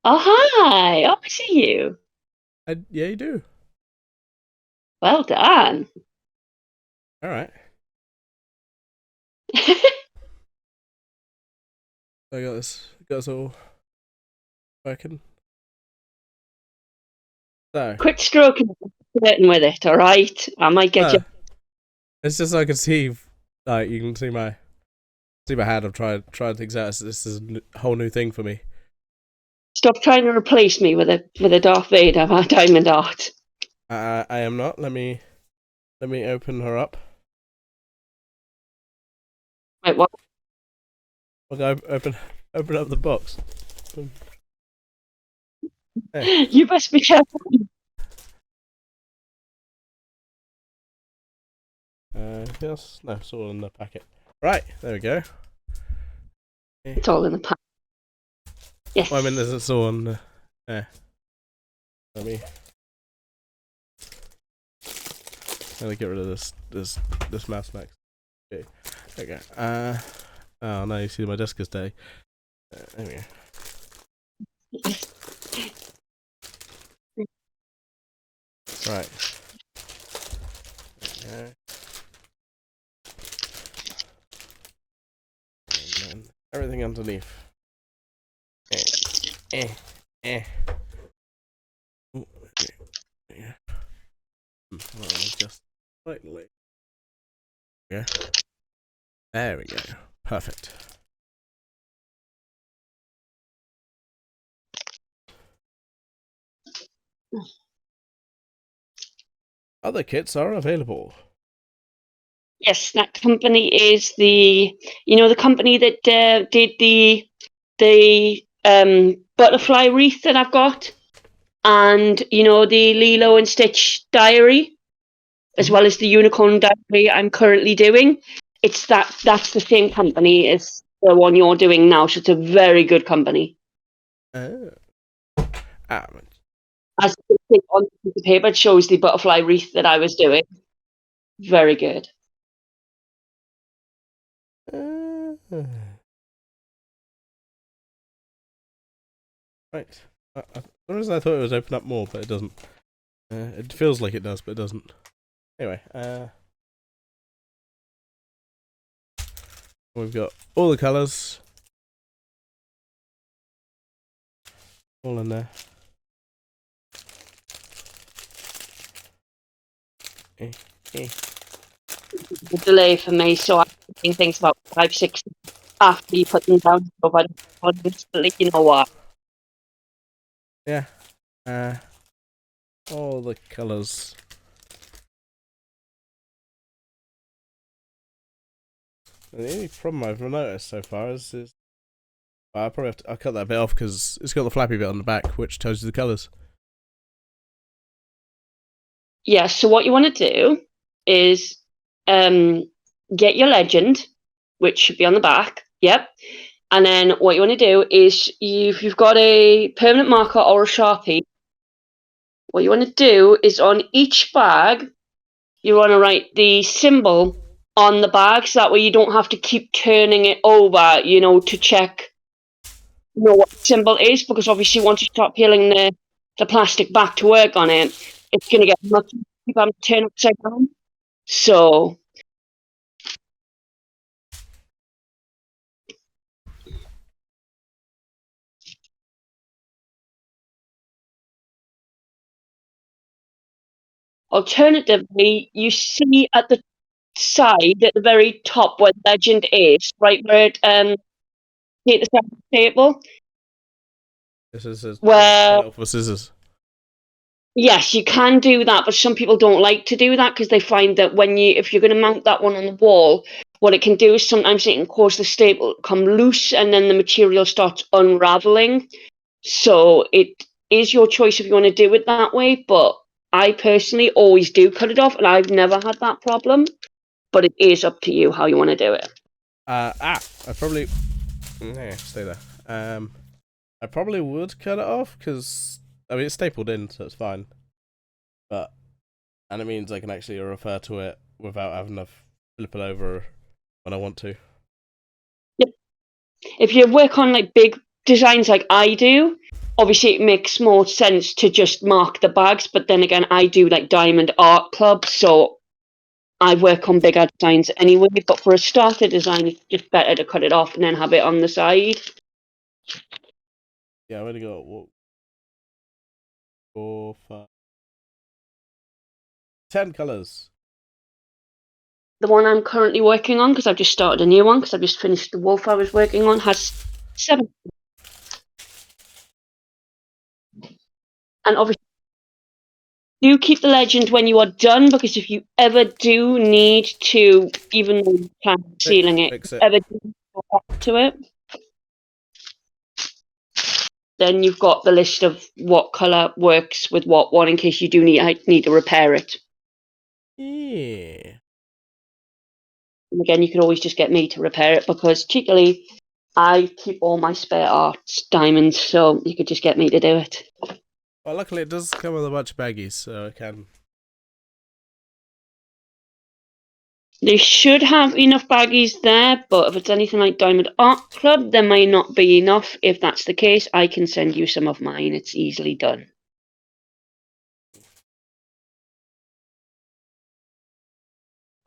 Oh, hi. Oh, I see you. Yeah, you do. Well done. All right. I got this all working. So, Quit stroking and flirting with it, all right? I might get you. no, it's just so I can see, like, you can see my hand. I'm trying things out. This is a whole new thing for me. Stop trying to replace me with a Darth Vader, my diamond art. I am not. Let me open her up. Wait, what? I'll go open up the box. Hey, You must be careful. yes, no, it's all in the packet. Right, there we go. Eh. It's all in the pack. Well, I mean, Yes. it's all on. Yeah, let me get rid of this mouse max. Okay, there we go. Oh no, you see my desk is dirty. There we go. Right. There we go. And then everything underneath. Eh, eh, eh. Ooh, yeah. Well, just slightly. Yeah. There we go. Perfect. Other kits are available. Yes, that company is the company that did the butterfly wreath that I've got, and the Lilo and Stitch diary, as Mm-hmm. well as the unicorn diary I'm currently doing. That's the same company as the one you're doing now, so it's a very good company. Oh. Ah, As you can see on the piece of paper, it shows the butterfly wreath that I was doing. Very good. uh, right. For some reason I thought it was open up more, but it doesn't. It feels like it does, but it doesn't. Anyway, we've got all the colours all in there. Eh, eh. The delay for me, so I'm thinking things about 5, 6 after you put them down. So I don't honestly, you know what? Yeah. Uh, all the colours. The only problem I've noticed so far is well, I'll cut that bit off because it's got the flappy bit on the back, which tells you the colours. Yeah. So what you want to do is um, get your legend, which should be on the back. Yep. And then what you want to do is if you've got a permanent marker or a Sharpie, what you want to do is on each bag, you want to write the symbol on the bag so that way you don't have to keep turning it over, to check what the symbol is, because obviously once you start peeling the plastic back to work on it, it's going to get much turned upside down. So alternatively, you see at the side, at the very top where the legend is, right where it hit the center of the table, This is where, cut it off with scissors. yes, you can do that, but some people don't like to do that because they find that if you're going to mount that one on the wall, what it can do is sometimes it can cause the staple to come loose and then the material starts unraveling. So it is your choice if you want to do it that way, but I personally always do cut it off and I've never had that problem. But it is up to you how you want to do it. I probably yeah, stay there. I probably would cut it off because I mean it's stapled in, so it's fine. But and it means I can actually refer to it without having to flip it over when I want to. If you work on like big designs like I do, obviously it makes more sense to just mark the bags, but then again, I do like Diamond Art Club, so I work on bigger designs anyway, but for a starter design, it's just better to cut it off and then have it on the side. Yeah, I've only got 4, 5, 10 colours. The one I'm currently working on, because I've just started a new one, because I've just finished the wolf I was working on, has 7. And obviously, do keep the legend when you are done, because if you ever do need to, even though you plan on sealing it, Fix it. ever do go back to it, then you've got the list of what colour works with what one in case you do need to repair it. Yeah. And again, you could always just get me to repair it because cheekily, I keep all my spare arts diamonds, so you could just get me to do it. Well, luckily it does come with a bunch of baggies, so I can. They should have enough baggies there, but if it's anything like Diamond Art Club, there may not be enough. If that's the case, I can send you some of mine. It's easily done.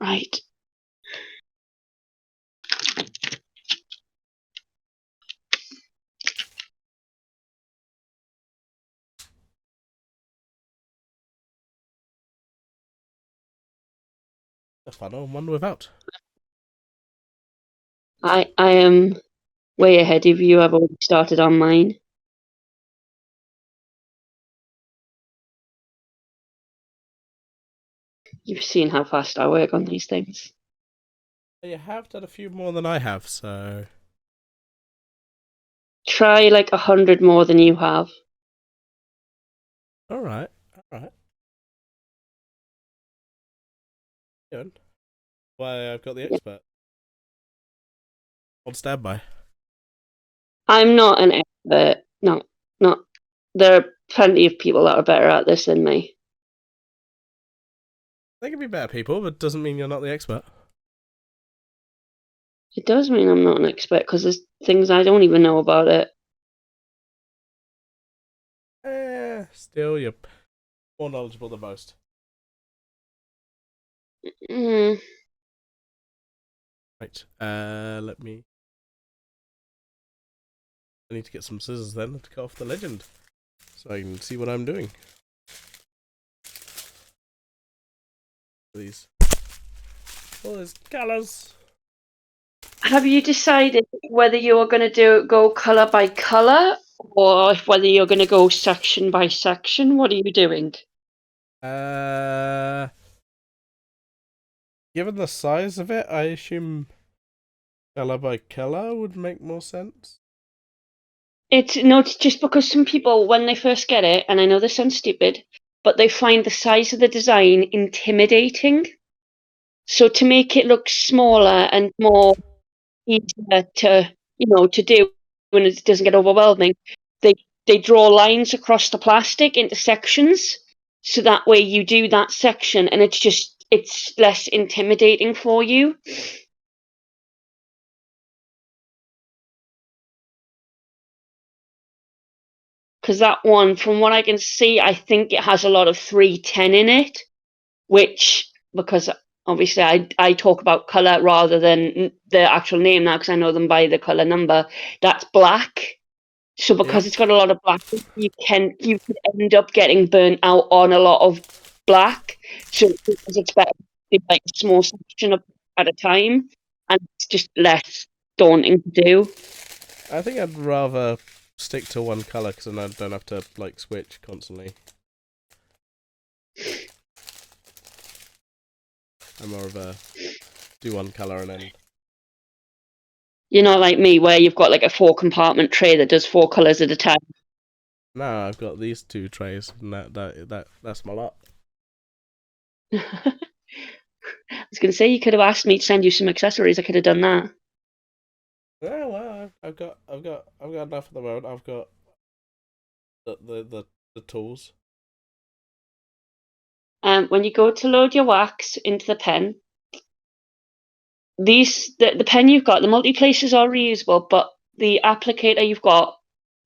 Right. A funnel, one without. I am way ahead of you. I've already started on mine. You've seen how fast I work on these things. You have done a few more than I have, so. Try like 100 more than you have. Alright, alright. Good. Why, I've got the expert. On standby. I'm not an expert. No, not. There are plenty of people that are better at this than me. They can be better people, but doesn't mean you're not the expert. It does mean I'm not an expert because there's things I don't even know about it. Still, you're more knowledgeable than most. Mm. Right, let me. I need to get some scissors then to cut off the legend, so I can see what I'm doing. These. All these colours. Have you decided whether you're going to go colour by colour or whether you're going to go section by section? What are you doing? Given the size of it, I assume colour by colour would make more sense. It's just because some people, when they first get it, and I know this sounds stupid, but they find the size of the design intimidating. So to make it look smaller and more easier to do when it doesn't get overwhelming, they draw lines across the plastic into sections, so that way you do that section and it's less intimidating for you. Because that one, from what I can see, I think it has a lot of 310 in it, which, because obviously I talk about colour rather than the actual name now because I know them by the colour number, that's black. So because it's got a lot of black, you could end up getting burnt out on a lot of black. So because it's better to do like a small section at a time, and it's just less daunting to do. I think I'd rather stick to one colour because then I don't have to like switch constantly. I'm more of a do one colour and then. You're not like me where you've got like a 4-compartment tray that does 4 colours at a time. No, I've got these 2 trays, and that's my lot. I was going to say you could have asked me to send you some accessories. I could have done that. Yeah, well, I've got enough at the moment. I've got the tools. When you go to load your wax into the pen, the pen you've got, the multi-places are reusable, but the applicator you've got,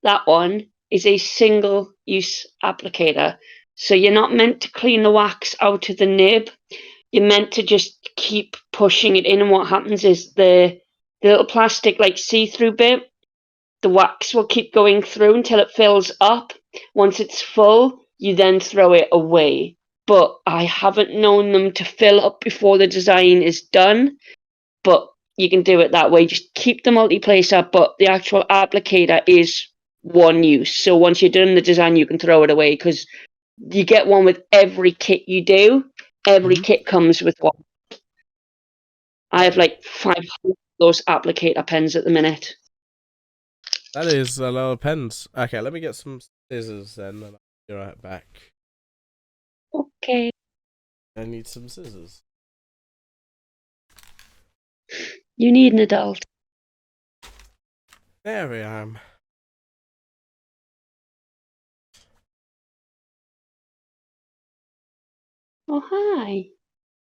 that one is a single-use applicator. So you're not meant to clean the wax out of the nib. You're meant to just keep pushing it in, and what happens is the little plastic, like, see-through bit, the wax will keep going through until it fills up. Once it's full, you then throw it away. But I haven't known them to fill up before the design is done. But you can do it that way. Just keep the multi-place up, but the actual applicator is one use. So once you're done the design, you can throw it away, because you get one with every kit you do. Every kit comes with one. I have like 500 of those applicator pens at the minute. That is a lot of pens. Okay, let me get some scissors then, and I'll be right back. Okay. I need some scissors. You need an adult. There we are. Oh, hi.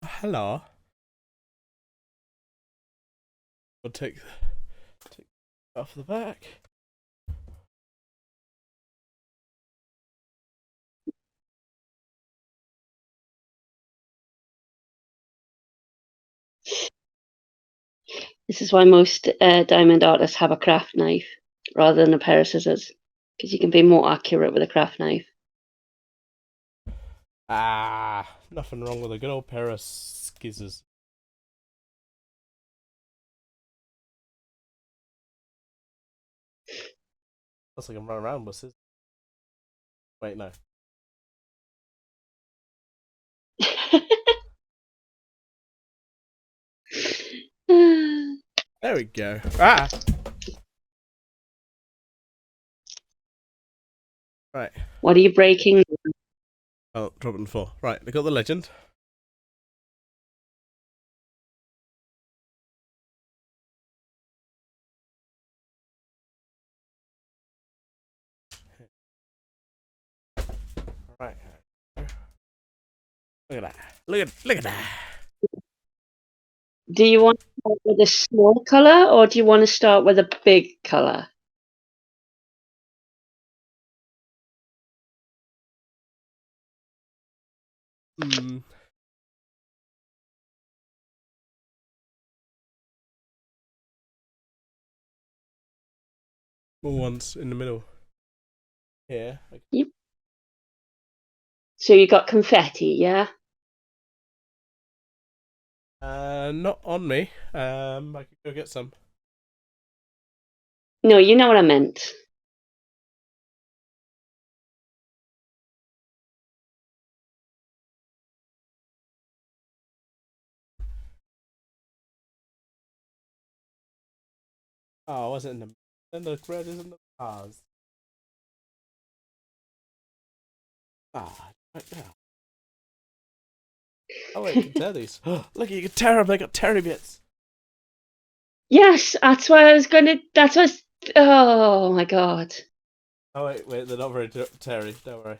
Hello. We'll take off the back. This is why most diamond artists have a craft knife rather than a pair of scissors, because you can be more accurate with a craft knife. Ah, nothing wrong with a good old pair of scissors. Plus I can run around with scissors. Wait, no. There we go. Ah! Right. What are you breaking? Oh, drop it on the floor. Right, we got the legend. Right. Look at that. Look at that. Do you want to start with a small colour, or do you want to start with a big colour? Hmm. Small ones in the middle. Here. Yep. So you got confetti, yeah? Not on me. I could go get some. No, you know what I meant. Oh, I wasn't in the. Then the red is in the bars. Ah, right now. Oh wait, you can tear these. Look, you can tear them. They got terry bits. Yes, that's why I was gonna. That's what. Oh my god. Oh wait, they're not very terry. Don't worry.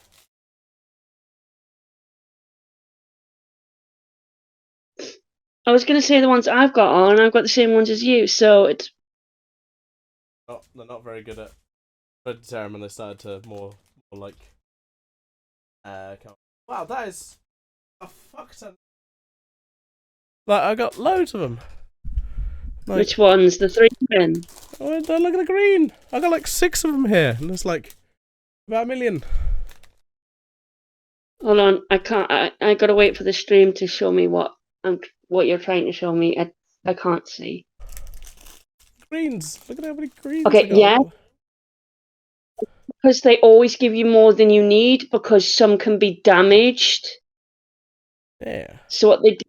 I was gonna say the ones I've got on. I've got the same ones as you, so it's. Oh, they're not very good at. But to tear them, and they started to more like. Wow, that is a fuck ton. Like I got loads of them. Like, Which ones? The 3 pin. oh, look at the green. I got like 6 of them here, and there's like about 1 million. Hold on, I can't. I gotta wait for the stream to show me what you're trying to show me. I can't see. Greens. Look at how many greens I Okay, got. yeah, because they always give you more than you need, because some can be damaged. Yeah. So what they do,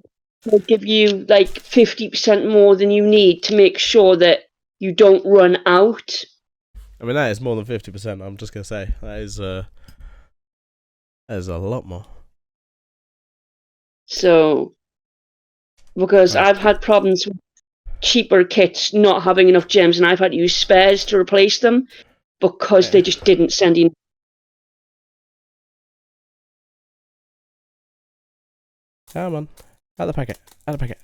they give you like 50% more than you need to make sure that you don't run out. I mean, that is more than 50%. I'm just gonna say that is a lot more. So, because Right. I've had problems with cheaper kits not having enough gems, and I've had to use spares to replace them because Yeah. they just didn't send in. Come on, out the packet. Out the packet.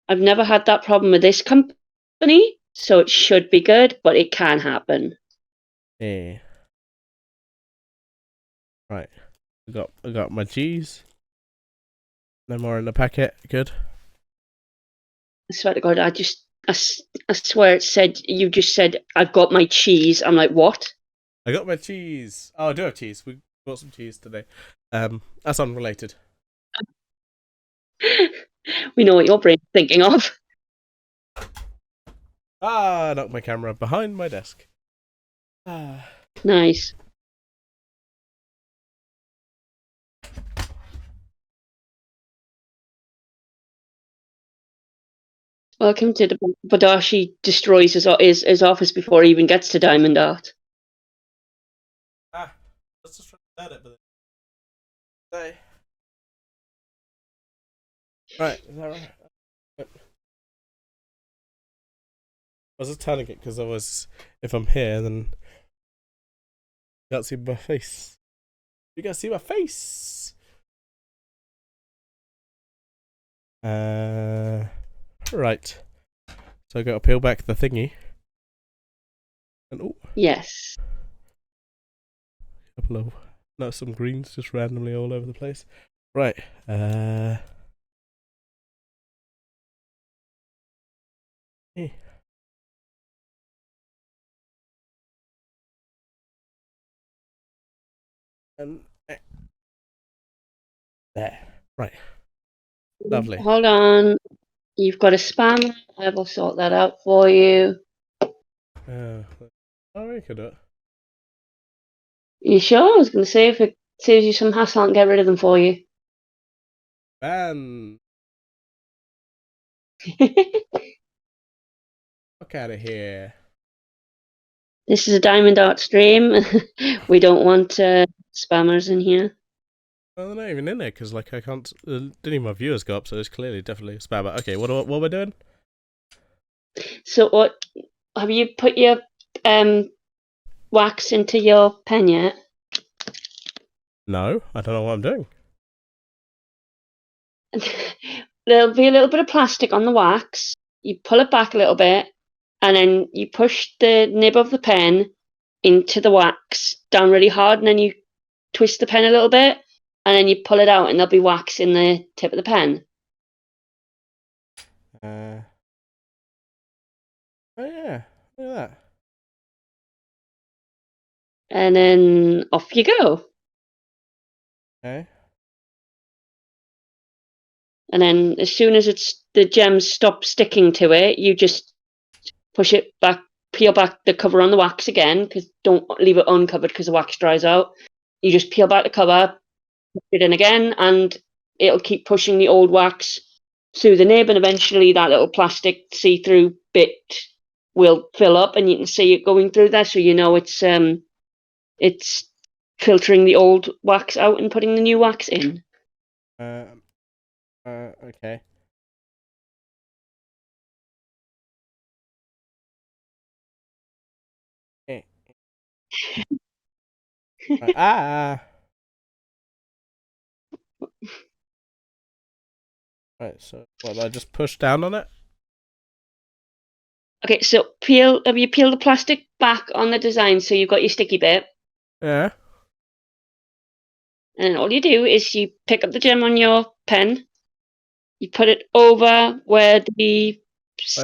I've never had that problem with this company, so it should be good, but it can happen. Yeah. Right. I got my cheese. No more in the packet. Good. I swear to God, I swear it said, you just said, I've got my cheese. I'm like, what? I got my cheese. Oh, I do have cheese. We bought some cheese today. That's unrelated. We know what your brain's thinking of. Ah, I knocked my camera behind my desk. Ah. Nice. Welcome to the Bodachi destroys his office before he even gets to Diamond Art. Let's just try to start it, but right, is that right? I was just turning it because if I'm here, then you can't see my face. You can't see my face. Right. So I got to peel back the thingy. And Yes. couple of some greens just randomly all over the place. Right. And there. Right. Lovely. Hold on. You've got a spam. I will sort that out for you. Oh, we could do it. You sure? I was going to say if it saves you some hassle, I can get rid of them for you. Man, fuck out of here. This is a Diamond Art stream. We don't want spammers in here. Well, they're not even in there because, like, I can't. Didn't even my viewers go up, so it's clearly definitely a spammer. Okay, what we're doing? So, what have you put your wax into your pen yet? No, I don't know what I'm doing. There'll be a little bit of plastic on the wax. You pull it back a little bit, and then you push the nib of the pen into the wax down really hard, and then you twist the pen a little bit, and then you pull it out, and there'll be wax in the tip of the pen. Oh yeah, look at that. And then off you go. Okay. And then as soon as the gems stop sticking to it, you just push it back, peel back the cover on the wax again, because don't leave it uncovered because the wax dries out. You just peel back the cover, put it in again, and it'll keep pushing the old wax through the nib, and eventually that little plastic see-through bit will fill up, and you can see it going through there, so you know it's filtering the old wax out and putting the new wax in. Okay. Eh. Ah. Right. So what? I just push down on it. Okay, so have you peeled the plastic back on the design so you've got your sticky bit? Yeah. And all you do is you pick up the gem on your pen, you put it over where the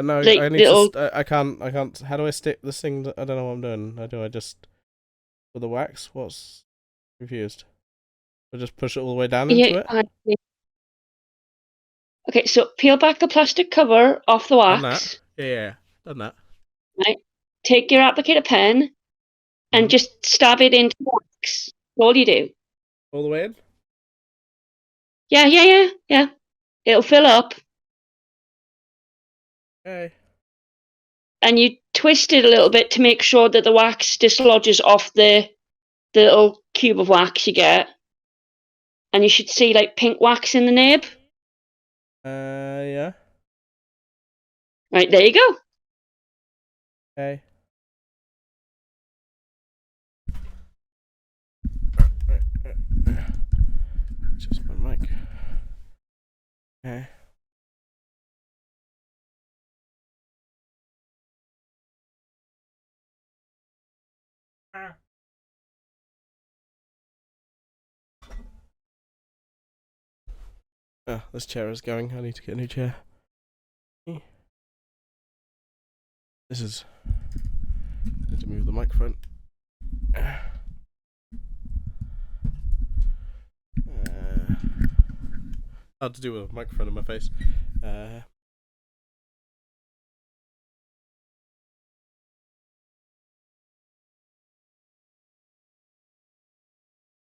No, I need little. to. I can't. I can't. How do I stick this thing? I don't know what I'm doing. How do I just with the wax? What's confused? I just push it all the way down Yeah, into it. okay, so peel back the plastic cover off the Done that. wax. Yeah. Done that. Right? Take your applicator pen and Mhm. just stab it into the wax. That's all you do. All the way in. Yeah. It'll fill up, Okay. and you twist it a little bit to make sure that the wax dislodges off the little cube of wax you get, and you should see like pink wax in the nib. Yeah. Right, there you go. Okay. Just my mic. Okay. Oh, this chair is going. I need to get a new chair. This is... I need to move the microphone. Hard to do with a microphone in my face.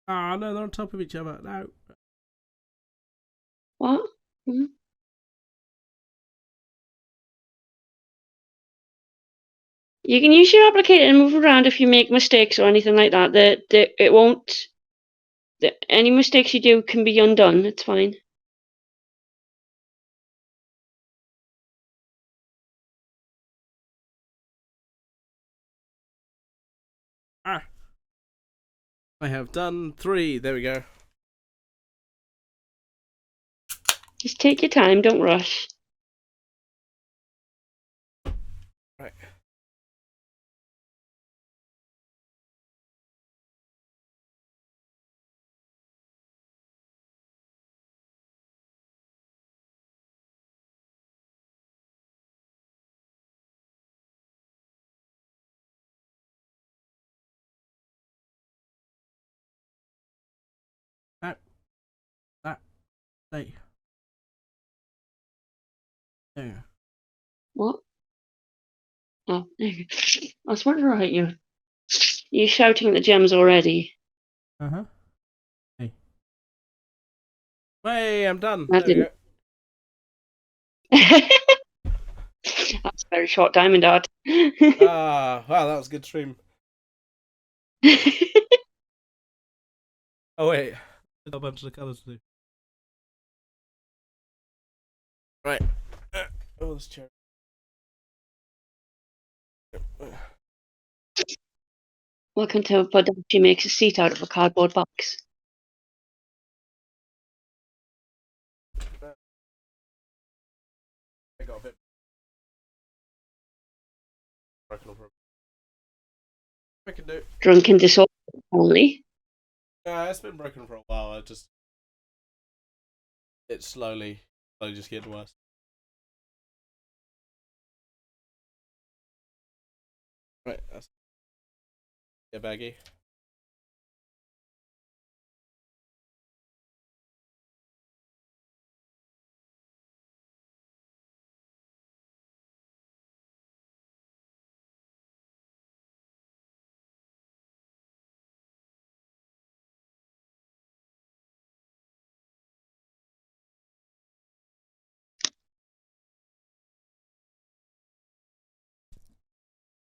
Oh no, they're on top of each other. No. What? Hmm? You can use your applicator and move around if you make mistakes or anything like that. It won't. Any mistakes you do can be undone. It's fine. Ah. I have done 3. There we go. Just take your time. Don't rush. Right. Hey. There. What? Oh, there you go. I was wondering, right, you shouting at the gems already. Uh-huh. Hey. Hey, I'm done. That There we didn't. go. That's a very short diamond art. Ah, wow, that was a good stream. Oh wait, there's a bunch of colours to do. Right. Oh, this chair. Welcome to Bodachi makes a seat out of a cardboard box. I got a bit broken over. I can do. Drunken disorder only. It's been broken for a while. It's slowly just getting worse. Right, that's a baggy.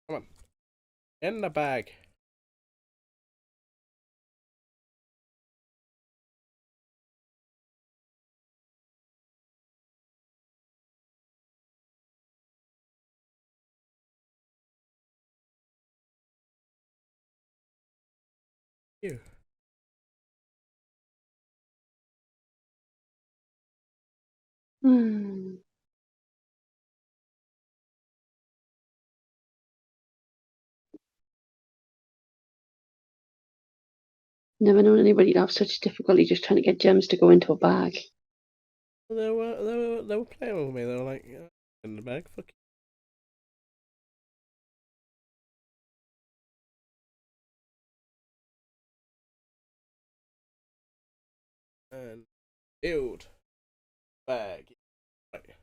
Come on, in the bag. You. Hmm. Never known anybody to have such difficulty just trying to get gems to go into a bag. They were playing with me. They were like, in the bag. Fuck you. And build bag. Right.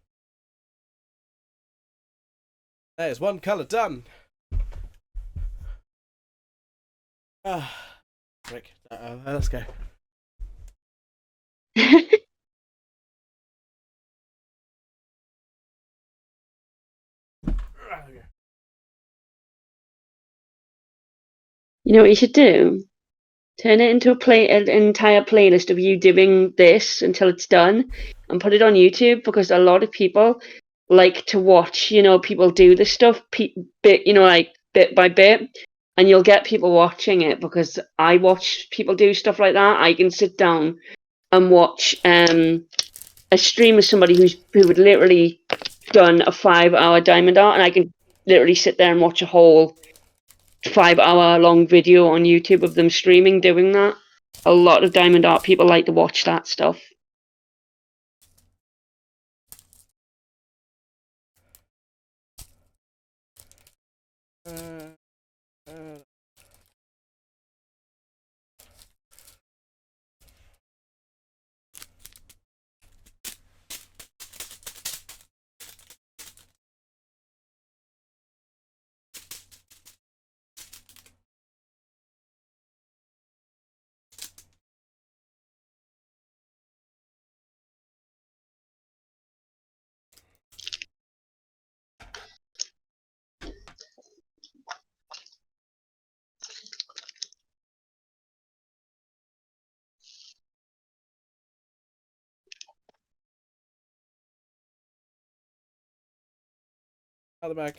There's one colour done. Ah, Rick. Let's go. You know what you should do? Turn it into an entire playlist of you doing this until it's done, and put it on YouTube, because a lot of people like to watch, people do this stuff bit, like bit by bit, and you'll get people watching it, because I watch people do stuff like that. I can sit down and watch a stream of somebody who would literally done a 5-hour diamond art, and I can literally sit there and watch a whole 5-hour long video on YouTube of them streaming doing that. A lot of diamond art people like to watch that stuff. Uh, uh, out of the bag.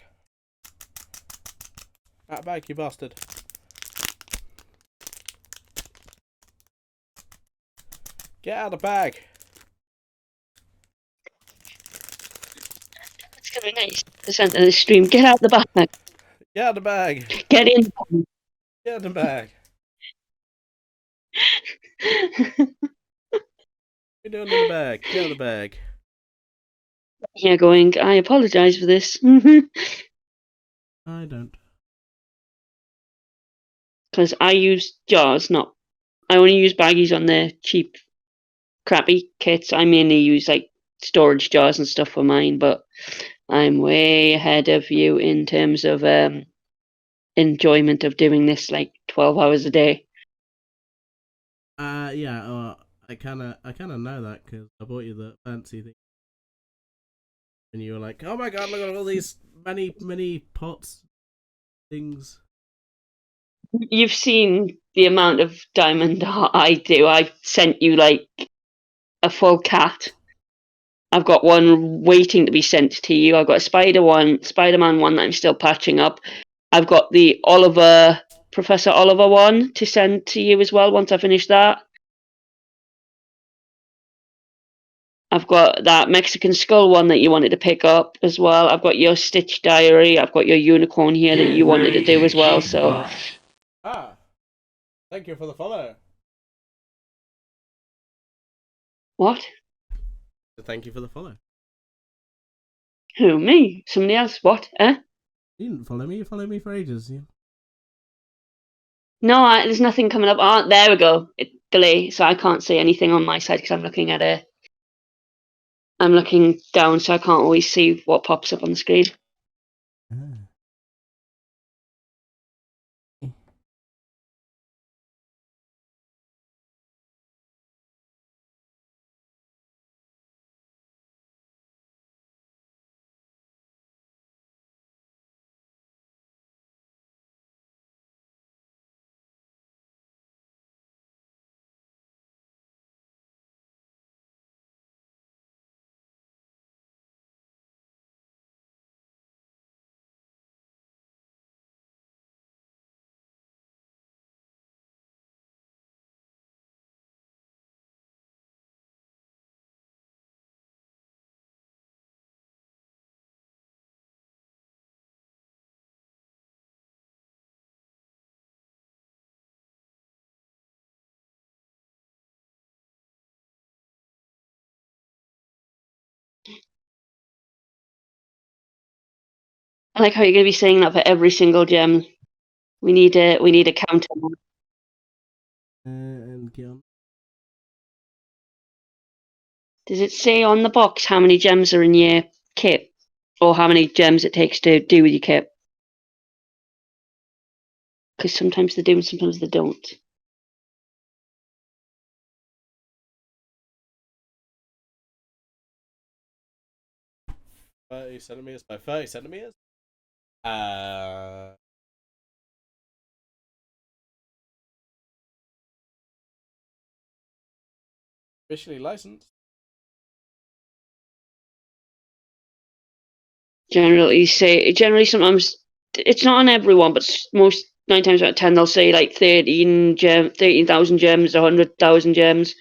Out of the bag, you bastard. Get out of the bag. It's gonna be nice. The centre of the stream. Get out the back. Get out of the bag. Get in. Get out of the bag. What are you doing in the bag? Get out of the bag. Yeah, going. I apologise for this. I don't. Because I use jars, not. I only use baggies on the cheap, crappy kits. I mainly use like storage jars and stuff for mine, but I'm way ahead of you in terms of enjoyment of doing this like 12 hours a day. Yeah. I kind of know that because I bought you the fancy thing, and you were like, "Oh my god, look at all these many pots, things." You've seen the amount of diamond I do. I sent you like a full cat. I've got one waiting to be sent to you. I've got a Spider-Man one that I'm still patching up. I've got the Professor Oliver one to send to you as well once I finish that. I've got that Mexican skull one that you wanted to pick up as well. I've got your Stitch Diary. I've got your unicorn here that you wanted to do as well. So, Thank you for the follow. what? Thank you for the follow. Who, me? Somebody else? What? You didn't follow me. You followed me for ages. You... No, there's nothing coming up. Oh, there we go. Delay, so I can't see anything on my side because I'm looking at a. I'm looking down, so I can't always see what pops up on the screen. I like how you're going to be saying that for every single gem. We need a counter. And get on. Does it say on the box how many gems are in your kit, or how many gems it takes to do with your kit? Because sometimes they do and sometimes they don't. $30 centimeters by $30 centimeters. Officially licensed. Generally, sometimes it's not on everyone, but most 9 times out of 10 they'll say like 13,000 gems, 100,000 gems,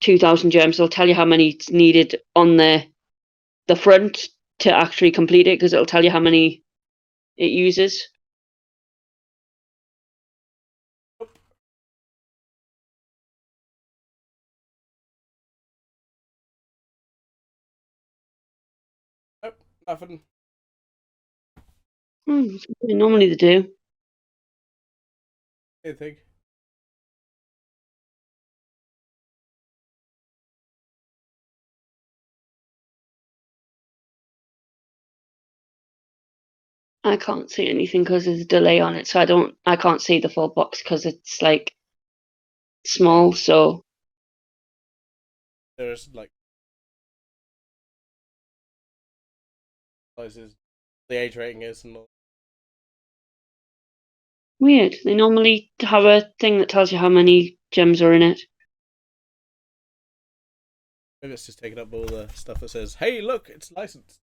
2,000 gems. They'll tell you how many it's needed on the front to actually complete it because it'll tell you how many it uses. Nope, nothing. Normally they do. I think. I can't see anything because there's a delay on it, so I can't see the full box because it's like small. Yeah. So There's like sizes, the age rating is, and all. weird. They normally have a thing that tells you how many gems are in it. Maybe it's just taking up all the stuff that says, "Hey, look, it's licensed."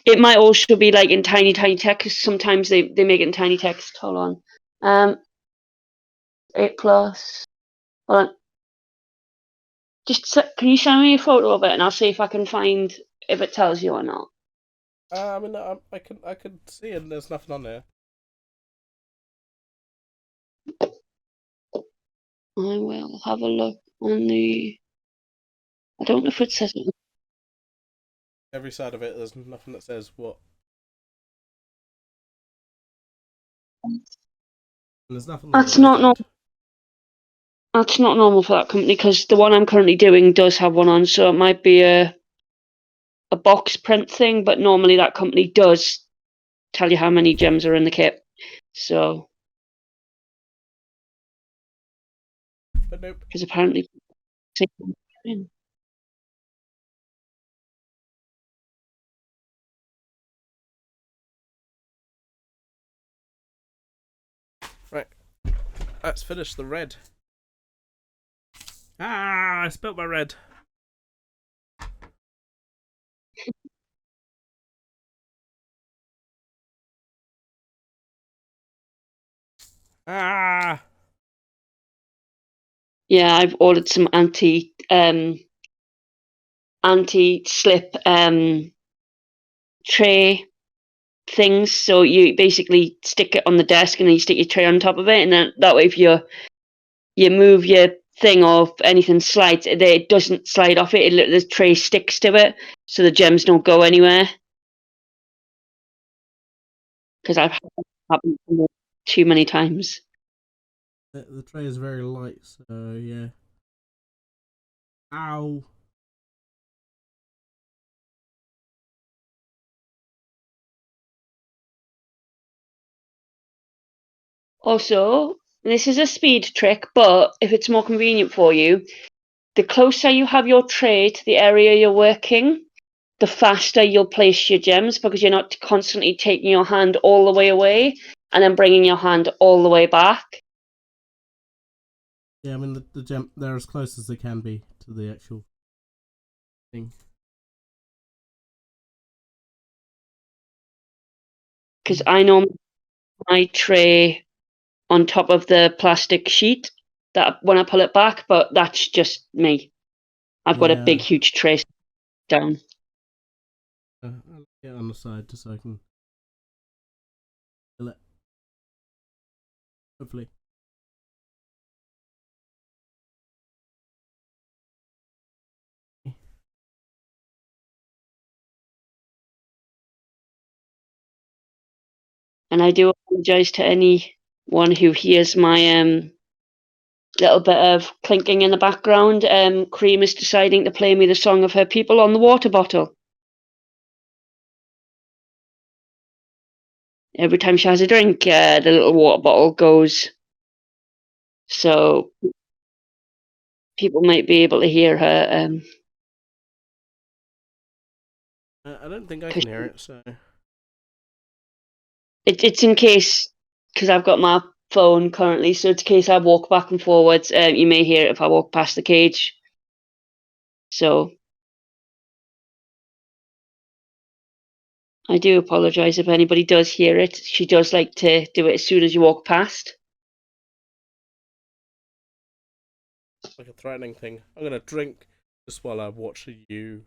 It might also be like in tiny, tiny text. 'Cause sometimes they make it in tiny text. Hold on. 8+. Hold on. Can you send me a photo of it and I'll see if I can find if it tells you or not. I mean, I can see it. And there's nothing on there. I will have a look on the. I don't know if it says it. Every side of it, there's nothing that says what. And there's nothing on the That's not legend. normal. That's not normal for that company because the one I'm currently doing does have one on, so it might be a box print thing. But normally that company does tell you how many gems are in the kit. So But nope. because apparently. Right. Let's finish the red. Ah, I spilt my red. Ah. Yeah, I've ordered some anti-slip tray things. So you basically stick it on the desk and then you stick your tray on top of it, and then that way if you move your thing or anything slides, it doesn't slide off it. The tray sticks to it, so the gems don't go anywhere. Because I've had that happen too many times. The tray is very light, so yeah. Ow. Also, this is a speed trick, but if it's more convenient for you, the closer you have your tray to the area you're working, the faster you'll place your gems because you're not constantly taking your hand all the way away and then bringing your hand all the way back. Yeah, I mean the gem. They're as close as they can be to the actual thing. Because I normally put my tray on top of the plastic sheet that when I pull it back, but that's just me. I've got a Yeah. big, huge tray down. I'll get on the side just so I can fill it. Hopefully. And I do apologise to anyone who hears my little bit of clinking in the background. Cream is deciding to play me the song of her people on the water bottle. Every time she has a drink, the little water bottle goes. So people might be able to hear her. I don't think I can hear it, so. It's in case, because I've got my phone currently, so it's in case I walk back and forwards. You may hear it if I walk past the cage. So I do apologise if anybody does hear it. She does like to do it as soon as you walk past. Like a threatening thing. I'm gonna drink just while I watch you.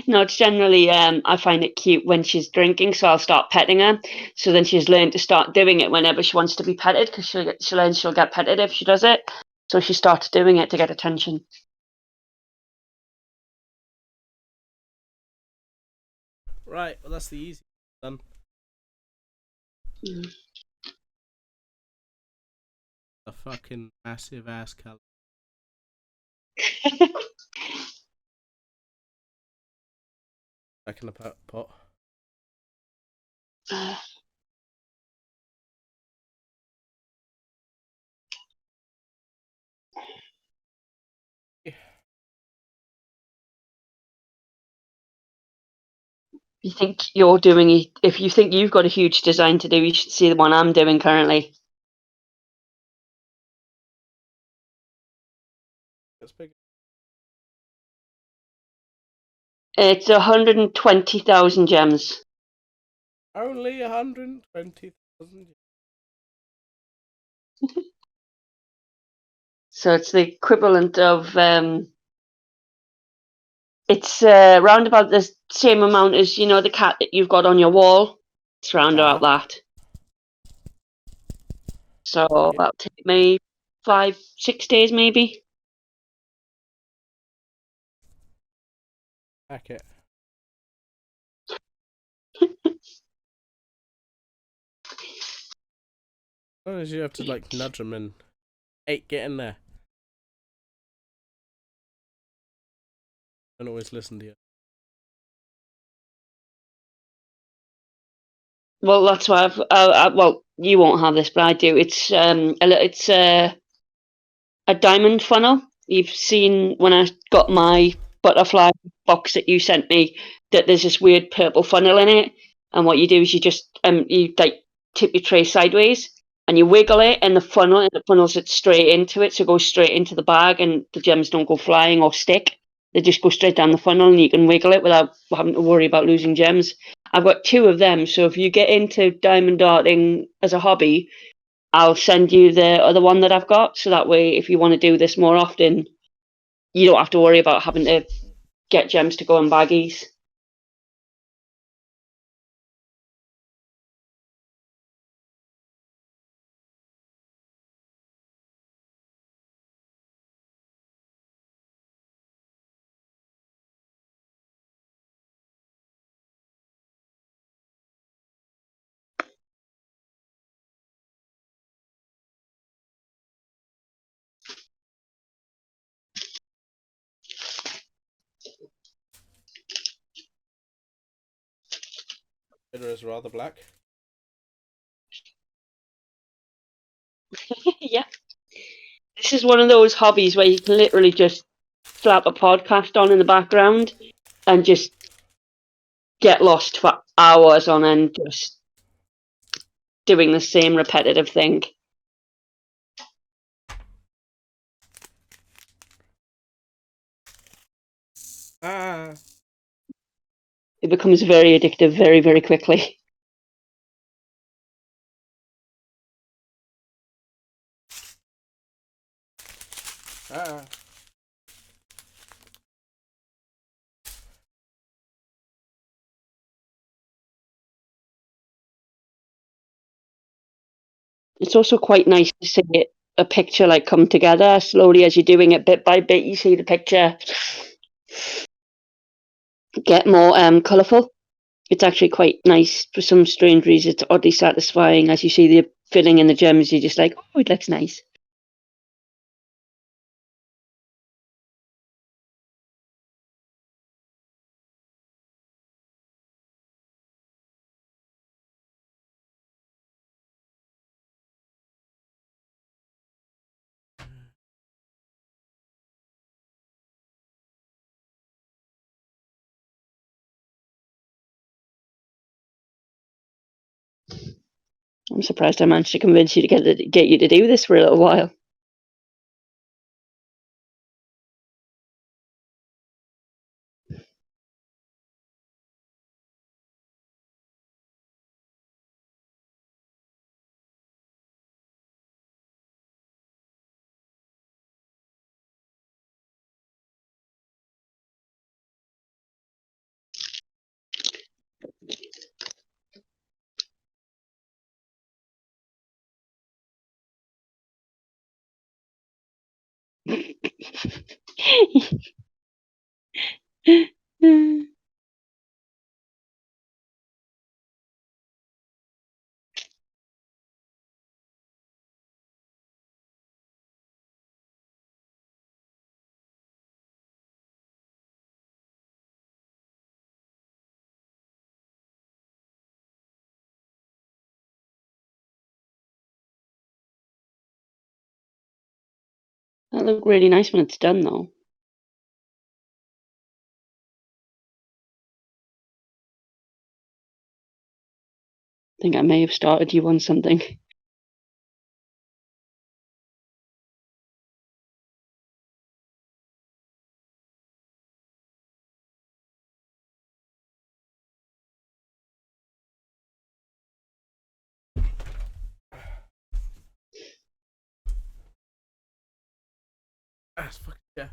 No, it's generally I find it cute when she's drinking, so I'll start petting her. So then she's learned to start doing it whenever she wants to be petted, because she'll get petted if she does it. So she starts doing it to get attention. right. Well, that's the easy one. Mm. A fucking massive ass color. Back in the pot. You think you're doing it? If you think you've got a huge design to do, you should see the one I'm doing currently. That's big. It's 120,000 gems. Only 120,000. So it's the equivalent of it's round about the same amount as the cat that you've got on your wall. It's round about that. So Okay. that'll take me 5-6 days maybe. Back it. As long as you have to like nudge them and, hey, get in there. Don't always listen to you. Well, that's why well, you won't have this, but I do. It's a diamond funnel. You've seen when I got my butterfly box that you sent me that there's this weird purple funnel in it, and what you do is you like tip your tray sideways and you wiggle it, and the funnels it straight into it, so it goes straight into the bag, and the gems don't go flying or stick. They just go straight down the funnel, and you can wiggle it without having to worry about losing gems. I've got two of them, so if you get into diamond darting as a hobby, I'll send you the other one that I've got, so that way, if you want to do this more often, you don't have to worry about having to get gems to go in baggies. Vader is rather black. Yeah. This is one of those hobbies where you can literally just slap a podcast on in the background and just get lost for hours on end, just doing the same repetitive thing. Ah. It becomes very addictive very, very quickly. Ah. It's also quite nice to see a picture like come together slowly as you're doing it bit by bit. You see the picture get more colourful. It's actually quite nice for some strange reason. It's oddly satisfying as you see the filling in the gems. You're just like, oh, it looks nice. I'm surprised I managed to convince you to get you to do this for a little while. That look really nice when it's done, though. I think I may have started you on something. That's fucking yeah.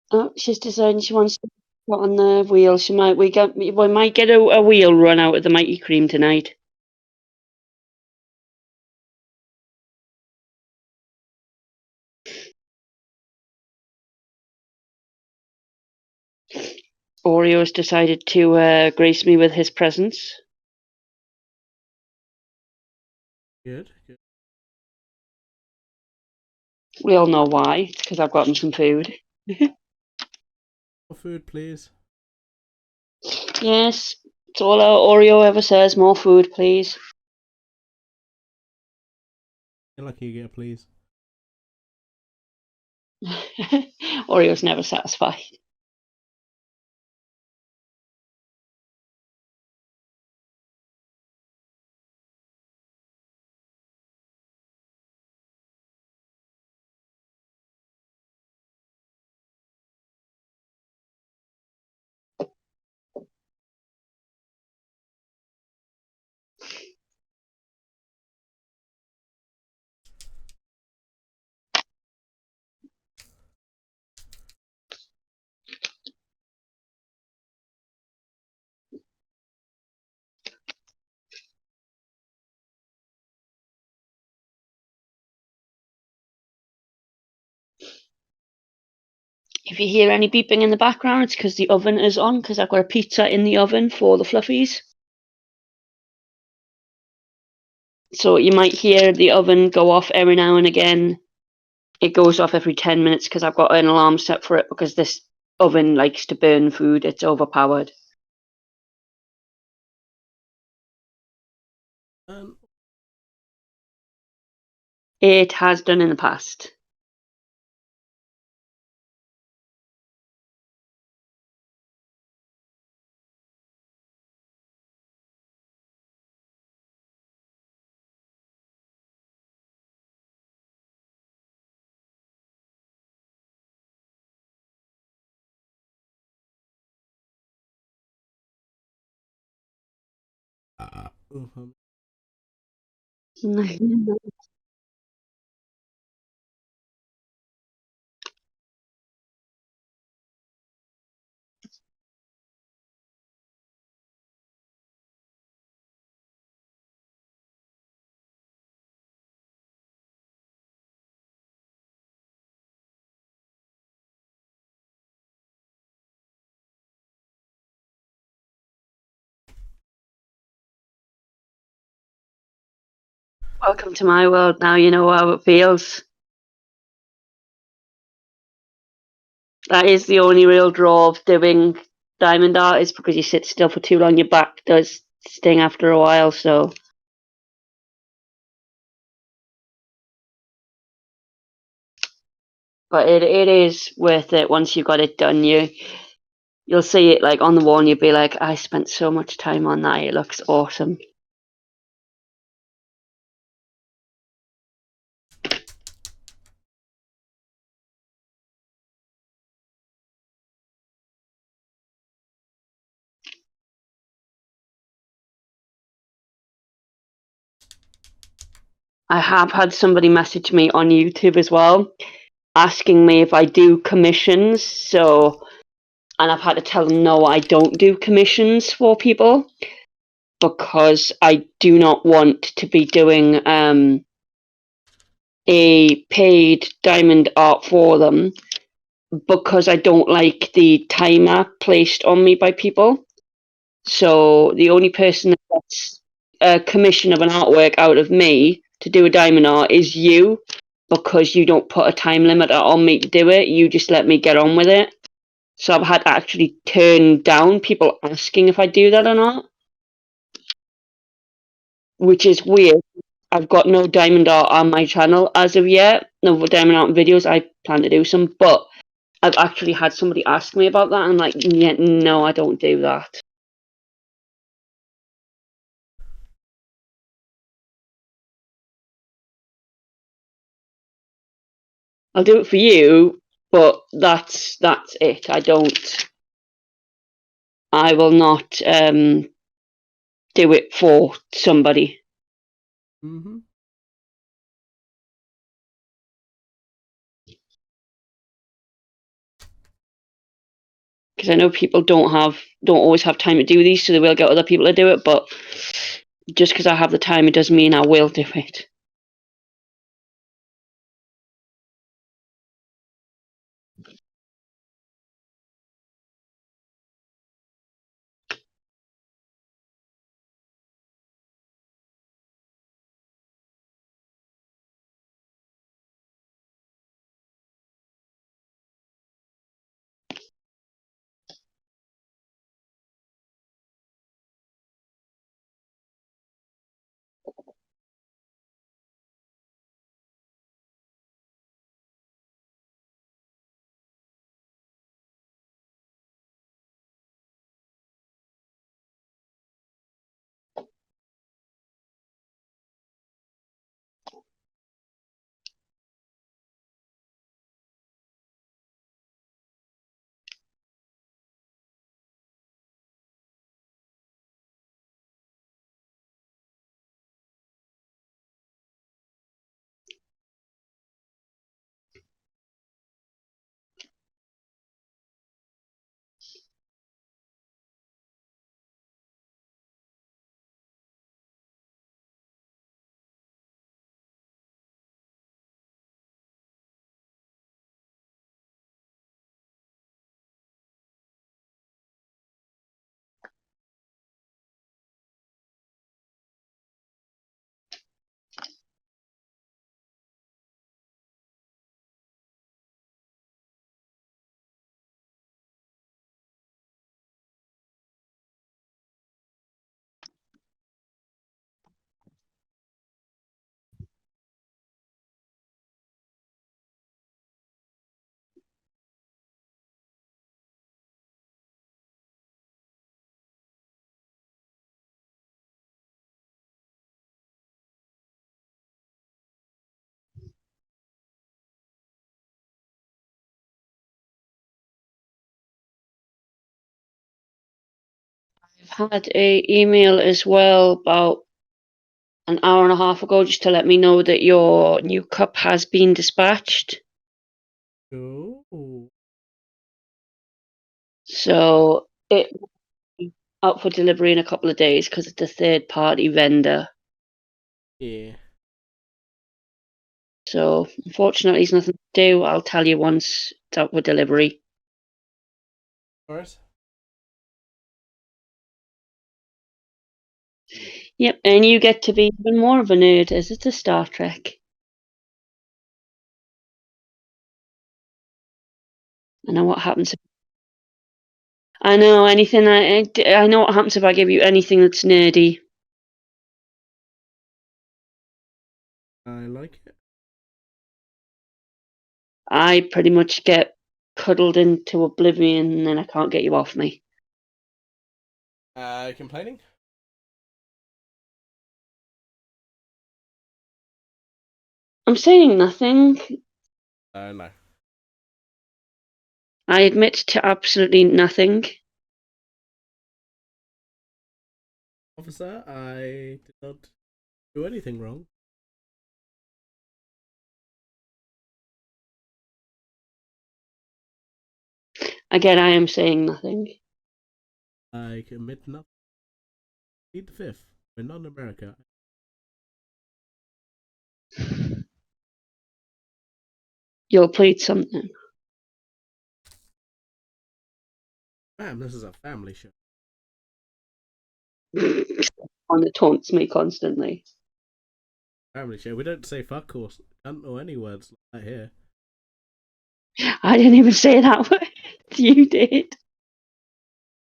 Oh, she's deciding she wants to put on the wheel. We might get a wheel run out of the Mighty Cream tonight. Oreo's decided to grace me with his presence. Good. We all know why. It's because I've got him some food. More food, please. Yes, it's all our Oreo ever says. More food, please. You're lucky you get a please. Oreo's never satisfied. If you hear any beeping in the background, it's because the oven is on, because I've got a pizza in the oven for the fluffies. So you might hear the oven go off every now and again. It goes off every 10 minutes because I've got an alarm set for it because this oven likes to burn food. It's overpowered. It has done in the past. Welcome to my world. Now you know how it feels. That is the only real draw of doing diamond art, is because you sit still for too long, your back does sting after a while, so. But it is worth it once you've got it done. You'll see it like on the wall and you'll be like, I spent so much time on that, it looks awesome. I have had somebody message me on YouTube as well, asking me if I do commissions. So, and I've had to tell them no, I don't do commissions for people because I do not want to be doing a paid diamond art for them, because I don't like the timer placed on me by people. So the only person that gets a commission of an artwork out of me to do a diamond art is you, because you don't put a time limit on me to do it. You just let me get on with it. So I've had to actually turn down people asking if I do that or not, which is weird. I've got no diamond art on my channel as of yet. No diamond art videos. I plan to do some, but I've actually had somebody ask me about that. And I'm like, yeah, no, I don't do that. I'll do it for you, but that's it. I will not do it for somebody. Mm-hmm. Because I know people don't always have time to do these, so they will get other people to do it. But just because I have the time, it doesn't mean I will do it. I've had a email as well about an hour and a half ago, just to let me know that your new cup has been dispatched. Ooh. So it will be out for delivery in a couple of days because it's a third party vendor. Yeah. So unfortunately, there's nothing to do. I'll tell you once it's out for delivery. Alright. Yep, and you get to be even more of a nerd as it's a Star Trek. I know what happens. I know anything. I know what happens if I give you anything that's nerdy. I like it. I pretty much get cuddled into oblivion, and then I can't get you off me. Complaining? I'm saying nothing. No. I admit to absolutely nothing. Officer, I did not do anything wrong. Again, I am saying nothing. I commit nothing. Plead the fifth. We're not in America. You'll plead something. Ma'am, this is a family show. One that taunts me constantly. Family show. We don't say fuck or cunt or any words like that here. I didn't even say that word. You did.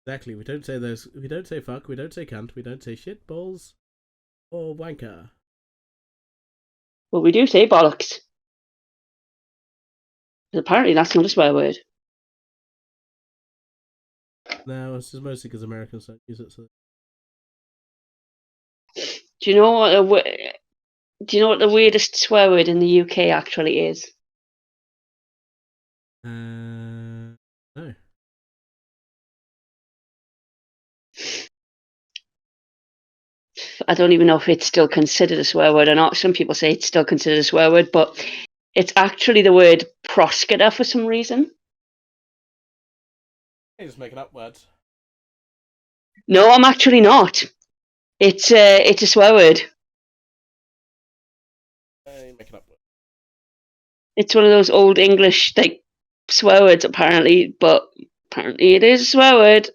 Exactly. We don't say those. We don't say fuck. We don't say cunt. We don't say shit, balls, or wanker. Well, we do say bollocks. Apparently, that's not a swear word. No, it's just mostly because Americans don't use it. So. Do you know what? Do you know what the weirdest swear word in the UK actually is? No. I don't even know if it's still considered a swear word or not. Some people say it's still considered a swear word, but it's actually the word prosciutto for some reason. You're just making up words. No, I'm actually not. It's a swear word. You're making up words. It's one of those old English like swear words apparently, but apparently it is a swear word.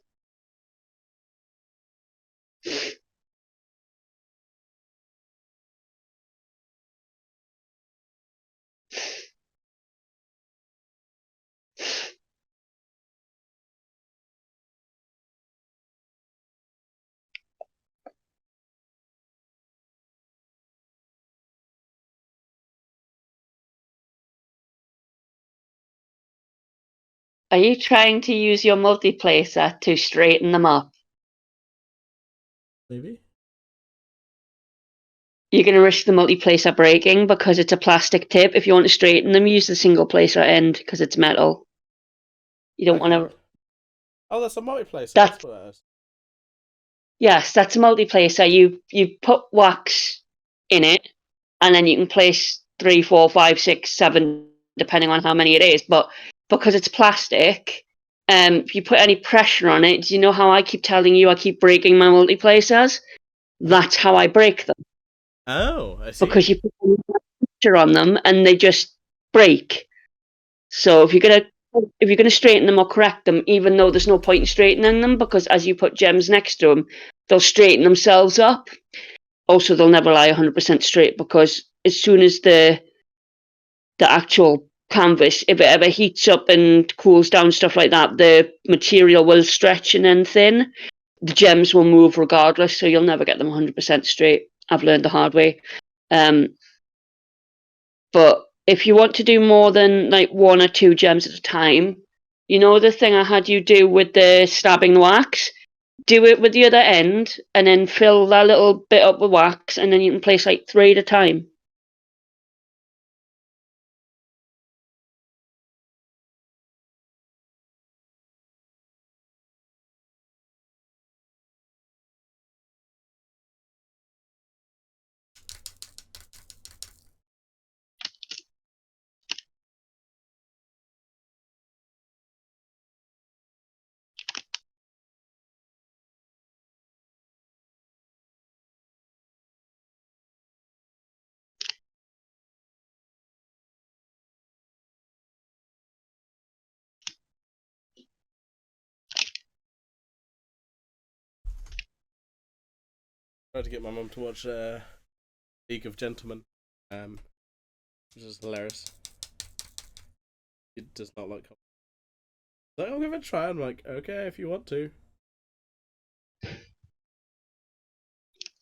Are you trying to use your multiplacer to straighten them up? Maybe. You're going to risk the multiplacer breaking because it's a plastic tip. If you want to straighten them, use the single placer end because it's metal. You don't want Okay. to. Oh, that's a multiplacer. That That's what that is. Yes, that's a multiplacer. You put wax in it, and then you can place 3, 4, 5, 6, 7, depending on how many it is. But because it's plastic, if you put any pressure on it, do you know how I keep telling you I keep breaking my multiplacers? That's how I break them Oh, I because see. you put pressure on them and they just break. So if you're gonna straighten them or correct them, even though there's no point in straightening them, because as you put gems next to them, they'll straighten themselves up. Also, they'll never lie 100% straight because as soon as the actual canvas, if it ever heats up and cools down, stuff like that, the material will stretch and then thin. The gems will move regardless, so you'll never get them 100% straight. I've learned the hard way. Um, but if you want to do more than like 1 or 2 gems at a time, you know the thing I had you do with the stabbing the wax? Do it with the other end and then fill that little bit up with wax, and then you can place like 3 at a time. tried to get my mum to watch League of Gentlemen, which is hilarious. It does not like comedy. Like, I'll give it a try. I'm like, okay, if you want to.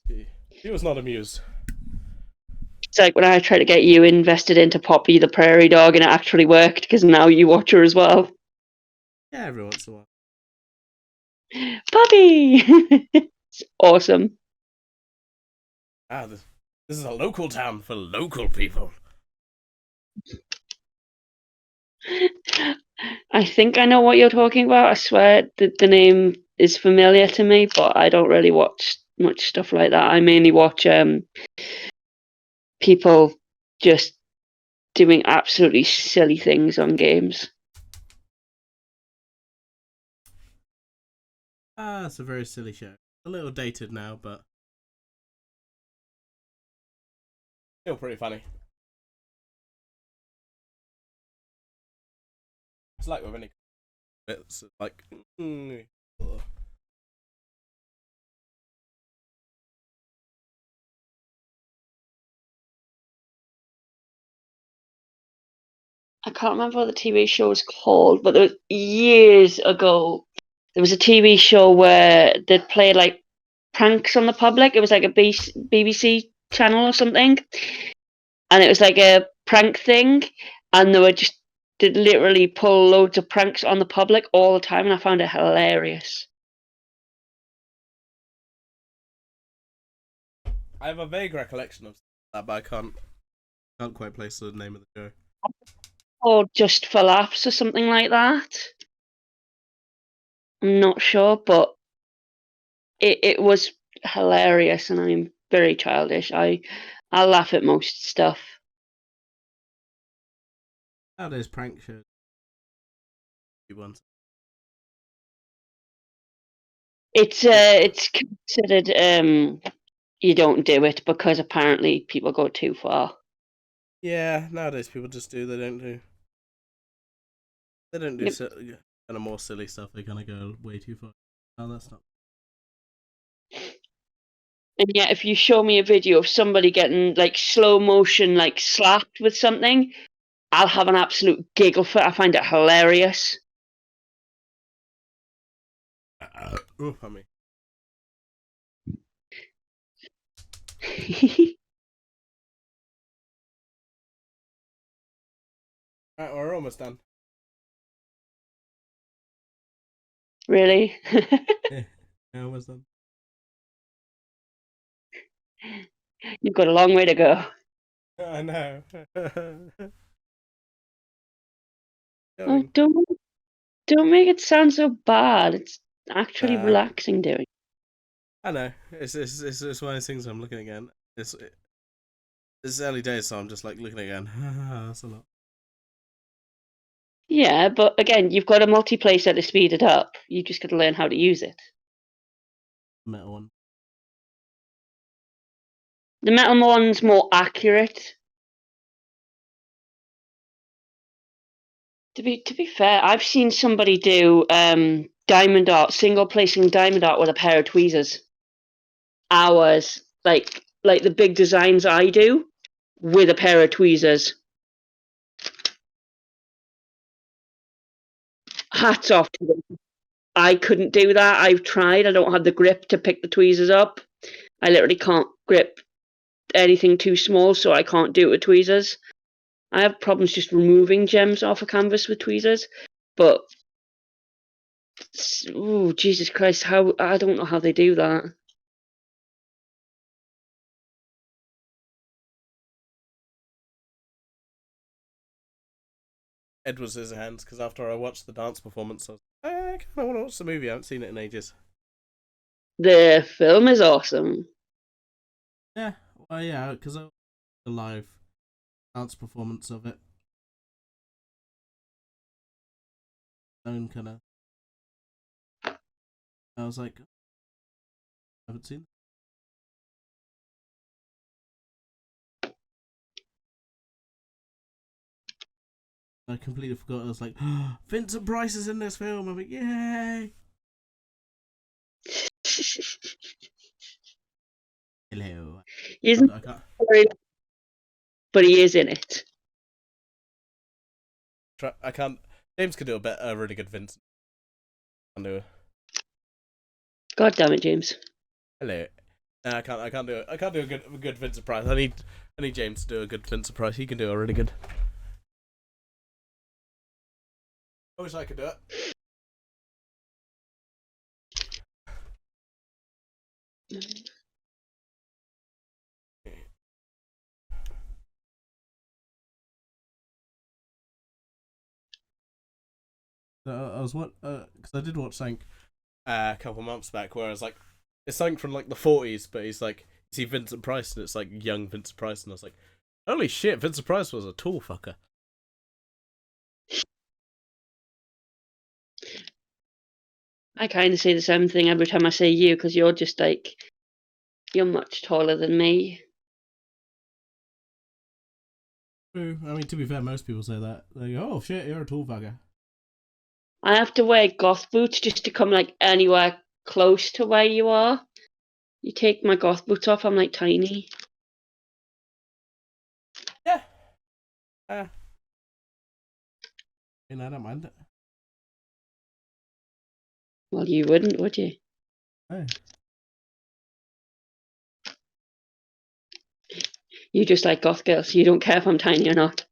He was not amused. It's like when I tried to get you invested into Poppy the prairie dog, and it actually worked because now you watch her as well. Yeah, every once in a while. Poppy, it's awesome. This is a local town for local people. I think I know what you're talking about. I swear that the name is familiar to me, but I don't really watch much stuff like that. I mainly watch people just doing absolutely silly things on games. It's a very silly show. A little dated now, but still pretty funny. It's like with any bits, like. I can't remember what the TV show was called, but years ago, there was a TV show where they'd play like pranks on the public. It was like a BBC channel or something, and it was like a prank thing, and they were just did literally pull loads of pranks on the public all the time, and I found it hilarious. I have a vague recollection of that, but I can't quite place the name of the show. Or Just for Laughs or something like that. I'm not sure, but it was hilarious, and I'm very childish. I laugh at most stuff. Nowadays, prank shows. It's considered you don't do it because apparently people go too far. Yeah, nowadays people just do. They don't do. They don't do Yep. kind of more silly stuff. They kind of go way too far. No, that's not. And yet, if you show me a video of somebody getting like slow motion, like slapped with something, I'll have an absolute giggle for it. I find it hilarious. Oh, I mean. Right, we're almost done. Really? Yeah, almost done. You've got a long way to go. I know. Oh, don't make it sound so bad. It's actually Nah, relaxing doing. I know. It's one of those things I'm looking again. It's early days, so I'm just like looking again. That's a lot. Yeah, but again, you've got a multiplayer to speed it up. You just got to learn how to use it. Metal one. The metal one's more accurate. To be fair, I've seen somebody do diamond art, single placing diamond art with a pair of tweezers. Hours, like the big designs I do, with a pair of tweezers. Hats off to them. I couldn't do that. I've tried. I don't have the grip to pick the tweezers up. I literally can't grip anything too small, so I can't do it with tweezers. I have problems just removing gems off a canvas with tweezers, but oh Jesus Christ, how I don't know how they do that. Edward Scissorhands, because after I watched the dance performance, I was like, I kind of want to watch the movie. I haven't seen it in ages. The film is awesome. Yeah, well, yeah, because I the live dance performance of it. Own kind of. I was like, I haven't seen. I completely forgot. I was like, Vincent Price is in this film. I'm like, yay! Hello. He isn't, I can't but he is in it. try. I can't. James could do a really good Vincent. I do. God damn it, James. Hello. No, I can't. I can't do it. I can't do a good Vincent Price. I need James to do a good Vincent Price. He can do a really good. I wish I could do it. I was what because I did watch something a couple months back where I was like, it's something from like the 40s, but he's like, you see Vincent Price and it's like young Vincent Price, and I was like, holy shit, Vincent Price was a tall fucker. I kind of say the same thing every time I say you, because you're just like, you're much taller than me. True. I mean, to be fair, most people say that. They go, oh shit, you're a tall fucker. I have to wear goth boots just to come like anywhere close to where you are. You take my goth boots off, I'm like tiny. Yeah. You know, I don't mind it. Well, you wouldn't, would you? Oh. You just like goth girls, so you don't care if I'm tiny or not.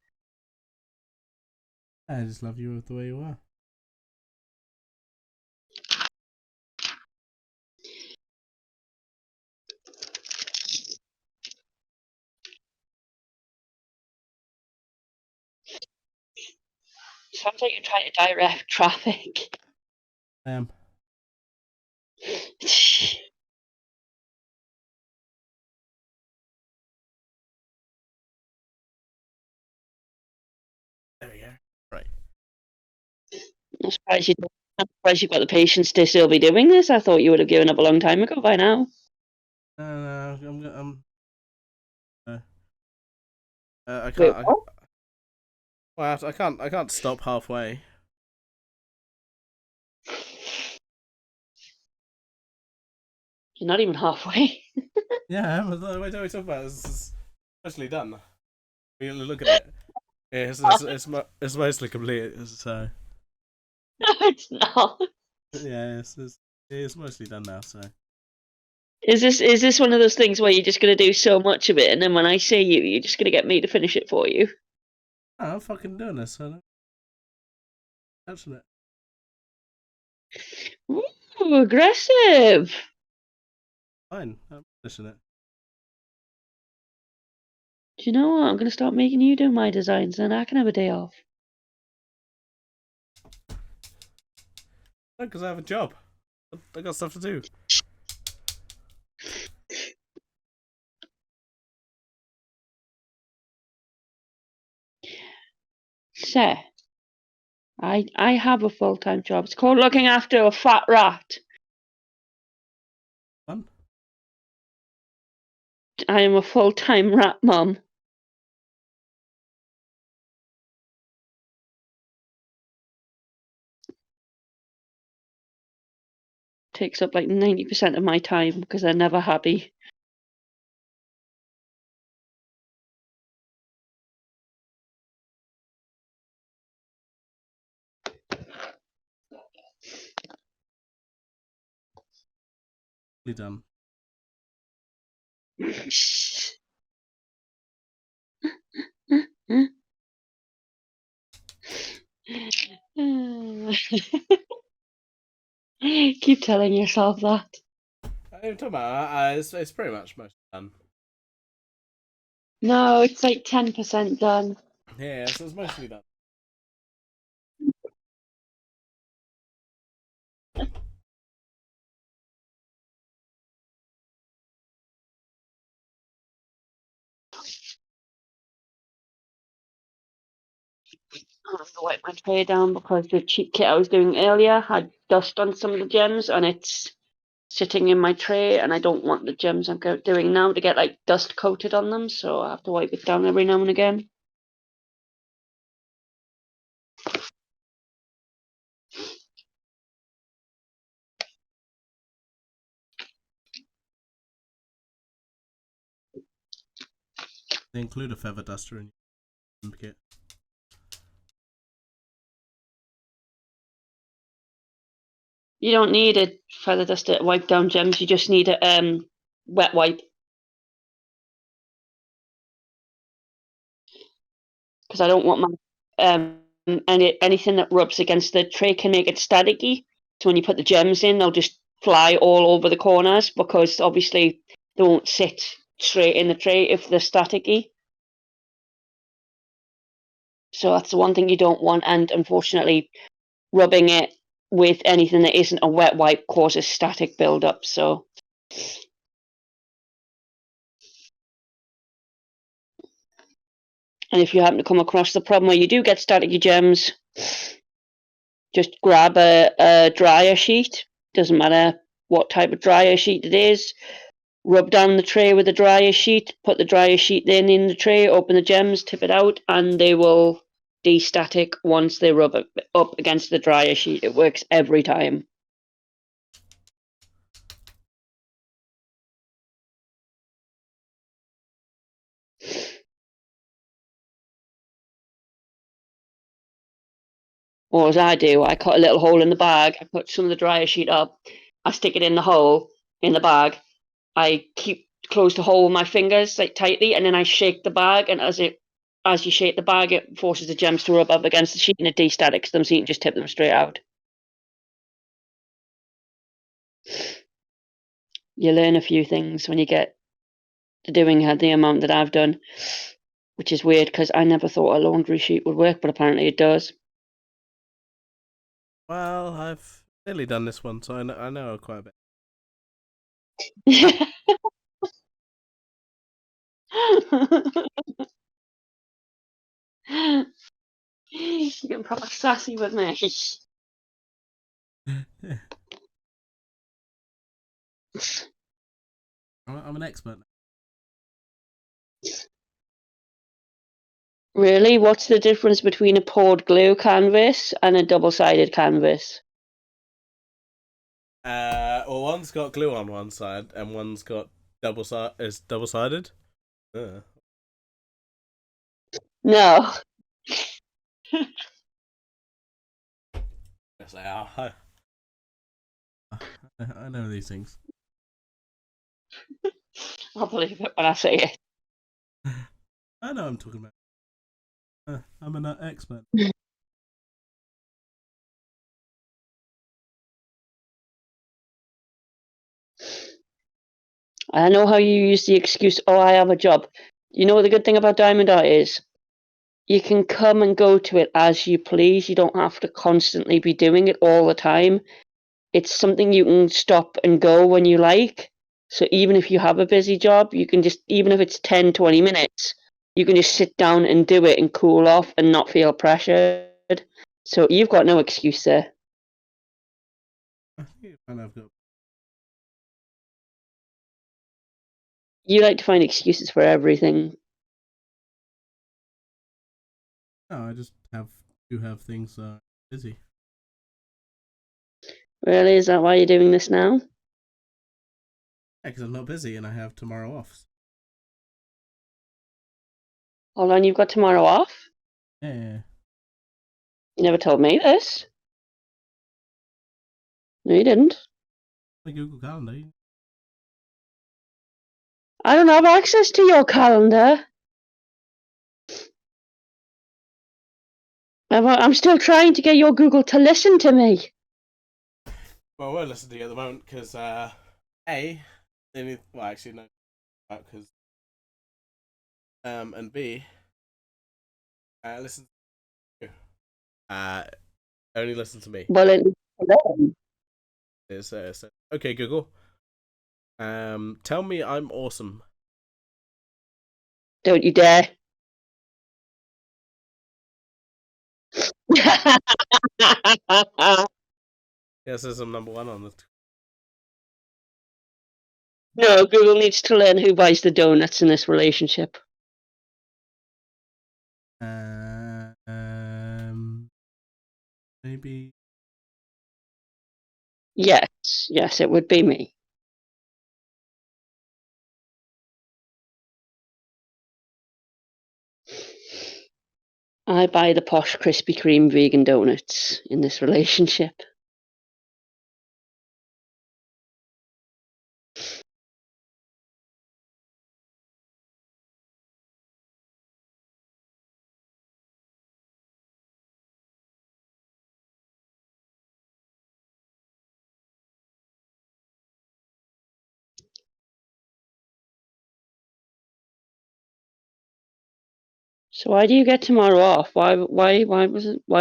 I just love you the way you are. Sounds like you're trying to direct traffic. I am. There we go. Right. I'm surprised you've got the patience to still be doing this. I thought you would have given up a long time ago by now. No, I Wait, can't. what? I can't stop halfway. You're not even halfway. Yeah, but the way we talk about this is mostly done. We look at it. Yeah, it's mostly complete. So No, it's not. yeah, it's mostly done now. So Is this one of those things where you're just gonna do so much of it, and then when I say you, you're just gonna get me to finish it for you? I'm fucking doing this. So touching it. Ooh, aggressive. Fine, I'm finishing it. Do you know what? I'm gonna start making you do my designs, then I can have a day off. No, because I have a job. I got stuff to do. So, I have a full-time job. It's called looking after a fat rat. Fun. I am a full-time rat mum. Takes up like 90% of my time because they're never happy. Done. Keep telling yourself that. I'm talking about. It's pretty much mostly done. No, it's like 10% done. Yeah, so it's mostly done. I'm gonna wipe my tray down because the cheap kit I was doing earlier had dust on some of the gems and it's sitting in my tray and I don't want the gems I'm doing now to get like dust coated on them, so I have to wipe it down every now and again. They include a feather duster in your kit. You don't need a feather duster to wipe down gems. You just need a wet wipe. Because I don't want my anything that rubs against the tray can make it staticky. So when you put the gems in, they'll just fly all over the corners because obviously they won't sit straight in the tray if they're staticky. So that's the one thing you don't want, and unfortunately, rubbing it with anything that isn't a wet wipe causes static buildup. So. And if you happen to come across the problem where you do get staticky gems, just grab a dryer sheet. Doesn't matter what type of dryer sheet it is. Rub down the tray with a dryer sheet, put the dryer sheet then in the tray, open the gems, tip it out, and they will de-static once they rub up against the dryer sheet. It works every time. Or as I do, I cut a little hole in the bag, I put some of the dryer sheet up, I stick it in the hole in the bag, I keep close the hole with my fingers like tightly, and then I shake the bag, and as you shake the bag, it forces the gems to rub up against the sheet and it de-statics them, so you can just tip them straight out. You learn a few things when you get to doing the amount that I've done, which is weird because I never thought a laundry sheet would work, but apparently it does. Well, I've nearly done this one, so I know quite a bit. You're getting proper sassy with me. I'm an expert now. Really? What's the difference between a poured glue canvas and a double-sided canvas? Well, one's got glue on one side, and one's got double-sided. No. Yes, they are. I know these things. I'll believe it when I say it. I know what I'm talking about. I'm an expert. I know how you use the excuse, oh, I have a job. You know what the good thing about Diamond Art is? You can come and go to it as you please. You don't have to constantly be doing it all the time. It's something you can stop and go when you like. So even if you have a busy job, you can just, even if it's 10, 20 minutes, you can just sit down and do it and cool off and not feel pressured. So you've got no excuse there. I think I've got. You like to find excuses for everything. No, I just have things busy. Really? Is that why you're doing this now? Yeah, because I'm not busy and I have tomorrow off. Hold on, you've got tomorrow off? Yeah. You never told me this. No, you didn't. My Google Calendar. I don't have access to your calendar. I'm still trying to get your Google to listen to me. Well, we're listening to you at the moment because A, they need. Well, actually no, because and B, listen. To you. Only listen to me. Well, So, okay, Google. Tell me I'm awesome. don't you dare. Yes, says I'm number one on the. No, Google needs to learn who buys the donuts in this relationship. Maybe. Yes, it would be me. I buy the posh Krispy Kreme vegan donuts in this relationship. So why do you get tomorrow off? Why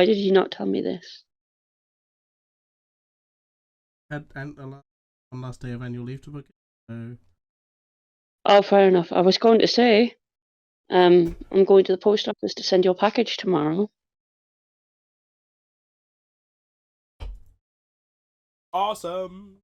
did you not tell me this? Had one last day of annual leave to book it. So Oh, fair enough. I was going to say, I'm going to the post office to send your package tomorrow. awesome.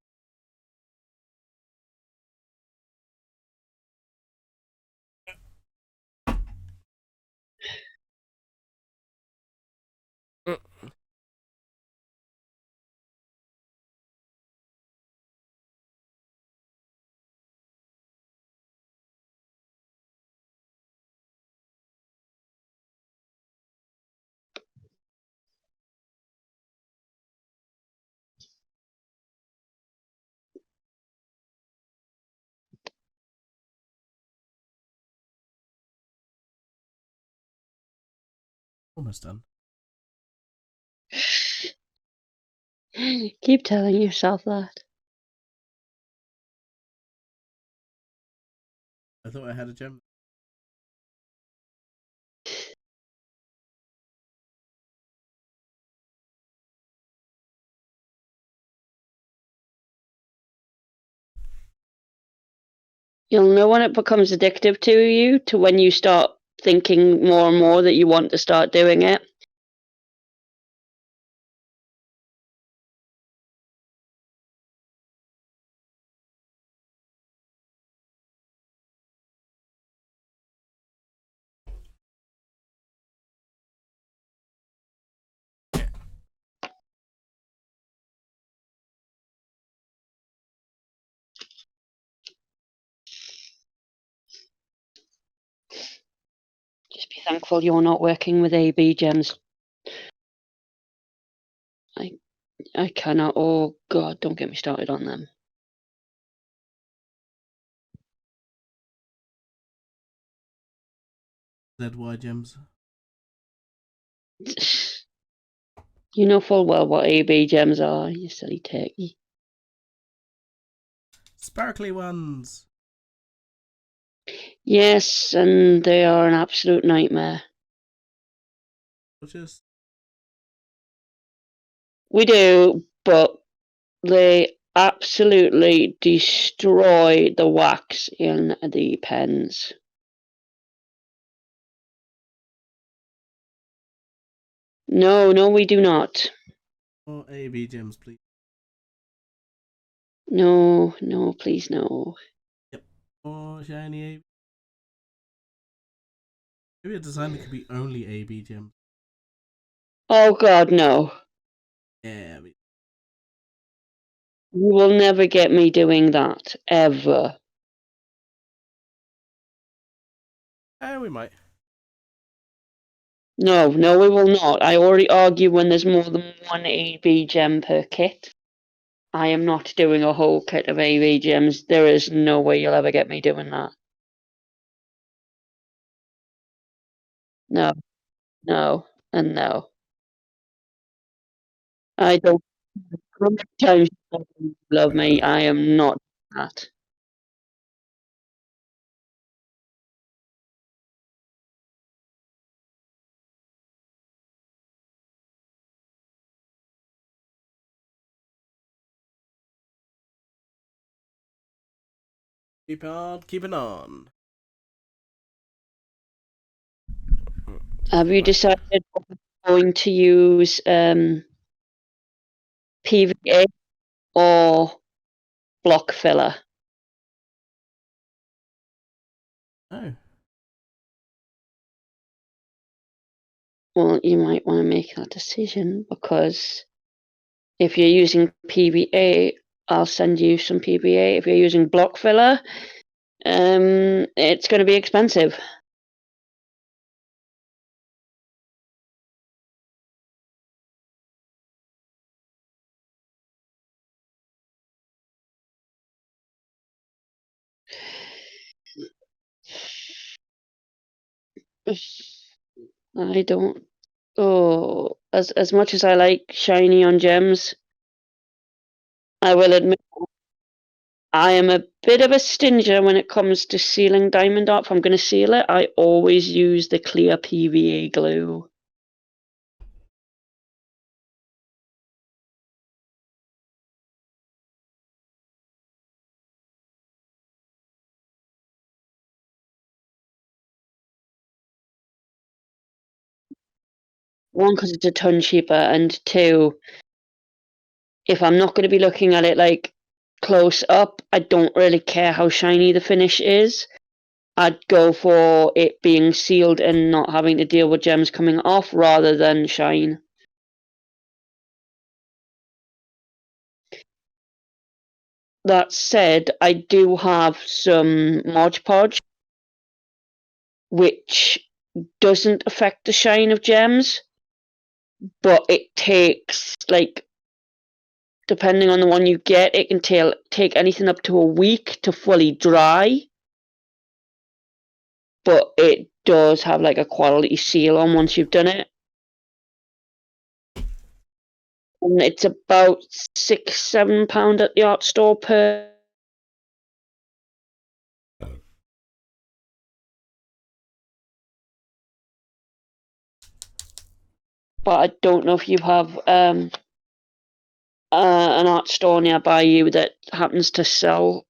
Almost done. Keep telling yourself that. I thought I had a gem. You'll know when it becomes addictive to you, to when you start thinking more and more that you want to start doing it. Just be thankful you're not working with AB gems. I cannot. Oh God, don't get me started on them. ZY gems. You know full well what AB gems are, you silly turkey. Sparkly ones. Yes, and they are an absolute nightmare. Just We do, but they absolutely destroy the wax in the pens. No, we do not. more AB gems, please. No, please no. Yep. More shiny AB. Maybe a design that could be only AB gems. Oh God, no. Yeah. You will never get me doing that, ever. We might. No, we will not. I already argue when there's more than one AB gem per kit. I am not doing a whole kit of AB gems. There is no way you'll ever get me doing that. No, and no. I don't. How many times you love me? I am not that. Keep on keeping on. Have you decided what you're going to use PVA or block filler? Oh. Well, you might want to make that decision, because if you're using PVA, I'll send you some PVA. If you're using block filler, it's going to be expensive. I don't. Oh, as much as I like shiny on gems, I will admit I am a bit of a stinger when it comes to sealing diamond art. If I'm going to seal it, I always use the clear PVA glue. One, because it's a ton cheaper, and two, if I'm not going to be looking at it like close up, I don't really care how shiny the finish is. I'd go for it being sealed and not having to deal with gems coming off rather than shine. That said, I do have some Mod Podge, which doesn't affect the shine of gems, but it takes, like, depending on the one you get, it can take anything up to a week to fully dry. But it does have like a quality seal on once you've done it. And it's about £6-7 at the art store per. But I don't know if you have an art store nearby you that happens to sell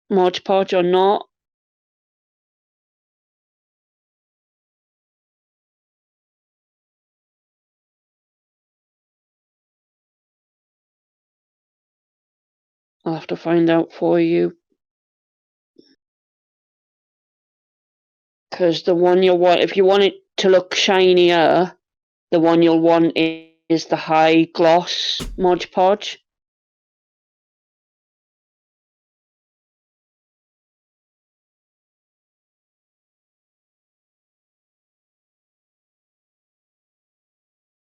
Mod Podge or not. I'll have to find out for you. Because the one you'll want, if you want it to look shinier, the one you'll want is the high gloss Mod Podge.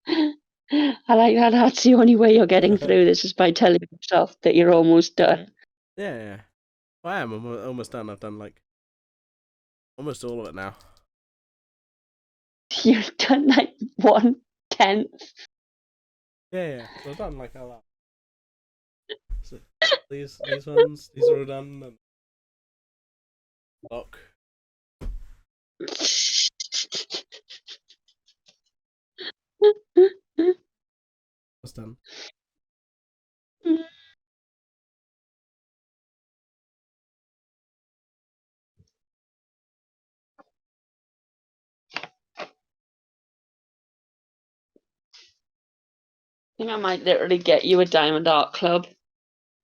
I like that. That's the only way you're getting through this is by telling yourself that you're almost done. Yeah. Well, I am almost done. I've done like almost all of it now. You've done like 1/10. Yeah. So I've done like a lot. So these ones, these are all done. And lock. That's done. I think I might literally get you a Diamond Art Club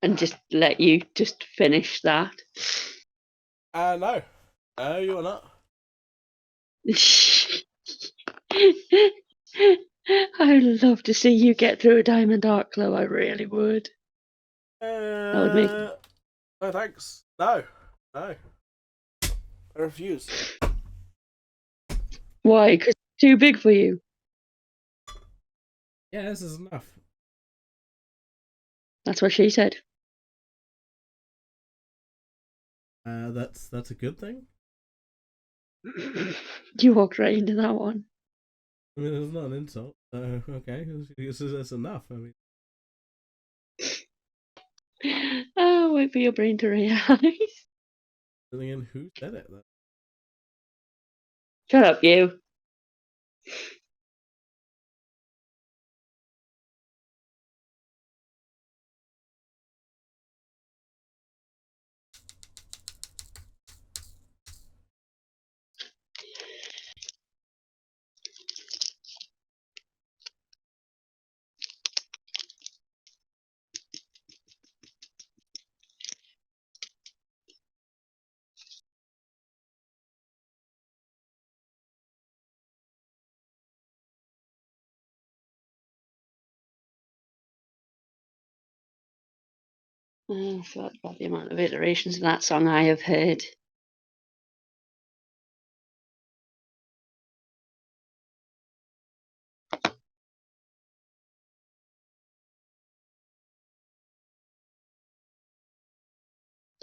and just let you just finish that. No. No, you are not. I'd love to see you get through a Diamond Art Club. I really would. That would make. No, thanks. No. No. I refuse. Why? Because it's too big for you. Yeah, this is enough. That's what she said. That's a good thing. You walked right into that one. I mean, it's not an insult. So okay, it's enough. I mean, Oh, wait for your brain to realize. then again, who said it? Though? Shut up, you. Oh, I forgot about the amount of iterations of that song I have heard.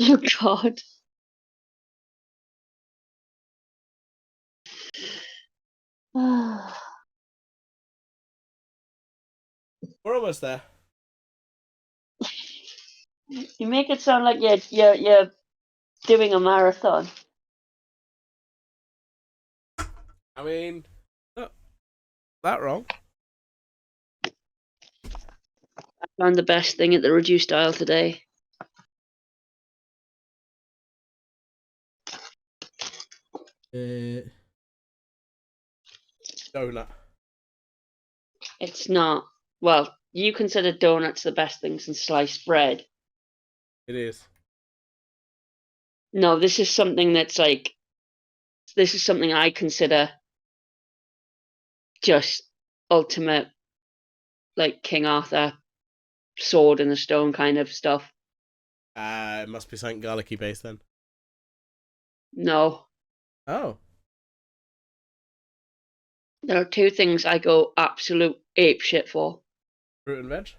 Oh, God. We're almost there. You make it sound like you're doing a marathon. I mean, not that wrong. I found the best thing at the reduced aisle today. Donut. It's not. Well, you consider donuts the best things in sliced bread. It is. No, this is something that's like. This is something I consider just ultimate, like King Arthur, sword in the stone kind of stuff. It must be something garlicky based then. No. Oh. There are two things I go absolute ape shit for. Fruit and veg?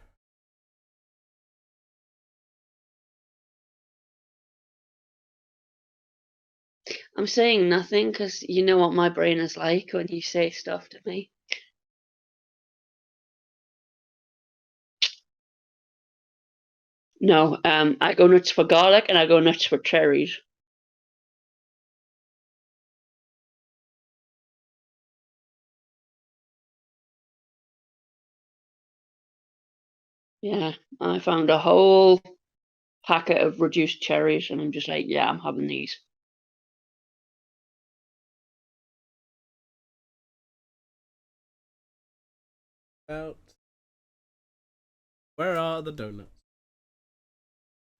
I'm saying nothing because you know what my brain is like when you say stuff to me. No, I go nuts for garlic and I go nuts for cherries. Yeah, I found a whole packet of reduced cherries and I'm just like, yeah, I'm having these. Out. Where are the donuts?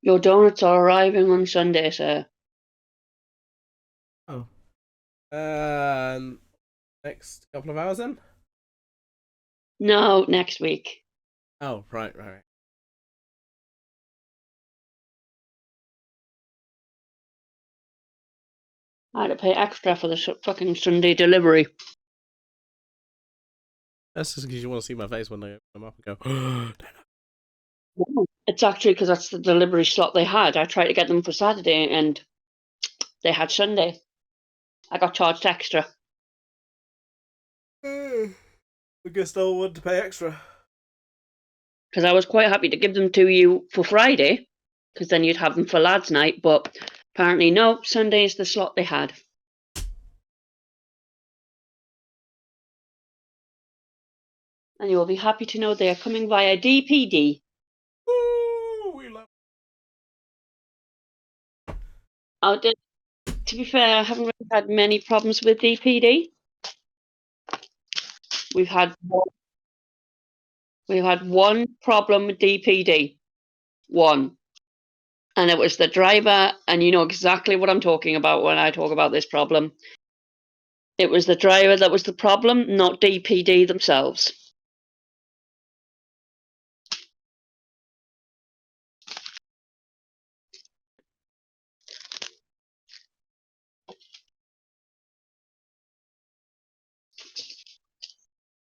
Your donuts are arriving on Sunday, sir. Oh. Next couple of hours then? No, next week. Oh, right. I had to pay extra for the fucking Sunday delivery. That's just because you want to see my face when they open them up and go, It's actually because that's the delivery slot they had. I tried to get them for Saturday and they had Sunday. I got charged extra. I guess I'll want to pay extra. Because I was quite happy to give them to you for Friday, because then you'd have them for lads' night, but apparently no, Sunday is the slot they had. And you will be happy to know they are coming via DPD. Ooh, we love. To be fair, I haven't really had many problems with DPD. We've had one problem with DPD. One. And it was the driver, and you know exactly what I'm talking about when I talk about this problem. It was the driver that was the problem, not DPD themselves.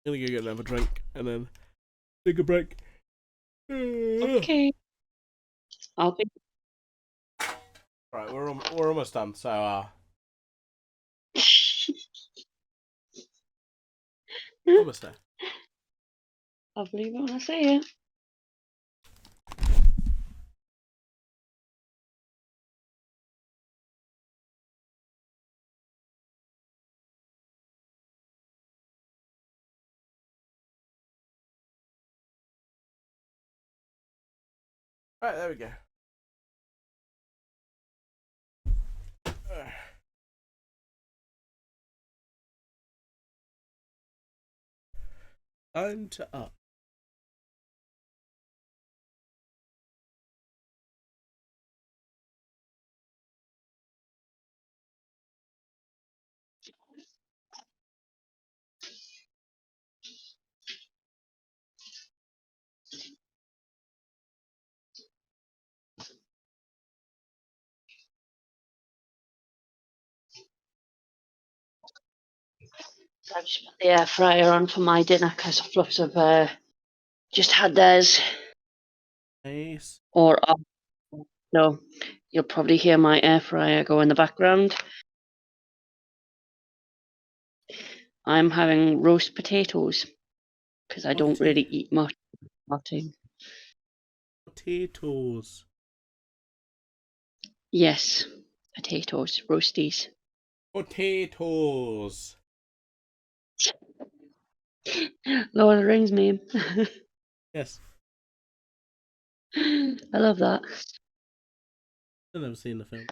I'm gonna go get another drink and then take a break. Okay. I'll be. Right, we're almost done. So almost there. I'll believe it when I say it. Right, there we go. Time to up. So I've just put the air fryer on for my dinner because Fluffs have just had theirs. Nice. Or no, you'll probably hear my air fryer go in the background. I'm having roast potatoes because I don't really Potato- eat much protein. Potatoes. Yes, potatoes, roasties. Potatoes. Lord of the Rings meme. Yes. I love that. I've never seen the film.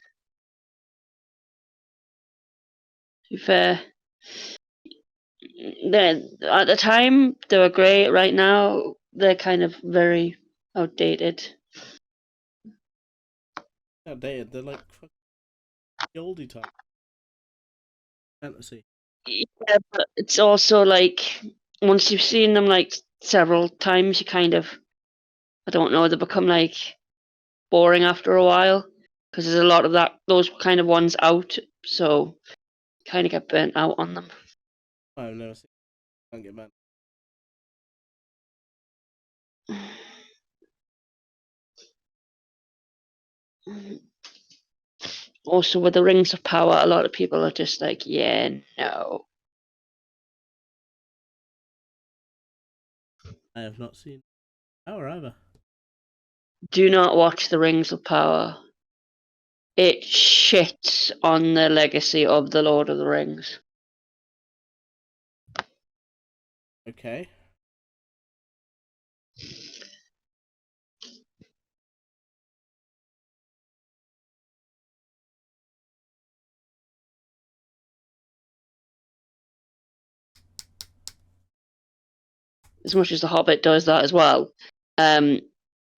To be fair, at the time they were great. Right now they're kind of very outdated. Outdated. They're like fucking oldie type fantasy. Yeah, but it's also like once you've seen them like several times, you kind of, I don't know, they become like boring after a while because there's a lot of those kind of ones out, so kind of get burnt out on them. I've never seen. Can't get mad. Also, with the Rings of Power, a lot of people are just like, yeah, no. I have not seen Power either. Do not watch the Rings of Power. It shits on the legacy of the Lord of the Rings. Okay. As much as The Hobbit does that as well. Um,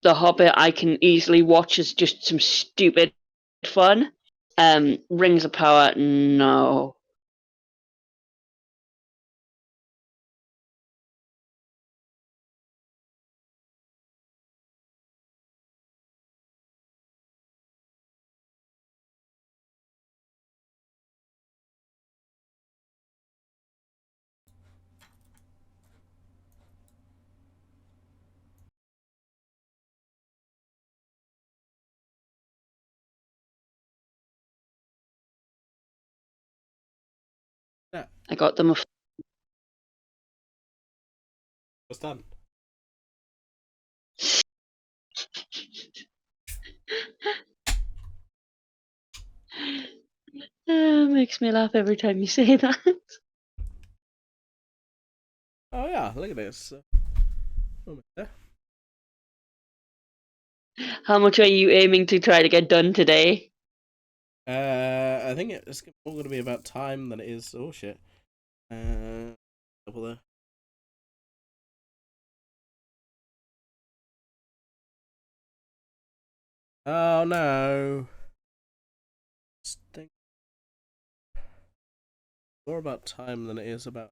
The Hobbit I can easily watch as just some stupid fun. Rings of Power, no. Yeah. I got them. What's done? Makes me laugh every time you say that. Oh yeah, look at this. Oh, there. How much are you aiming to try to get done today? I think it's more going to be about time than it is. Oh shit. Couple there. Oh no. Stink. More about time than it is about.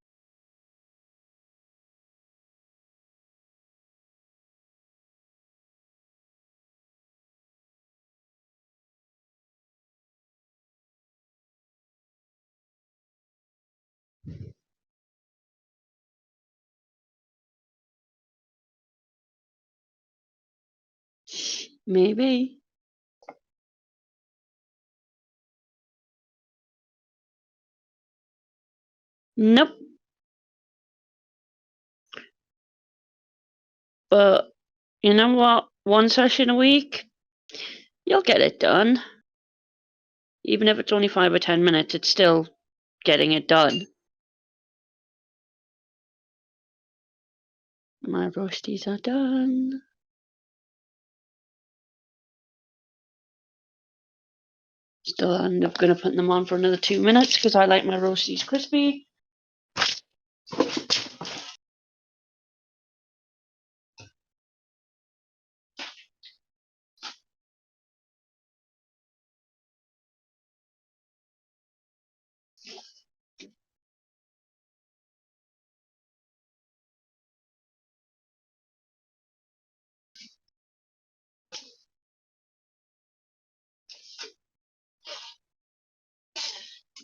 Maybe. Nope. But you know what? One session a week, you'll get it done. Even if it's only 5 or 10 minutes, it's still getting it done. My roasties are done. Still end up going to put them on for another 2 minutes because I like my roasties crispy.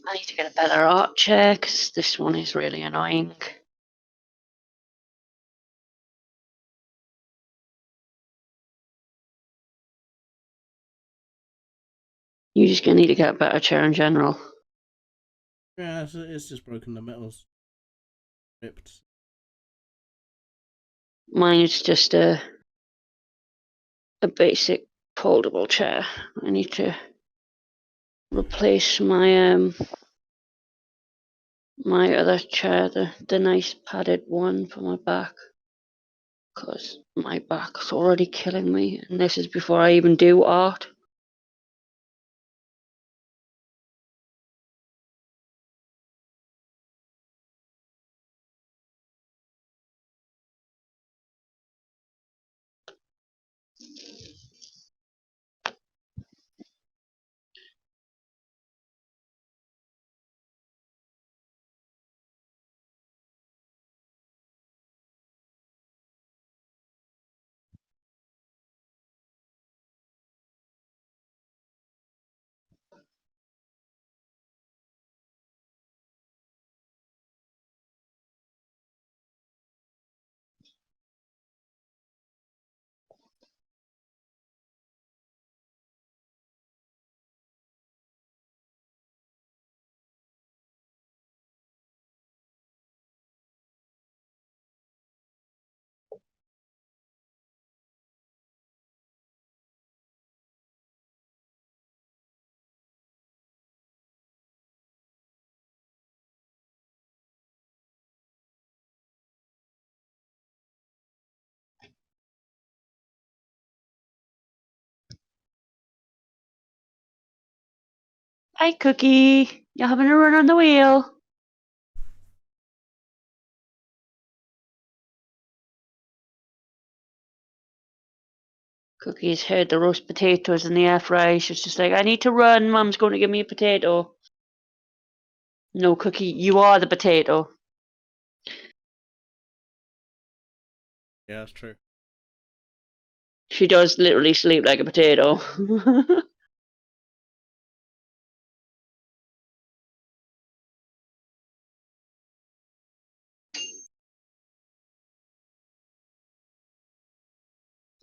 I need to get a better art chair because this one is really annoying. You're just going to need to get a better chair in general. Yeah, it's just broken the metals. Ripped. Mine is just a basic foldable chair. I need to replace my my other chair, the nice padded one for my back, because my back's already killing me, and this is before I even do art. Hi, Cookie. You having a run on the wheel? Cookie's heard the roast potatoes in the air fryer. She's just like, I need to run. Mum's going to give me a potato. No, Cookie, you are the potato. Yeah, that's true. She does literally sleep like a potato.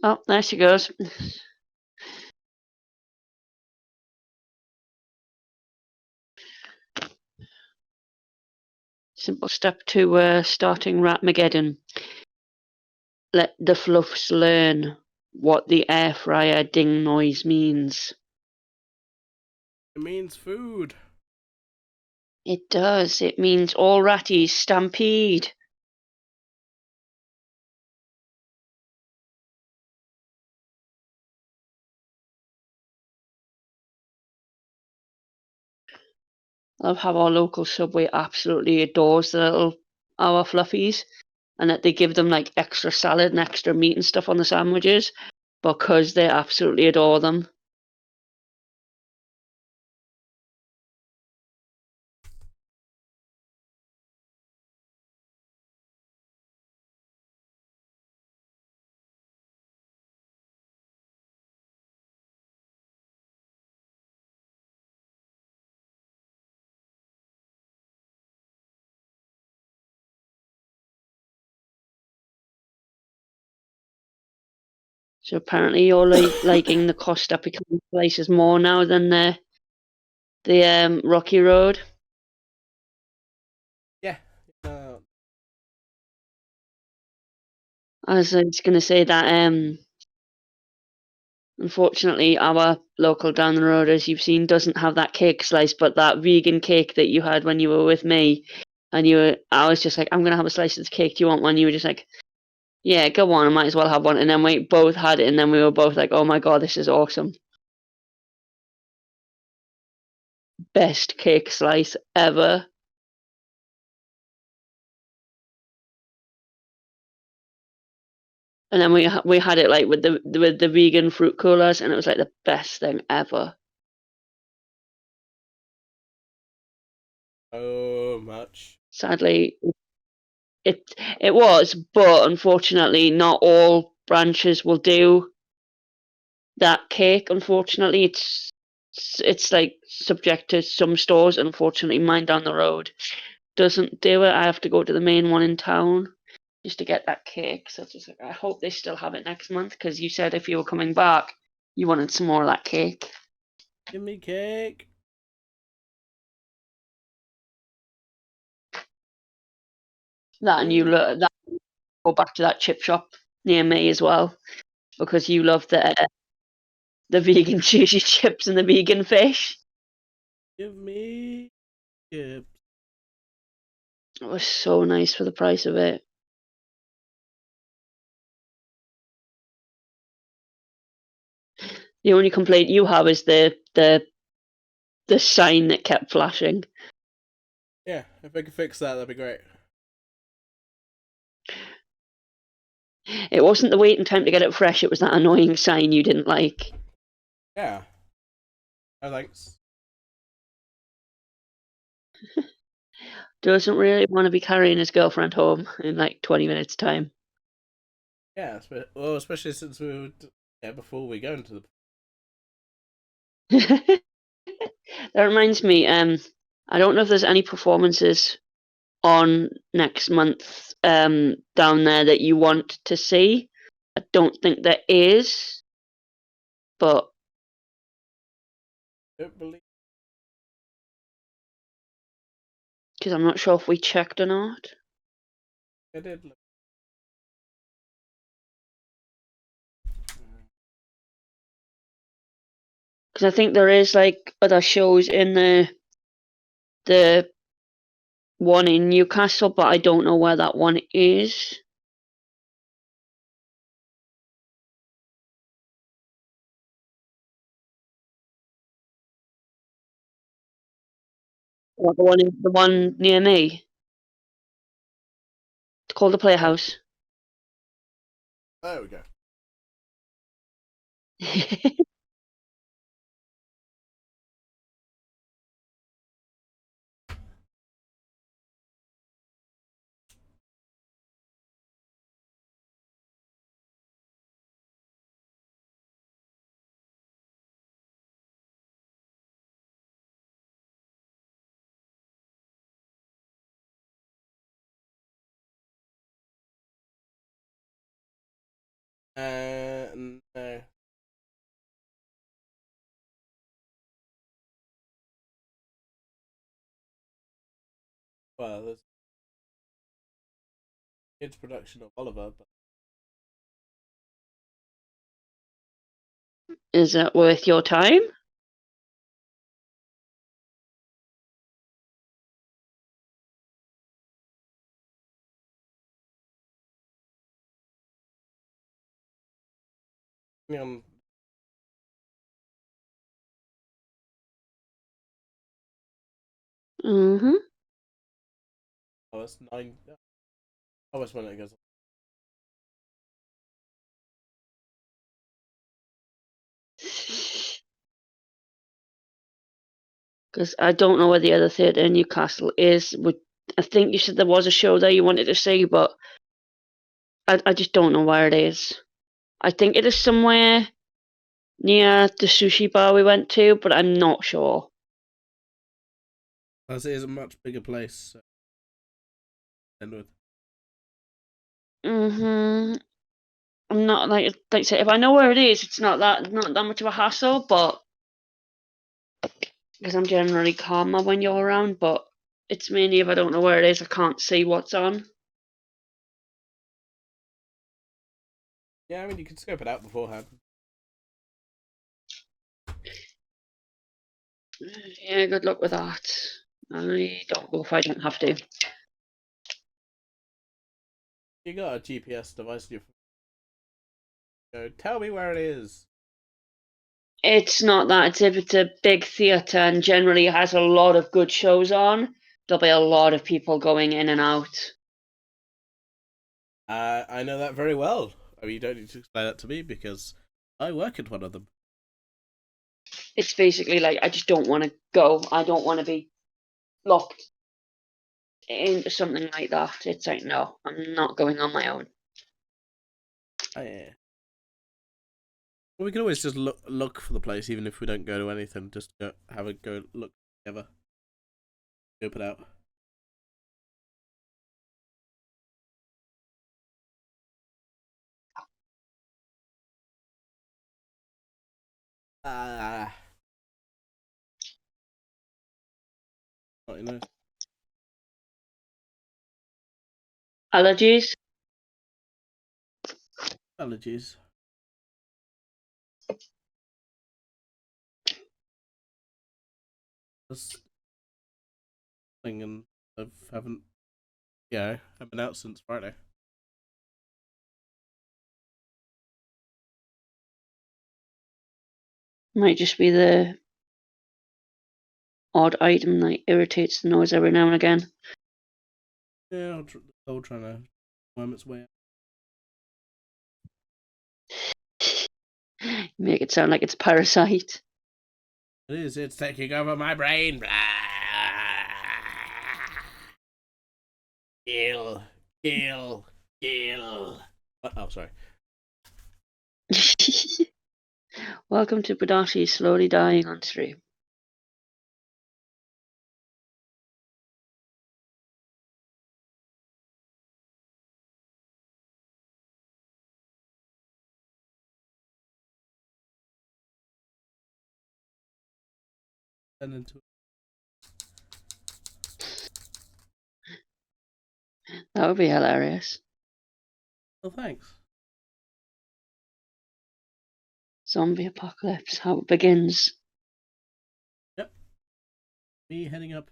Oh, there she goes. Simple step to starting Ratmageddon. Let the fluffs learn what the air fryer ding noise means. It means food. It does. It means all ratties stampede. I love how our local Subway absolutely adores our fluffies, and that they give them like extra salad and extra meat and stuff on the sandwiches because they absolutely adore them. So apparently you're liking the Costa Pecan slices more now than the Rocky Road. Yeah. I was just gonna say that unfortunately our local down the road, as you've seen, doesn't have that cake slice, but that vegan cake that you had when you were with me, and I was just like, I'm gonna have a slice of this cake. Do you want one? You were just like, yeah, go on. I might as well have one. And then we both had it, and then we were both like, oh my god, this is awesome. Best cake slice ever. And then we had it like with the vegan fruit coolers, and it was like the best thing ever. So much. Sadly, it was, but unfortunately, not all branches will do that cake. Unfortunately, it's like subject to some stores. Unfortunately, mine down the road doesn't do it. I have to go to the main one in town just to get that cake. So it's just like, I hope they still have it next month, because you said if you were coming back, you wanted some more of that cake. Give me cake. That and you Yeah. that go back to that chip shop near me as well because you love the vegan sushi chips and the vegan fish. Give me chips. It was so nice for the price of it. The only complaint you have is the sign that kept flashing. Yeah, if I could fix that, that'd be great. It wasn't the waiting time to get it fresh, it was that annoying sign you didn't like. Yeah. Oh, thanks. Doesn't really want to be carrying his girlfriend home in like 20 minutes' time. Yeah, well, especially since we were before we go into the. That reminds me, I don't know if there's any performances on next month down there that you want to see. I don't think there is, but Don't believe because I'm not sure if we checked or not. I did. Because I think there is like other shows in the one in Newcastle, but I don't know where that one is. What the one near me? It's called the Oh, Playhouse. there we go. No. Well, there's kids' production of Oliver, but Is that worth your time? on. Mm-hmm. Oh, it's 9. Oh, it's when it goes. Because I don't know where the other theatre in Newcastle is. I think you said there was a show there you wanted to see, but I just don't know where it is. I think it is somewhere near the sushi bar we went to, but I'm not sure. As it is a much bigger place. So end with. Mm-hmm. I'm not like I say, if I know where it is, it's not that much of a hassle, but because I'm generally calmer when you're around, but it's mainly if I don't know where it is, I can't see what's on. Yeah, I mean you can scope it out beforehand. Yeah, good luck with that. I don't go if I don't have to. You got a GPS device in your phone. Go, tell me where it is. It's not that. It's if it's a big theatre and generally has a lot of good shows on, there'll be a lot of people going in and out. I know that very well. I mean, you don't need to explain that to me because I work at one of them. It's basically like I just don't want to go. I don't want to be locked into something like that. It's like no, I'm not going on my own. Oh, yeah. Well, we can always just look for the place, even if we don't go to anything. Just go, have a go look together. Scope it out. Ah, not enough. Allergies? Allergies. This thing and I haven't, I've been out since Friday. Might just be the odd item that irritates the nose every now and again. Yeah, I'll trying to worm its way out. Make it sound like it's a parasite. It is. It's taking over my brain. Blah. Kill, kill, kill. Oh, sorry. Welcome to Bodachi slowly dying on stream. And into That would be hilarious. Oh, thanks. Zombie apocalypse, how it begins. Yep. Me heading up.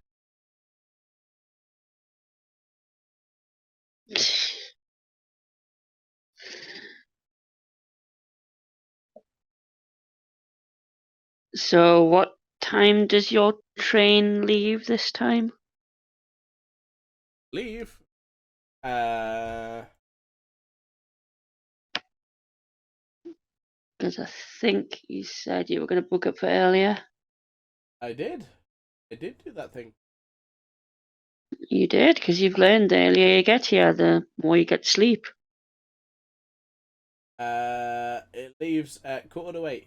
So, what time does your train leave this time? Leave. Because I think you said you were going to book it for earlier. I did. I did do that thing. You did, because you've learned the earlier you get here, the more you get sleep. It leaves at 7:45.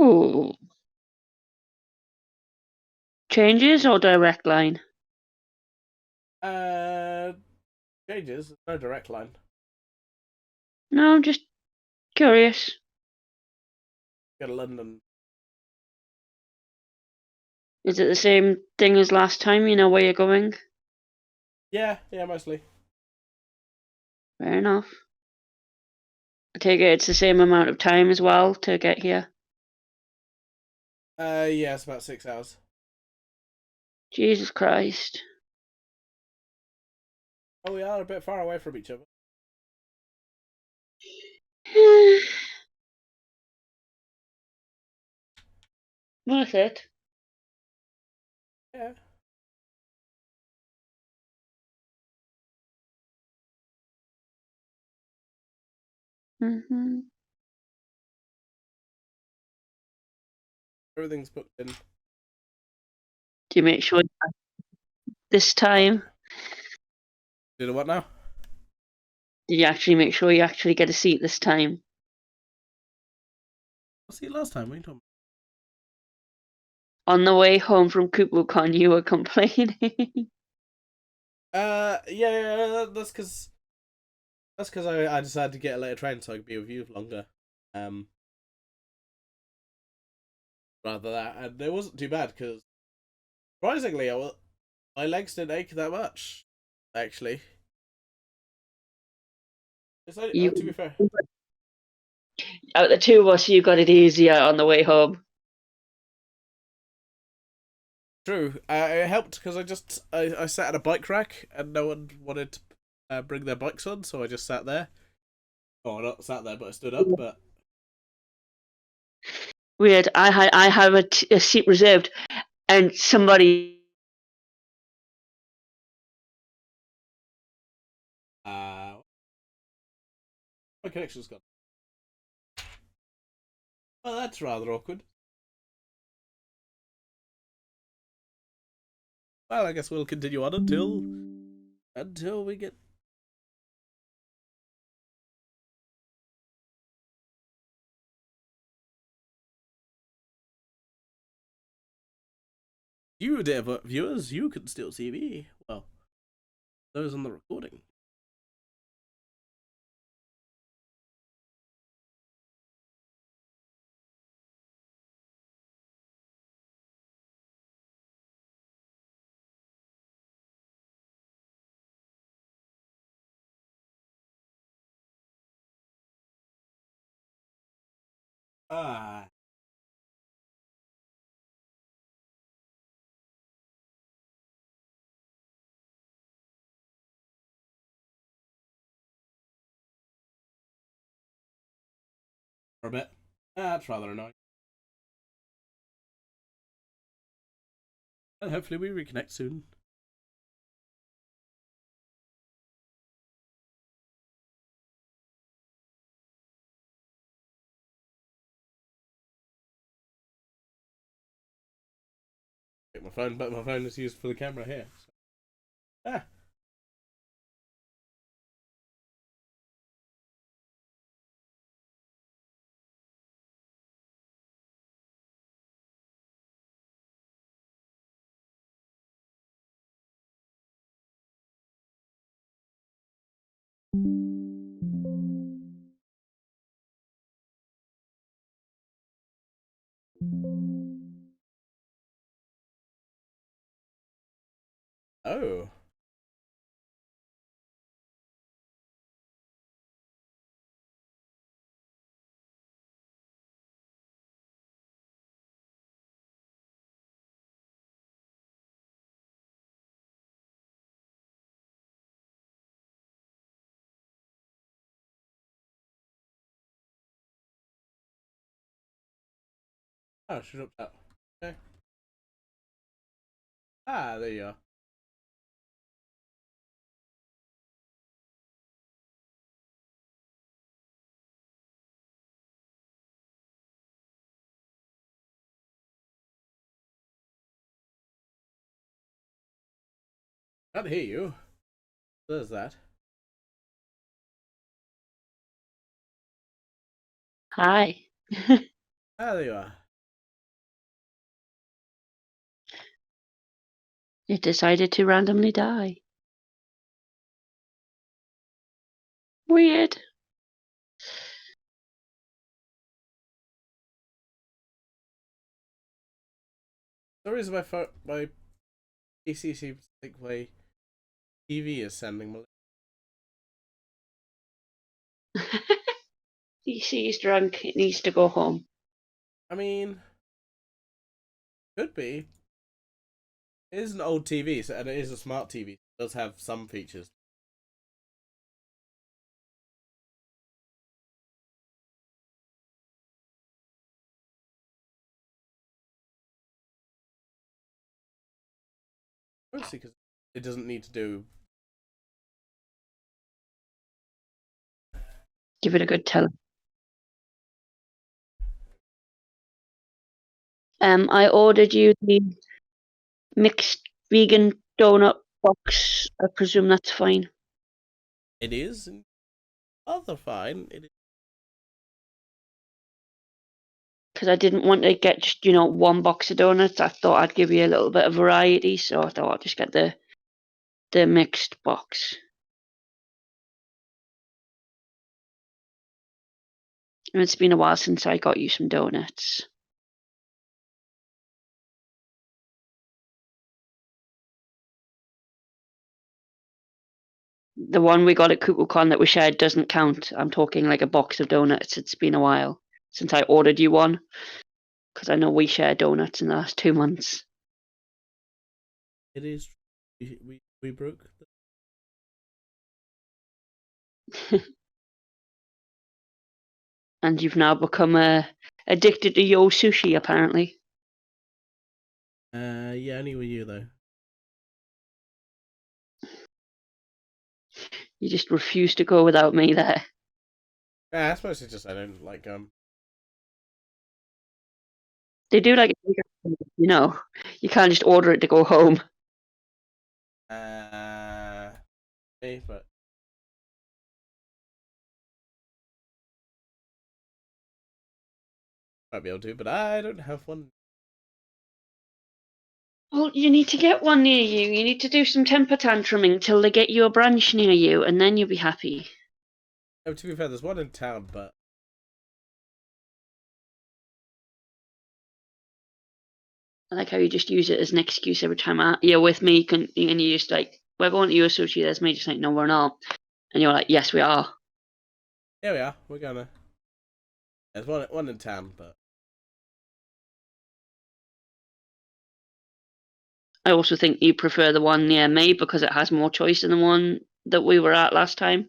Ooh. Changes or direct line? Uh, Changes. No direct line. No, I'm just curious. Go to London. Is it the same thing as last time? You know where you're going? Yeah, mostly. Fair enough. I take it it's the same amount of time as well to get here. Yeah, it's about 6 hours. Jesus Christ. Oh, we are a bit far away from each other. Worth it. Yeah. Mm-hmm. Everything's booked in. Do you make sure this time? Do what now? Did you actually make sure you actually get a seat this time? I'll see you last time. What are you talking On the way home from KupuCon, you were complaining. Yeah, that's because I decided to get a later train so I could be with you longer. Rather that, and it wasn't too bad because surprisingly, my legs didn't ache that much. Actually, it's only, You, to be fair. out of the two of us, you got it easier on the way home. True. It helped because I sat at a bike rack and no one wanted to bring their bikes on, so I just sat there. Oh, not sat there, but I stood up. But Weird. I have a seat reserved, and somebody. my connection's gone. Well, that's rather awkward. Well, I guess we'll continue on until we get. You, dear viewers, you can still see me. Well, those on the recording. Ah. For a bit. That's rather annoying. And hopefully we reconnect soon. My phone, but my phone is used for the camera here. So. Ah. Oh. Oh, she's up that. Okay. Ah, there you are. Can't hear you. There's that. Hi. Ah, there you are. It decided to randomly die. Weird. The reason my PC seems to think my TV is sending malicious. DC's drunk. It needs to go home. I mean, could be. It is an old TV, so, and it is a smart TV. It does have some features. Mostly because it doesn't need to do. Give it a good tell. I ordered you the mixed vegan donut box. I presume that's fine. It is other fine. It is. Because I didn't want to get just, one box of donuts. I thought I'd give you a little bit of variety, so I thought I'd just get the mixed box. And it's been a while since I got you some donuts. The one we got at KukulCon that we shared doesn't count. I'm talking like a box of donuts. It's been a while since I ordered you one. Because I know we share donuts in the last 2 months. It is. We broke. And you've now become addicted to yo sushi, apparently. Yeah, only with you though. You just refuse to go without me there. Yeah, I suppose it's just I don't like They do like, you can't just order it to go home. but might be able to, but I don't have one. Well, you need to get one near you. You need to do some temper tantruming till they get you a branch near you, and then you'll be happy. Oh, to be fair, there's one in town, but I like how you just use it as an excuse every time you're with me, and you just like, we're going to your sushi, there's me just like, no, we're not. And you're like, yes, we are. here we are. We're gonna. There's one in town, but I also think you prefer the one near me because it has more choice than the one that we were at last time.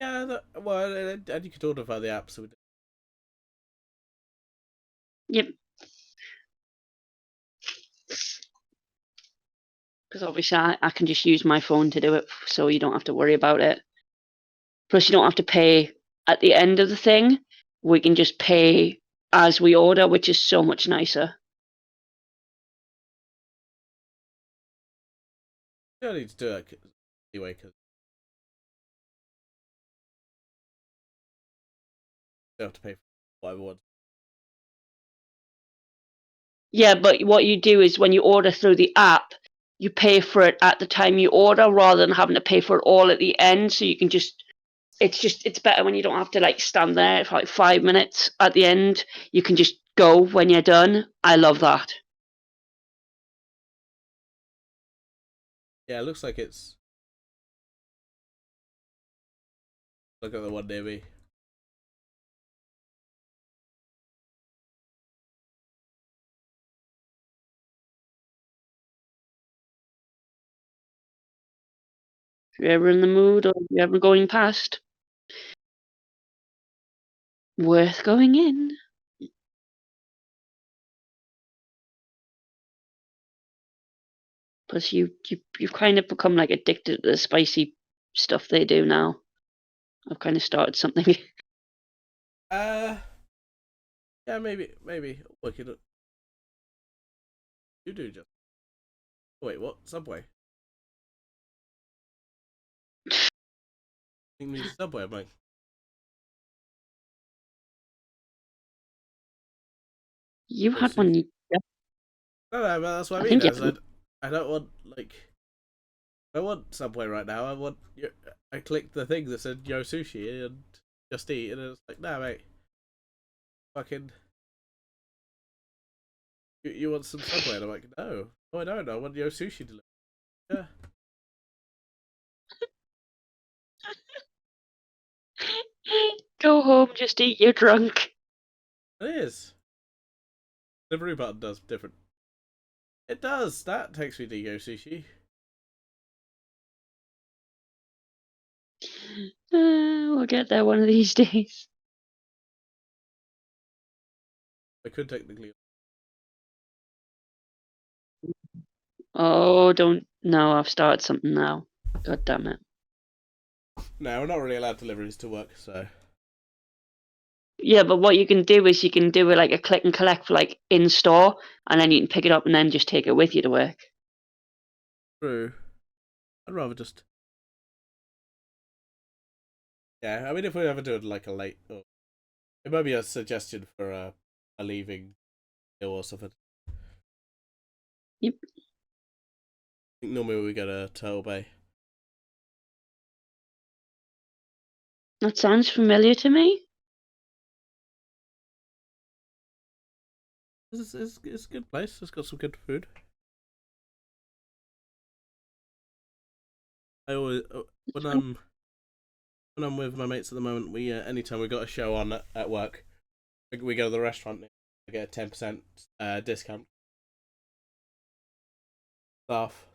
yeah, and you could order via the app, so we did. Yep. Because obviously I can just use my phone to do it, so you don't have to worry about it. Plus, you don't have to pay at the end of the thing. We can just pay as we order, which is so much nicer. You don't need to do it anyway, because you don't have to pay for whatever one. Yeah, but what you do is when you order through the app, you pay for it at the time you order rather than having to pay for it all at the end. So you can it's better when you don't have to like stand there for like 5 minutes at the end. You can just go when you're done. I love that. Yeah, it looks like it's. Look at the one near me. If you're ever in the mood or if you're ever going past, worth going in. Plus, you've kind of become like addicted to the spicy stuff they do now. I've kind of started something. Uh, yeah, maybe we could. You do just. Wait, what? Subway? You need Subway? I'm like, You oh, had one. sushi. No, but that's what I I mean. think you Is I don't want like. I want Subway right now. I want. I clicked the thing that said Yo Sushi and Just Eat, and it was like, nah, mate. Fucking. You want some Subway? And I'm like, no, I don't. I want Yo Sushi delivered. Yeah, Go home, just eat. You're drunk. it is. Delivery button does different. It does. That takes me to Yo Sushi. We'll get there one of these days. I could technically. Oh, don't. No, I've started something now. God damn it. No, we're not really allowed deliveries to work, so. Yeah, but what you can do is you can do it like a click and collect for like in store, and then you can pick it up and then just take it with you to work. True. I'd rather just. Yeah, I mean, if we ever do like a late, or it might be a suggestion for a leaving deal or something. Yep. I think normally we get a Turtle Bay. That sounds familiar to me. It's a good place. It's got some good food. I always when I'm with my mates at the moment, we anytime we got a show on at work, we go to the restaurant. We get a 10% discount. Staff.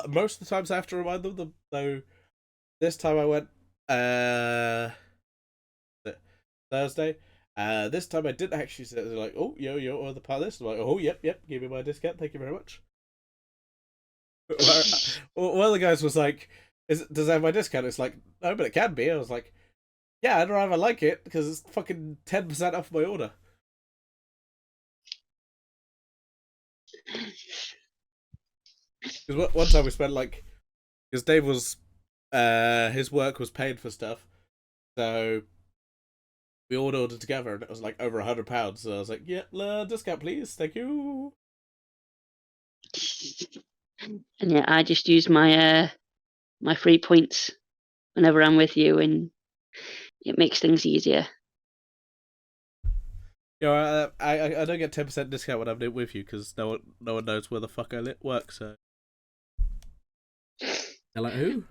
Most of the times I have to remind them. Though this time I went Thursday. This time I didn't actually say. They're like, oh, yo, or the part of this. I'm like, oh, yep, give me my discount. Thank you very much. One of the guys was like, does it have my discount? It's like, no, but it can be. I was like, yeah, I'd rather like it because it's fucking 10% off my order. Because one time we spent like, because Dave was, his work was paid for stuff, so we all ordered together, and it was like over £100. So I was like, yeah, discount please, thank you. And yeah, I just use my free points whenever I'm with you, and it makes things easier. You know, I don't get 10% discount when I'm with you because no one knows where the fuck I work. So They're like, who?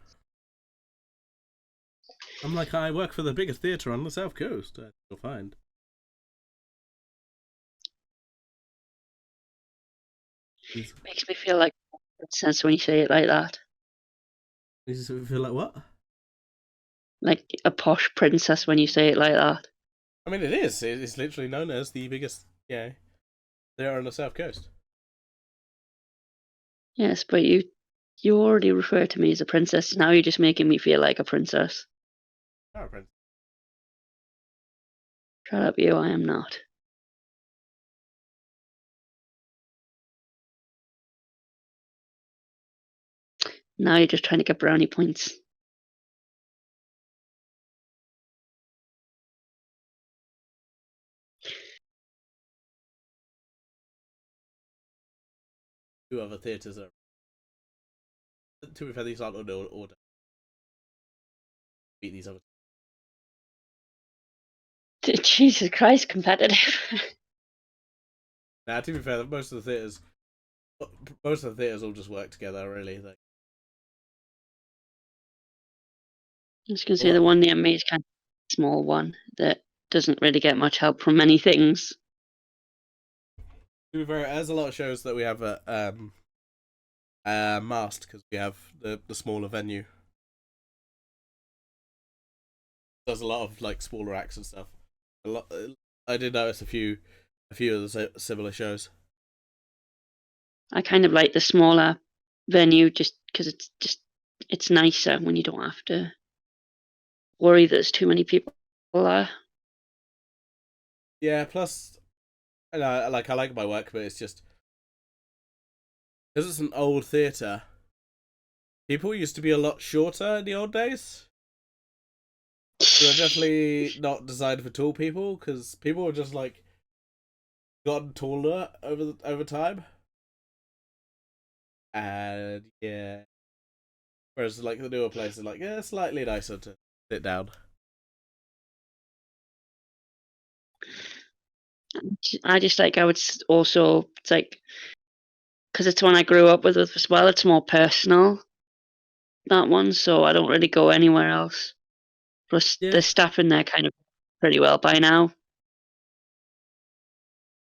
I'm like, I work for the biggest theatre on the South Coast. You'll find. Makes me feel like a princess when you say it like that. You feel like what? Like a posh princess when you say it like that. I mean, it is. It's literally known as the biggest, theatre on the South Coast. Yes, but you already refer to me as a princess. Now you're just making me feel like a princess. Oh, princess. Shut up, you. I am not. Now you're just trying to get brownie points. Two other theatres are. To be fair, these aren't under order. Beat these other. Jesus Christ, competitive. Now, to be fair, most of the theatres all just work together, really. Like, I was going to say the one near me is kind of a small one that doesn't really get much help from many things. To be fair, there's a lot of shows that we have at Mast because we have the smaller venue. There's a lot of like smaller acts and stuff. I did notice a few of the similar shows. I kind of like the smaller venue just because it's nicer when you don't have to worry that there's too many people there. Yeah, plus, I like my work, but it's just because it's an old theatre. People used to be a lot shorter in the old days. They're definitely not designed for tall people because people were just like gotten taller over time. And yeah, whereas like the newer places, like slightly nicer to sit down. I just like I would also it's like because it's one I grew up with as well. It's more personal, that one, so I don't really go anywhere else. Plus, Yeah, the staff in there kind of pretty well by now.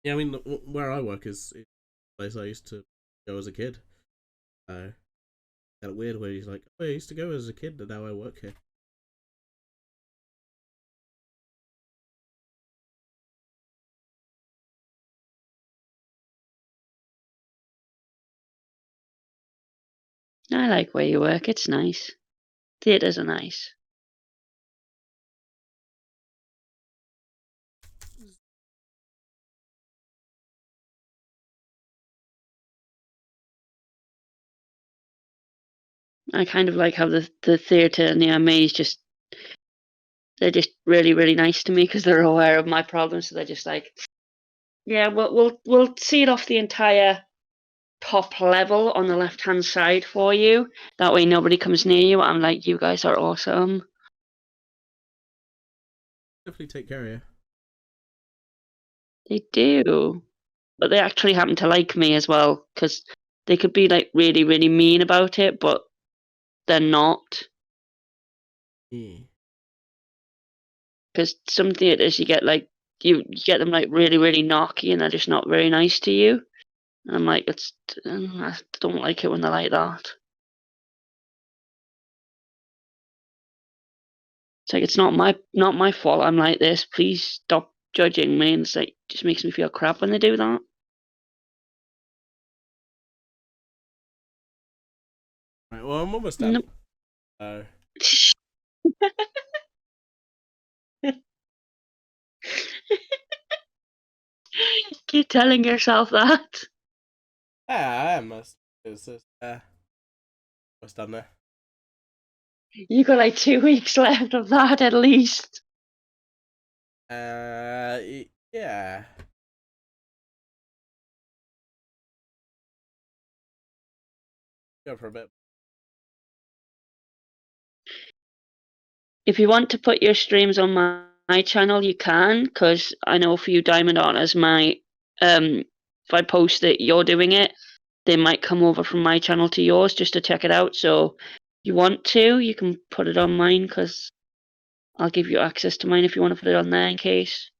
yeah. I mean, where I work is a place I used to go as a kid. Kind of weird where he's like, oh, I used to go as a kid, and now I work here. I like where you work. It's nice. Theatres are nice. I kind of like how the theatre and the MAs they're just really really nice to me because they're aware of my problems. So they're just like, yeah, we'll seal off the entire top level on the left hand side for you. That way nobody comes near you. I'm like, you guys are awesome. Definitely take care of you. They do, but they actually happen to like me as well because they could be like really really mean about it, but they're not. Yeah. Because some theatres you get like you get them like really really knocky and they're just not very nice to you. And I'm like, I don't like it when they're like that. It's like it's not my fault. I'm like this. Please stop judging me. And it's like just makes me feel crap when they do that. Right. Well, I'm almost done. Nope. Keep telling yourself that. I am. It's just, almost done there. You got like 2 weeks left of that at least. Yeah. Go for a bit. If you want to put your streams on my channel, you can, because I know for you Diamond Honors, if I post that you're doing it, they might come over from my channel to yours just to check it out. So you want to, you can put it on mine because I'll give you access to mine if you want to put it on there in case.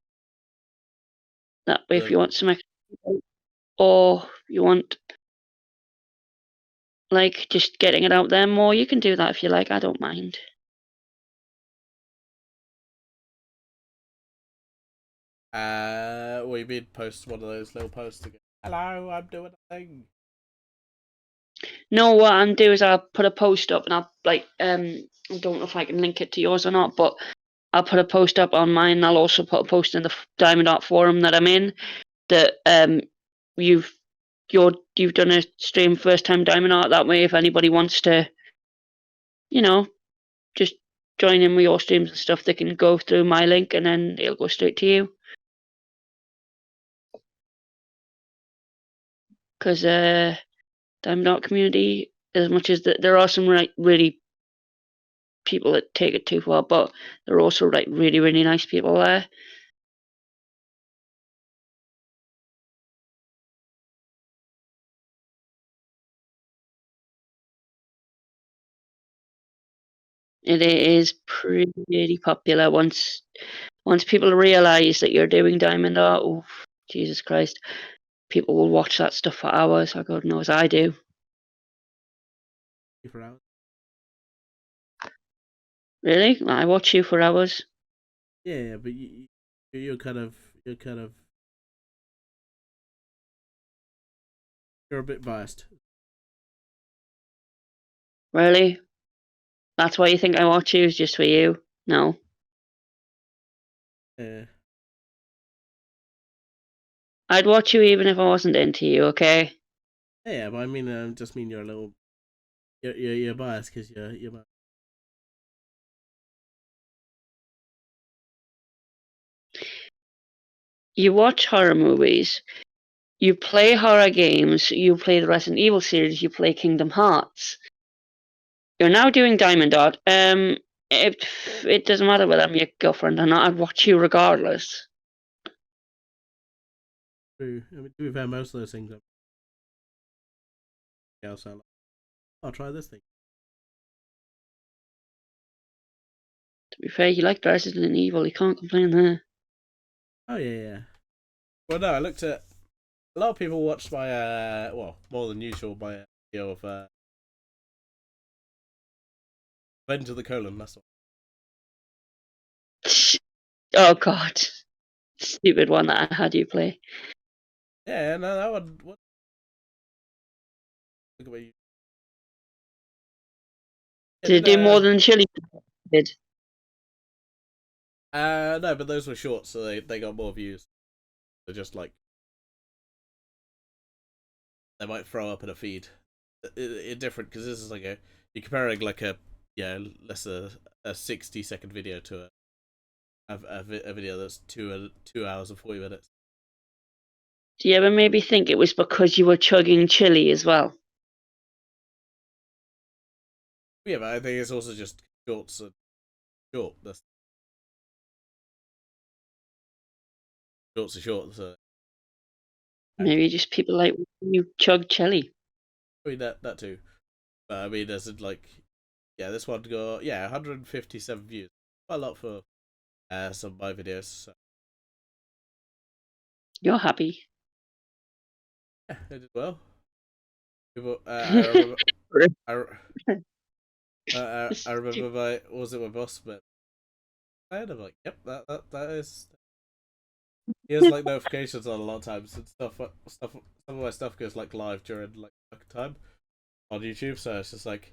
That way, if you want some extra, or you want like just getting it out there more, you can do that if you like. I don't mind. Well, you mean post one of those little posts to go, hello, I'm doing a thing. No, what I'll do is I'll put a post up and I'll like I don't know if I can link it to yours or not, but I'll put a post up on mine and I'll also put a post in the Diamond Art forum that I'm in that you've you've done a stream first time Diamond Art. That way if anybody wants to, you know, just join in with your streams and stuff, they can go through my link and then it'll go straight to you. Because Diamond Art community, as much as there are some really people that take it too far, but there are also like really nice people there. It is pretty popular once people realise that you're doing Diamond Art. Oh, Jesus Christ! People will watch that stuff for hours. God knows I do. Really? I watch you for hours. Yeah, but you're kind of you're a bit biased. Really? That's why you think I watch you? Is just for you? No. Yeah. I'd watch you even if I wasn't into you. Okay. Yeah, but I mean, just mean you're a little, you're biased because you're biased. You watch horror movies. You play horror games. You play the Resident Evil series. You play Kingdom Hearts. You're now doing Diamond Art. It doesn't matter whether I'm your girlfriend or not. I'd watch you regardless. True. I mean, to be fair, most of those things else are like, I'll try this thing. To be fair, you like Resident Evil. You can't complain there. Oh yeah. Well, no, I looked at a lot of people watched my well, more than usual, my video of Revenge of the Colon. That's all. Oh God, stupid one that I had you play. Yeah, no, that one. What? Look at you. Did it do more than Chili did? No, but those were short, so they got more views. They're just like they might throw up in a feed. It different because this is like you're comparing like a less a 60-second video to a video that's 2 hours and 40 minutes. Do you ever maybe think it was because you were chugging chili as well? Yeah, but I think it's also just shorts and short. That's shorts are short. So Maybe just people like you chug chili. I mean that too. But I mean, there's like this one got 157 views. Quite a lot for some of my videos. So. You're happy. Yeah, I did well. People, I remember. I remember my boss, but I'm like, yep, that is. He has like notifications on a lot of times and stuff. Some of my stuff goes like live during like work time on YouTube, so it's just like,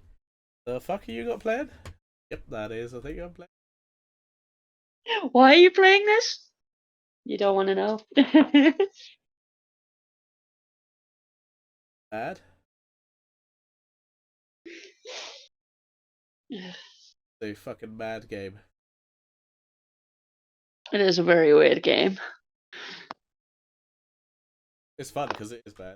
the fuck are you got playing? Yep, that is the thing I'm playing. Why are you playing this? You don't want to know. Bad. The fucking mad game. It is a very weird game. It's fun because it is bad.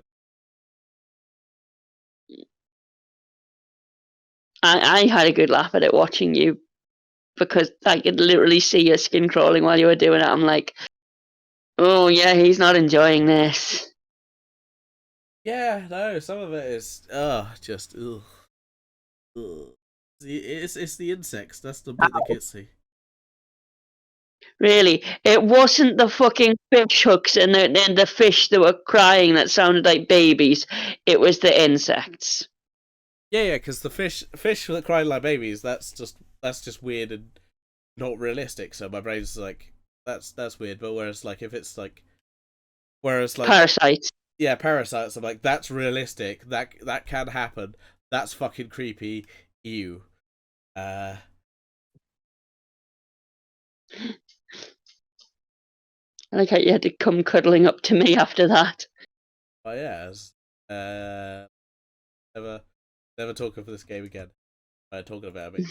I had a good laugh at it watching you because I could literally see your skin crawling while you were doing it. I'm like, oh yeah, he's not enjoying this. Yeah, no, some of it is just ugh. Ugh. It's the insects. That's the bit that gets me. Really, it wasn't the fucking fish hooks and the fish that were crying that sounded like babies. It was the insects. Yeah, because the fish that cry like babies. That's just weird and not realistic. So my brain's like, that's weird. But whereas Parasites. yeah, parasites. I'm like, that's realistic. That can happen. That's fucking creepy. Ew. Uh, I like how you had to come cuddling up to me after that. but yeah, uh, never never talk of this game again. Talking about me.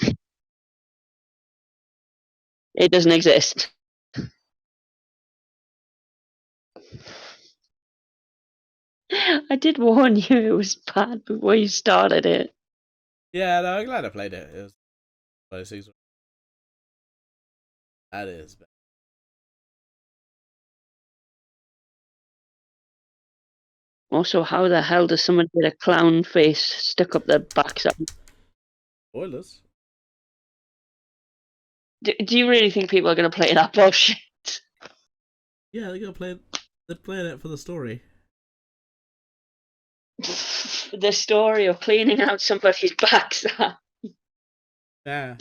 It doesn't exist. I did warn you it was bad before you started it. Yeah, no, I'm glad I played it. It was one of those things. That is. Also, how the hell does someone get a clown face stuck up their backside? Spoilers. Do you really think people are going to play that bullshit? Yeah, they gotta play it. They're playing it for the story. The story of cleaning out somebody's backside. Yeah.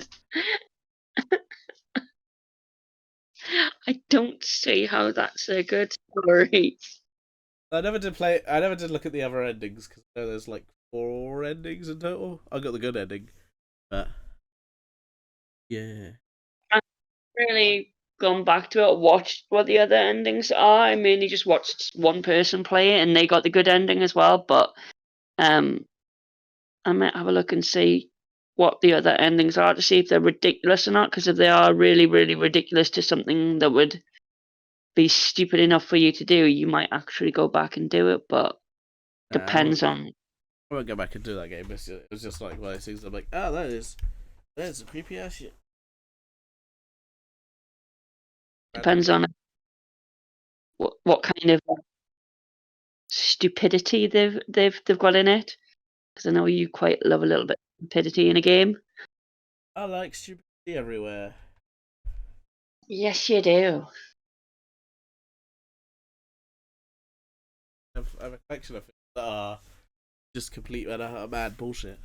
I don't see how that's a good story. I never did play. I never did look at the other endings because I know there's like 4 endings in total. I got the good ending, but yeah. I've really gone back to it, watched what the other endings are. I mainly just watched one person play it, and they got the good ending as well. But um, I might have a look and see what the other endings are to see if they're ridiculous or not. Because if they are really, really ridiculous to something that would be stupid enough for you to do, you might actually go back and do it. But I depends on won't go back and do that game. It was just like one of those things. I'm like, oh, that is a creepy ass shit. depends on what kind of stupidity they've got in it. Because I know you quite love a little bit of stupidity in a game. I like stupidity everywhere. Yes, you do. I have a collection of things that are just complete and mad bullshit.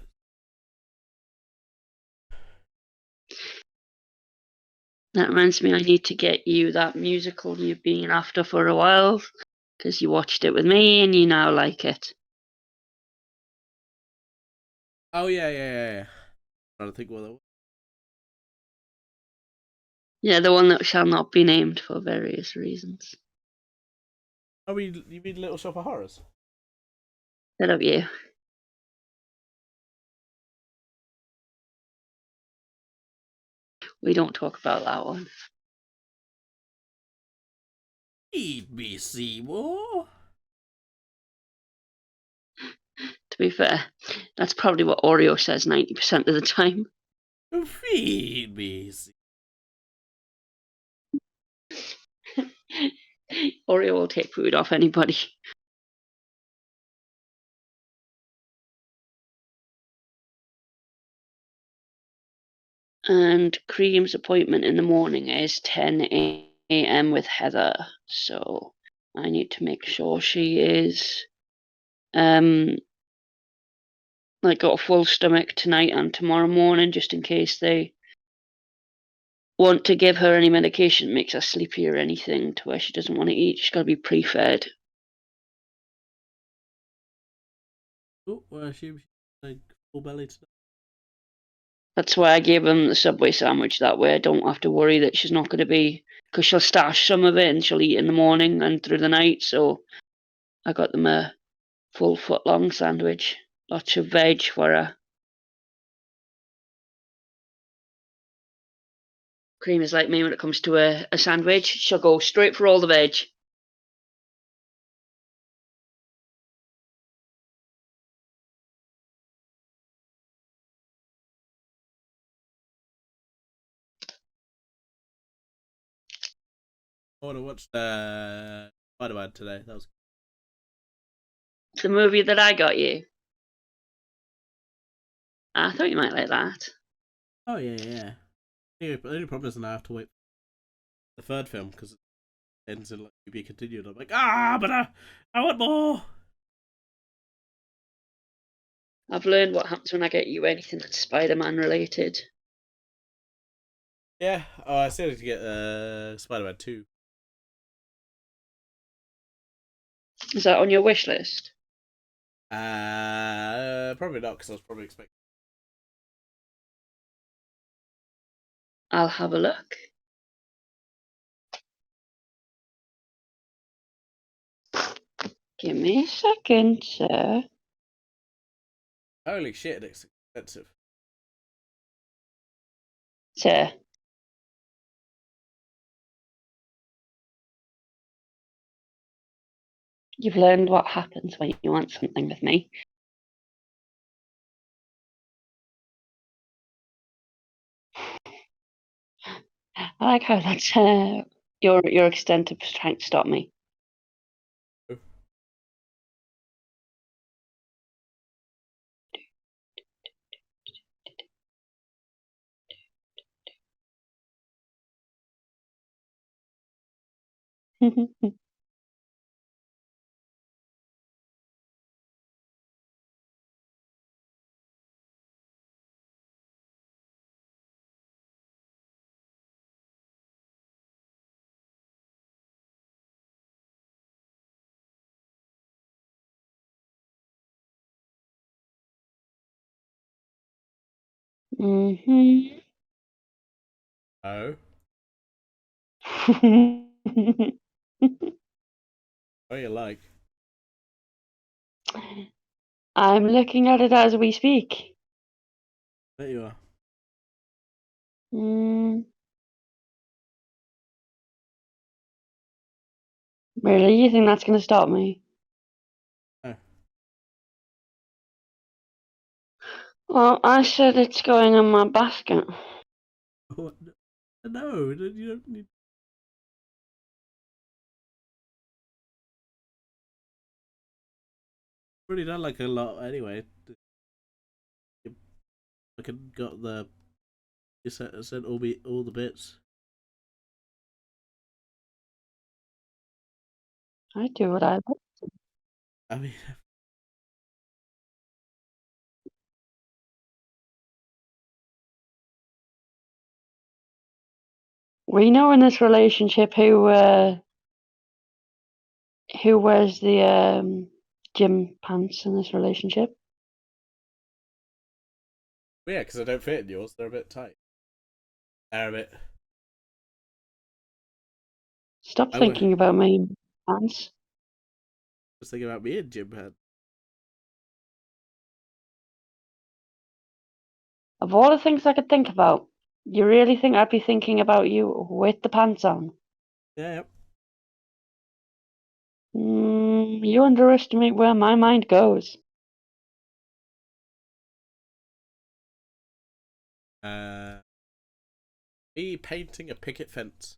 That reminds me, I need to get you that musical you've been after for a while. Because you watched it with me and you now like it. Oh yeah. Trying to think what that was. Yeah, the one that shall not be named for various reasons. Oh, you mean Little Shop of Horrors? I love you. We don't talk about that one. Feed me, Seymour. To be fair, that's probably what Oreo says 90% of the time. Feed me. Oreo will take food off anybody. And Cream's appointment in the morning is 10 a.m. with Heather. So I need to make sure she is like got a full stomach tonight and tomorrow morning, just in case they want to give her any medication, makes her sleepy or anything to where she doesn't want to eat. She's got to be pre-fed. Oh, well, I assume she's like full belly today. That's why I gave them the Subway sandwich. That way I don't have to worry that she's not going to be, because she'll stash some of it and she'll eat in the morning and through the night. So I got them a full foot long sandwich. Lots of veg for her. Cream is like me when it comes to a sandwich. She'll go straight for all the veg. I want to watch Spider-Man today. That was. It's the movie that I got you. I thought you might like that. Oh yeah. The only problem is now I have to wait for the third film because it ends in like to be continued. I'm like, but I want more. I've learned what happens when I get you anything that's Spider-Man related. Yeah. Oh, I still need to get Spider-Man 2. Is that on your wish list? Probably not because I was probably expecting. I'll have a look. Give me a second, sir. Holy shit, it's expensive. Sir. You've learned what happens when you want something with me. I like how that's your extent of trying to stop me. Mm-hmm. Oh. What you like? I'm looking at it as we speak. There you are. Really? You think that's going to stop me? Oh. Well, I said it's going in my basket. What? No, you don't need. Already done like a lot anyway. I could got the. You sent all the bits. I do what I like. I mean, We know in this relationship who wears the gym pants in this relationship. yeah, because I don't fit in yours. They're a bit tight. They're a bit. Stop I was thinking about my pants. thinking about me and Jim had. Of all the things I could think about, you really think I'd be thinking about you with the pants on? Yeah. You underestimate where my mind goes. Me painting a picket fence.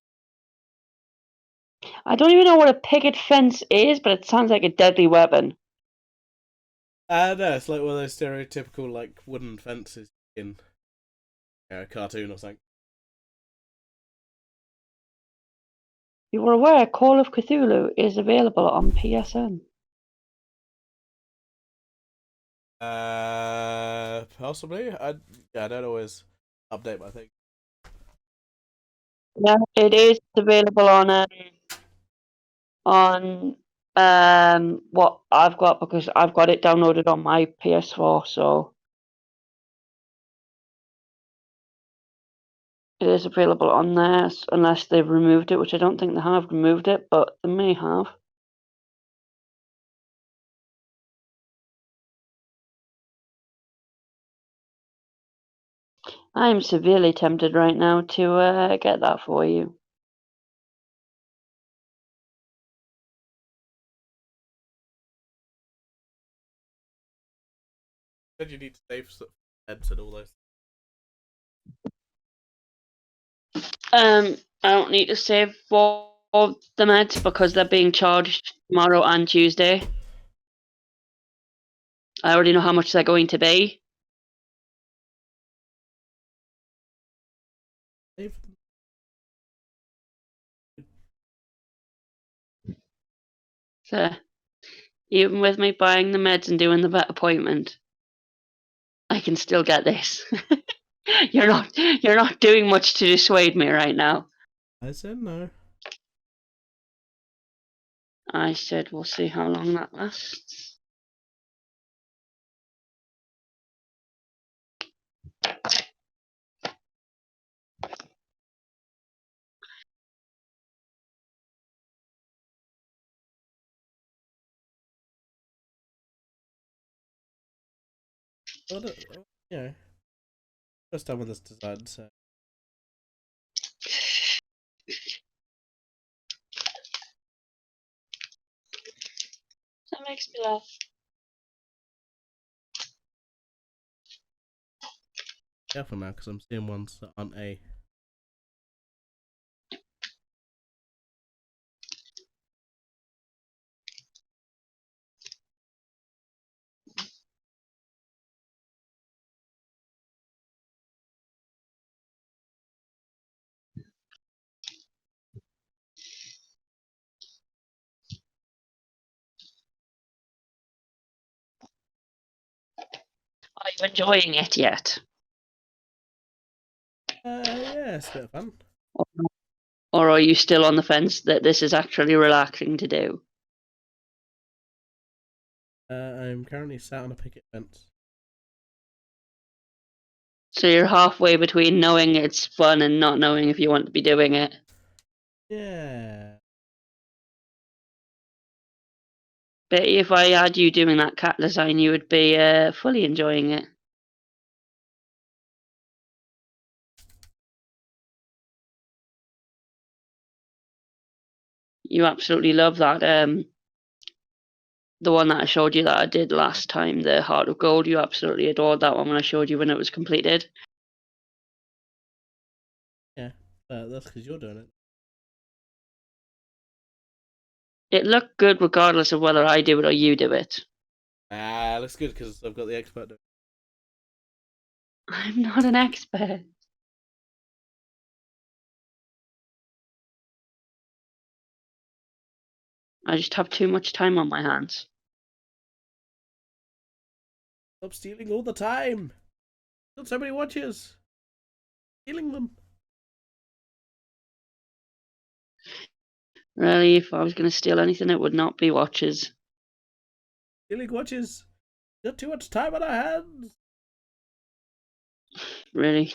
I don't even know what a picket fence is, but it sounds like a deadly weapon. No, it's like one of those stereotypical like wooden fences in a cartoon or something. You were aware Call of Cthulhu is available on PSN. Possibly. I don't always update my thing. Yeah, it is available on what I've got because I've got it downloaded on my PS4, so it is available on there unless they've removed it, which I don't think they have removed it, but they may have. I'm severely tempted right now to get that for you. Said you need to save heads and all those. I don't need to save for the meds because they're being charged tomorrow and Tuesday. I already know how much they're going to be. So even with me buying the meds and doing the vet appointment, I can still get this. You're not doing much to dissuade me right now. I said no. I said we'll see how long that lasts. Well, you know, first time on this design, so. That makes me laugh. Careful now, because I'm seeing ones that aren't A. Are you enjoying it yet? Yeah, it's a bit of fun. Or are you still on the fence that this is actually relaxing to do? I'm currently sat on a picket fence. So you're halfway between knowing it's fun and not knowing if you want to be doing it. Yeah. But if I had you doing that cat design, you would be fully enjoying it. You absolutely love that. The one that I showed you that I did last time, the Heart of Gold. You absolutely adored that one when I showed you when it was completed. Yeah, that's because you're doing it. It looked good regardless of whether I do it or you do it. Looks good because I've got the expert. I'm not an expert. I just have too much time on my hands. Stop stealing all the time. Got so many watches. Stealing them. Really, if I was going to steal anything, it would not be watches. Stealing watches. Got too much time on our hands. Really,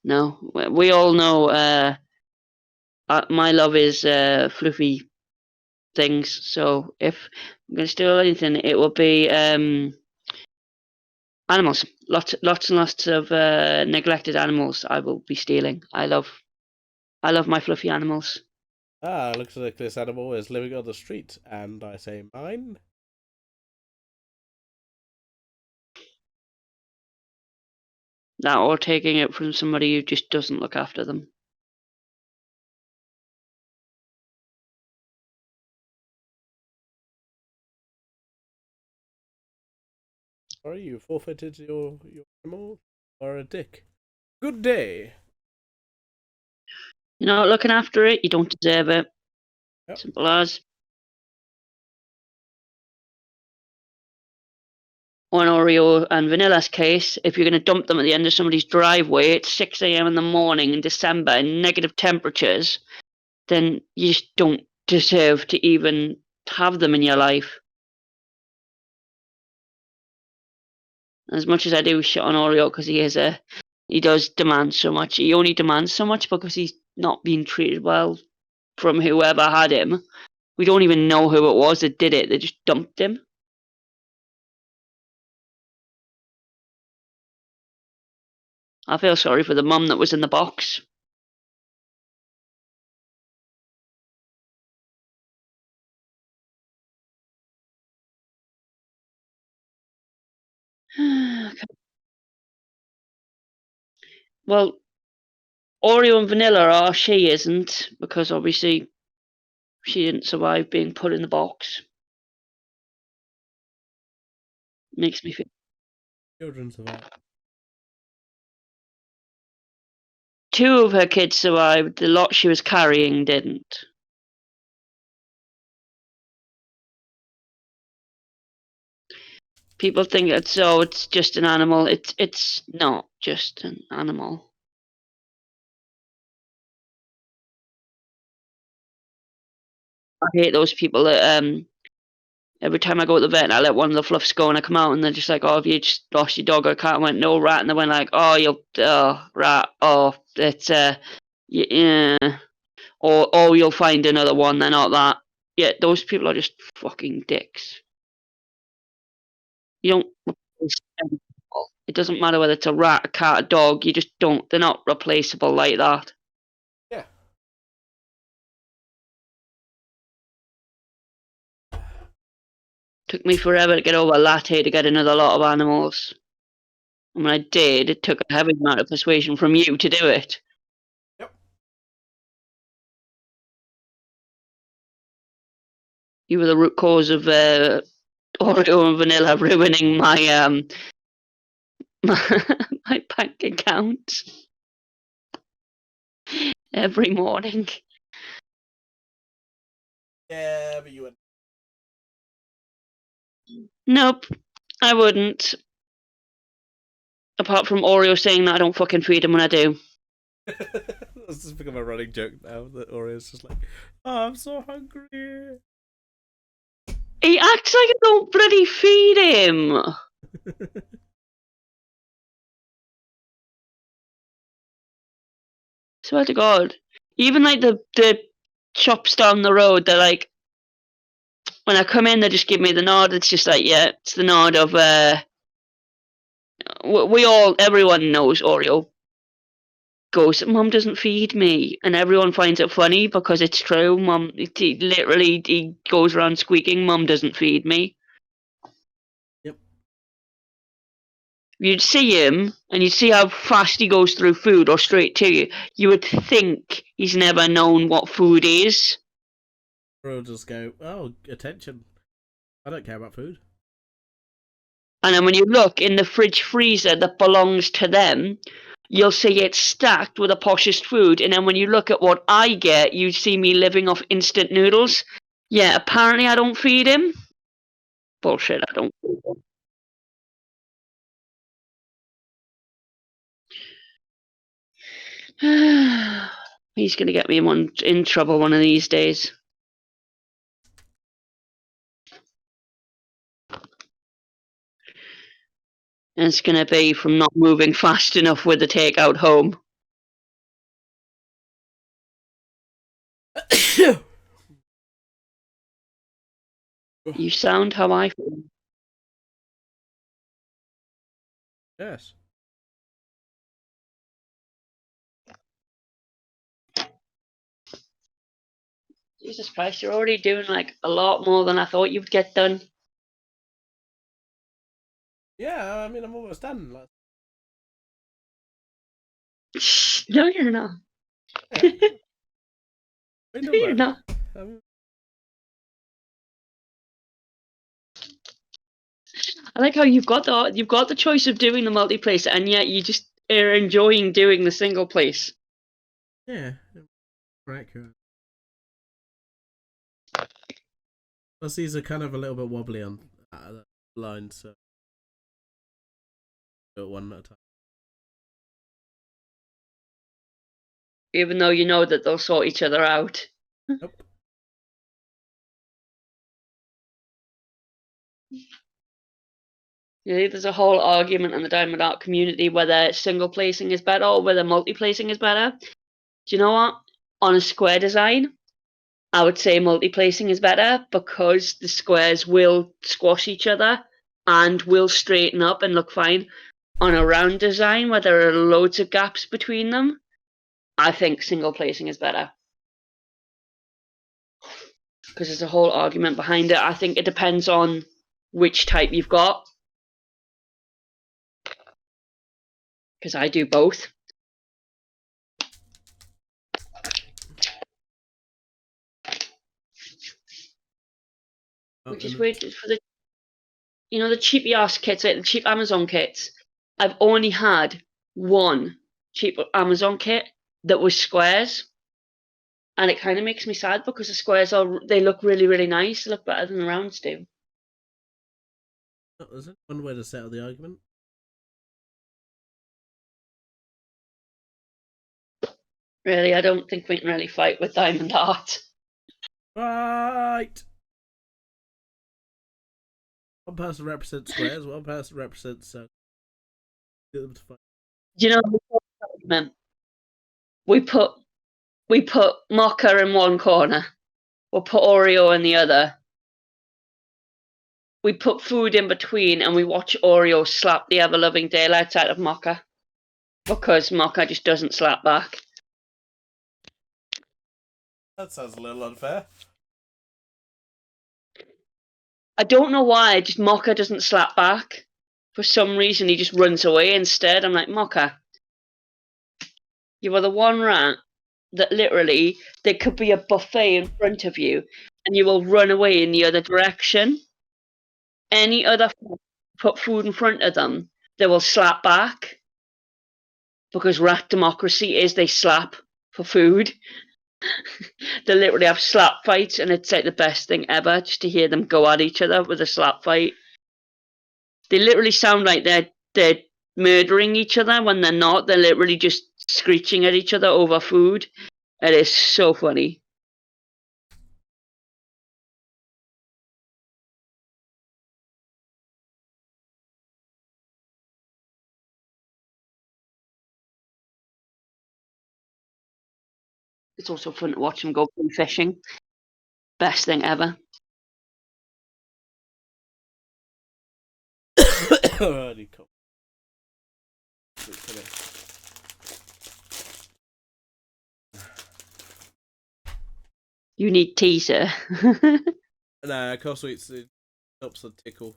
no. We all know my love is fluffy things. So if I'm going to steal anything, it will be animals. Lots and lots of neglected animals. I will be stealing. I love my fluffy animals. Looks like this animal is living on the street, and I say mine. That or taking it from somebody who just doesn't look after them. Sorry, you forfeited your animal or a dick. Good day. You're not looking after it. You don't deserve it. Yep. Simple as. On Oreo and Vanilla's case, if you're going to dump them at the end of somebody's driveway at 6 a.m. in the morning in December in negative temperatures, then you just don't deserve to even have them in your life. As much as I do shit on Oreo because he does demand so much. He only demands so much because he's not being treated well from whoever had him. We don't even know who it was that did it. They just dumped him. I feel sorry for the mum that was in the box. Well, Oreo and Vanilla are. She isn't, because obviously she didn't survive being put in the box. Makes me feel. Children survive. Two of her kids survived. The lot she was carrying didn't. People think it's just an animal. It's not just an animal. I hate those people that every time I go to the vet and I let one of the fluffs go and I come out and they're just like, oh, have you just lost your dog or cat? I went, no, rat. And they went like, oh, rat. Oh, it's, yeah. Or, oh, you'll find another one. They're not that. Yeah, those people are just fucking dicks. You don't replace people. It doesn't matter whether it's a rat, a cat, a dog. You just don't. They're not replaceable like that. Yeah. Took me forever to get over latte to get another lot of animals. And when I did, it took a heavy amount of persuasion from you to do it. Yep. You were the root cause of Oreo and vanilla ruining my my bank account every morning. Yeah, but you wouldn't. Nope, I wouldn't. Apart from Oreo saying that I don't fucking feed him when I do. That's just become a running joke now that Oreo's just like, oh, I'm so hungry. He acts like I don't bloody feed him. Swear to God. Even like the shops down the road, they're like, when I come in, they just give me the nod. It's just like, yeah, it's the nod of everyone knows Oreo goes, Mum doesn't feed me, and everyone finds it funny because it's true. Mum, he goes around squeaking, Mum doesn't feed me. Yep. You'd see him, and you'd see how fast he goes through food or straight to you. You would think he's never known what food is. Or he'll just go, oh, attention. I don't care about food. And then when you look in the fridge freezer that belongs to them, you'll see it's stacked with the poshest food. And then when you look at what I get, you see me living off instant noodles. Yeah, apparently I don't feed him. Bullshit, I don't feed him. He's going to get me in trouble one of these days. And it's going to be from not moving fast enough with the takeout home. You sound how I feel. Yes. Jesus Christ, you're already doing like a lot more than I thought you'd get done. Yeah, I mean, I'm almost done. Like, No, you're not. yeah. We No, do you're that. not. I like how you've got the choice of doing the multiplayer, and yet you just are enjoying doing the single place. Yeah. Right, cool. Plus, these are kind of a little bit wobbly on the line, so do it one at a time. Even though you know that they'll sort each other out. Nope. Yeah, there's a whole argument in the Diamond Art community whether single placing is better or whether multi-placing is better. Do you know what? On a square design, I would say multi-placing is better because the squares will squash each other and will straighten up and look fine. On a round design where there are loads of gaps between them, I think single placing is better. Because there's a whole argument behind it. I think it depends on which type you've got. Because I do both. Which is weird for the, the cheapy ass kits, like the cheap Amazon kits. I've only had one cheap Amazon kit that was squares, and it kind of makes me sad because the squares they look really, really nice. They look better than the rounds do. Oh, there's one way to settle the argument. Really, I don't think we can really fight with Diamond Heart. Right. One person represents squares, one person represents get them to fight. Do you know we put we put Mocha in one corner, we'll put Oreo in the other. We put food in between and we watch Oreo slap the ever loving daylights out of Mocha. Because Mocha just doesn't slap back. That sounds a little unfair. I don't know why, just Mocha doesn't slap back. For some reason, he just runs away instead. I'm like, Mocha, you are the one rat that literally there could be a buffet in front of you and you will run away in the other direction. Any other put food in front of them, they will slap back. Because rat democracy is they slap for food. They literally have slap fights and it's like the best thing ever just to hear them go at each other with a slap fight. They literally sound like they're murdering each other when they're not. They're literally just screeching at each other over food. It is so funny. It's also fun to watch them go fishing. Best thing ever. Alrighty, cool. You need tea, sir. Nah, cough sweets, it helps the tickle.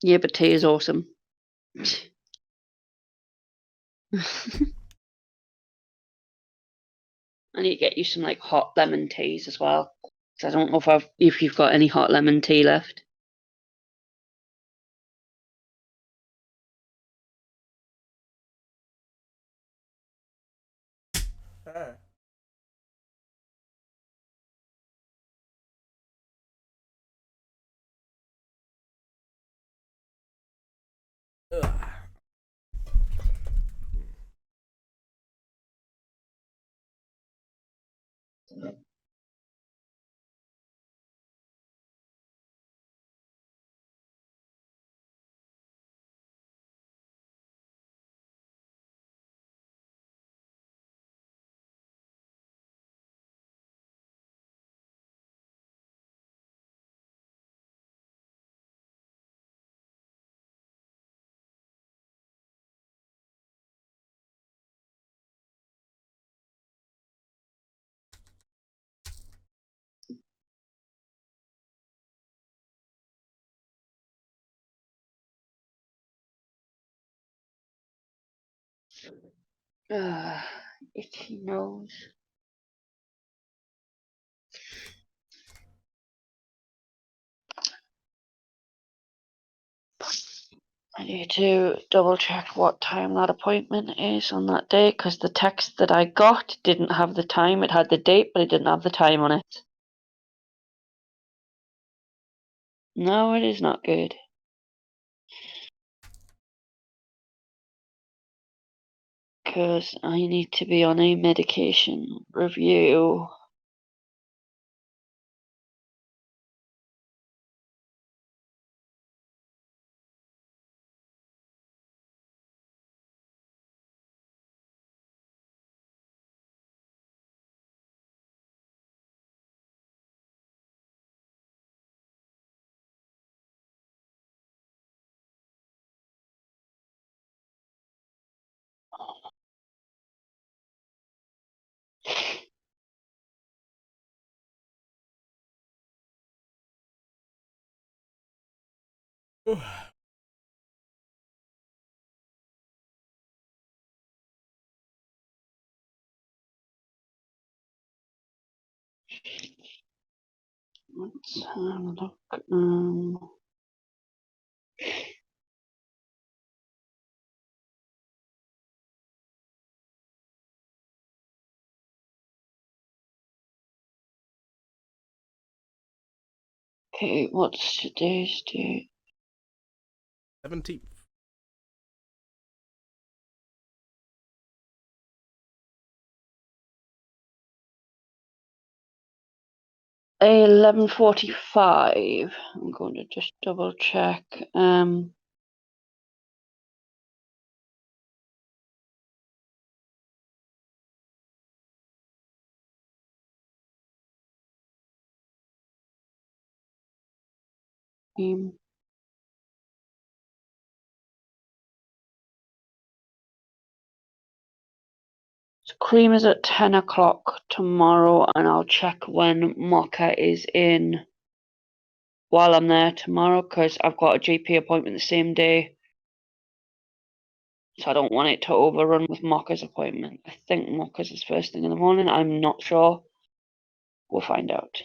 Yeah, but tea is awesome. I need to get you some like hot lemon teas as well. Because I don't know if you've got any hot lemon tea left. Ah. Ugh. Itchy nose. I need to double check what time that appointment is on that day because the text that I got didn't have the time. It had the date, but it didn't have the time on it. No, it is not good. Because I need to be on a medication review. Let's have a look. Okay, what's today's date? 17th. $11:45. I'm going to just double check. So cream is at 10 o'clock tomorrow, and I'll check when Mocha is in while I'm there tomorrow, because I've got a GP appointment the same day. So I don't want it to overrun with Mocha's appointment. I think Mocha's is first thing in the morning. I'm not sure. We'll find out.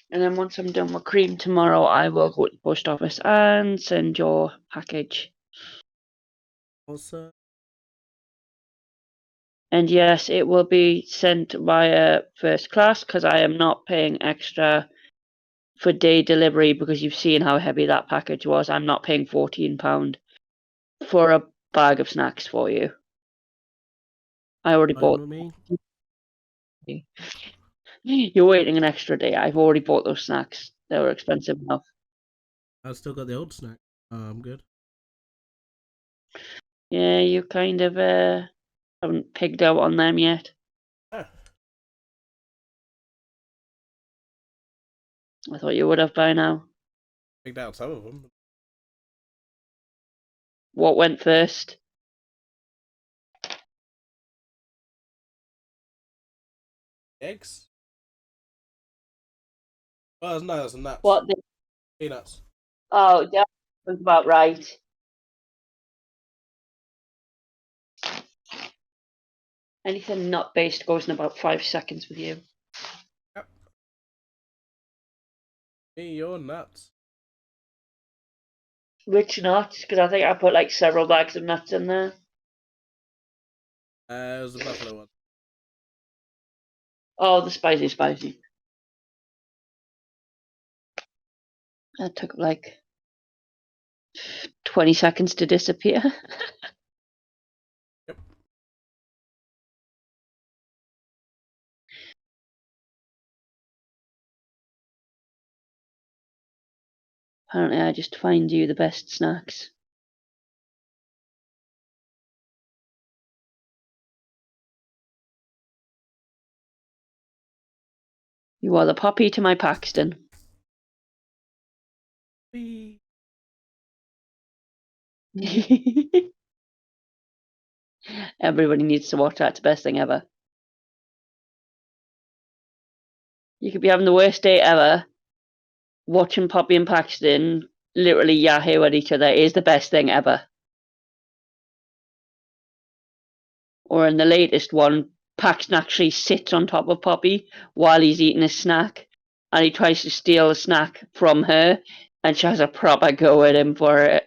And then once I'm done with cream tomorrow, I will go to the post office and send your package. Also, And yes, it will be sent via first class, because I am not paying extra for day delivery, because you've seen how heavy that package was. I'm not paying £14 for a bag of snacks for you. I already fine bought. with me. You're waiting an extra day. I've already bought those snacks. They were expensive enough. I've still got the old snack. I'm good. Yeah, you kind of haven't pigged out on them yet. Ah, I thought you would have by now. picked out some of them. What went first? Eggs? Oh, no, that's nuts. What? Peanuts. Oh, that was about right. Anything nut based goes in about 5 seconds with you. Yep. Me, you're nuts. Which nuts? Because I think I put like several bags of nuts in there. It was the buffalo one. Oh, the spicy. That took like 20 seconds to disappear. Yep. Apparently, I just find you the best snacks. You are the Poppy to my Paxton. Whee. Everybody needs to watch that. It's the best thing ever. You could be having the worst day ever. Watching Poppy and Paxton literally yahoo at each other is the best thing ever. Or in the latest one, Paxton actually sits on top of Poppy while he's eating a snack, and he tries to steal a snack from her, and she has a proper go at him for it.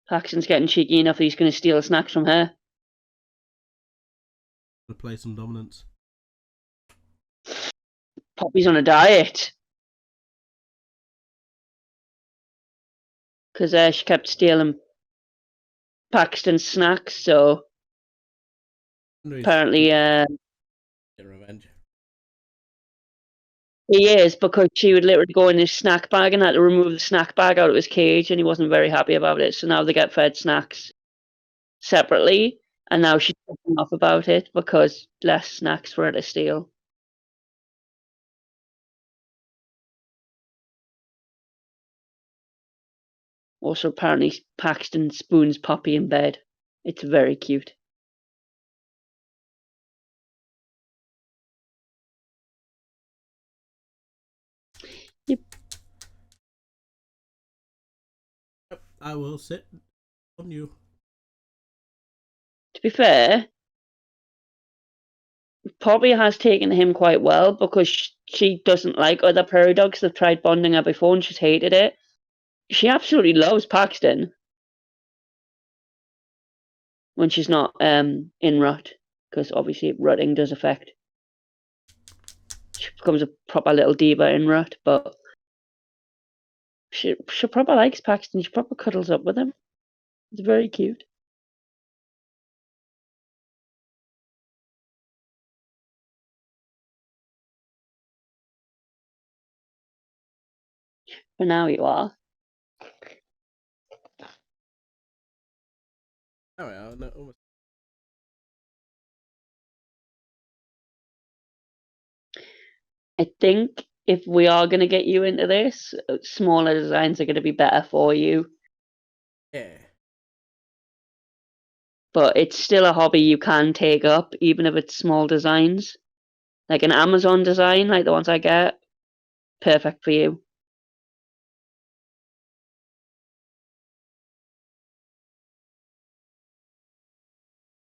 Paxton's getting cheeky enough that he's going to steal snacks from her. To play some dominance. Poppy's on a diet because she kept stealing Paxton's snacks, so apparently Get revenge. he is, because she would literally go in his snack bag and had to remove the snack bag out of his cage, and he wasn't very happy about it. So now they get fed snacks separately, and now she's talking off about it because less snacks for her to steal. Also, apparently, Paxton spoons Poppy in bed. It's very cute. Yep. Yep, I will sit on you. To be fair, probably has taken to him quite well because she doesn't like other prairie dogs. They've tried bonding her before and she's hated it. She absolutely loves Paxton when she's not in rut, because obviously rutting does affect. She becomes a proper little diva in rut, but she proper likes Paxton. She proper cuddles up with him. It's very cute. For now, you are. Oh yeah, no, almost. I think if we are going to get you into this, smaller designs are going to be better for you. Yeah. But it's still a hobby you can take up, even if it's small designs. Like an Amazon design, like the ones I get, perfect for you.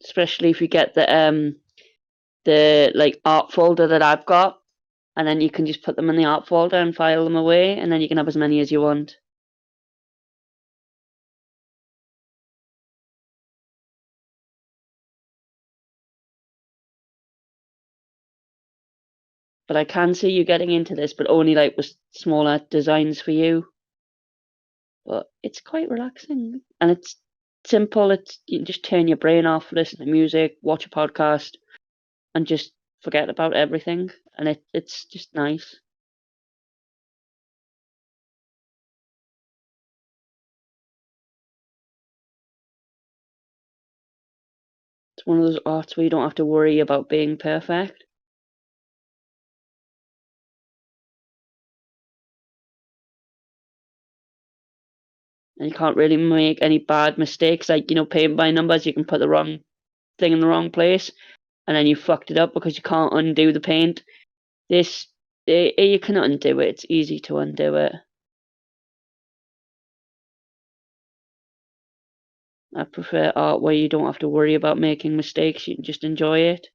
Especially if you get the like art folder that I've got, and then you can just put them in the art folder and file them away, and then you can have as many as you want. But I can see you getting into this, but only like with smaller designs for you. But it's quite relaxing, and it's simple. It's you can just turn your brain off, listen to music, watch a podcast, and just forget about everything. And it's just nice. It's one of those arts where you don't have to worry about being perfect. And you can't really make any bad mistakes. Like, paint by numbers, you can put the wrong thing in the wrong place, and then you fucked it up because you can't undo the paint. This, you can undo it. It's easy to undo it. I prefer art where you don't have to worry about making mistakes. You can just enjoy it.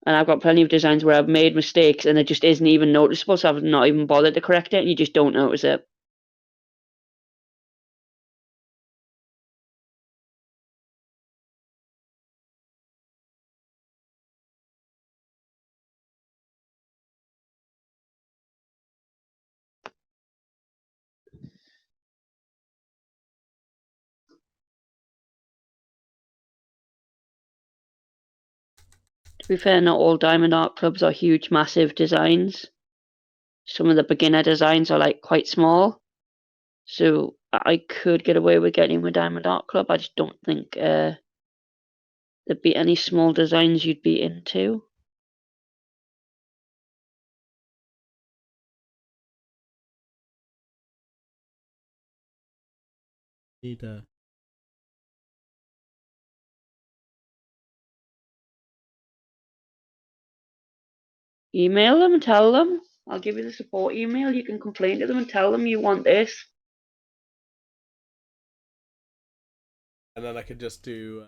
And I've got plenty of designs where I've made mistakes and it just isn't even noticeable, so I've not even bothered to correct it, and you just don't notice it. To be fair, not all diamond art clubs are huge, massive designs. Some of the beginner designs are like quite small. So I could get away with getting a diamond art club. I just don't think there'd be any small designs you'd be into. Need Email them, tell them. I'll give you the support email. You can complain to them and tell them you want this. and then I could just do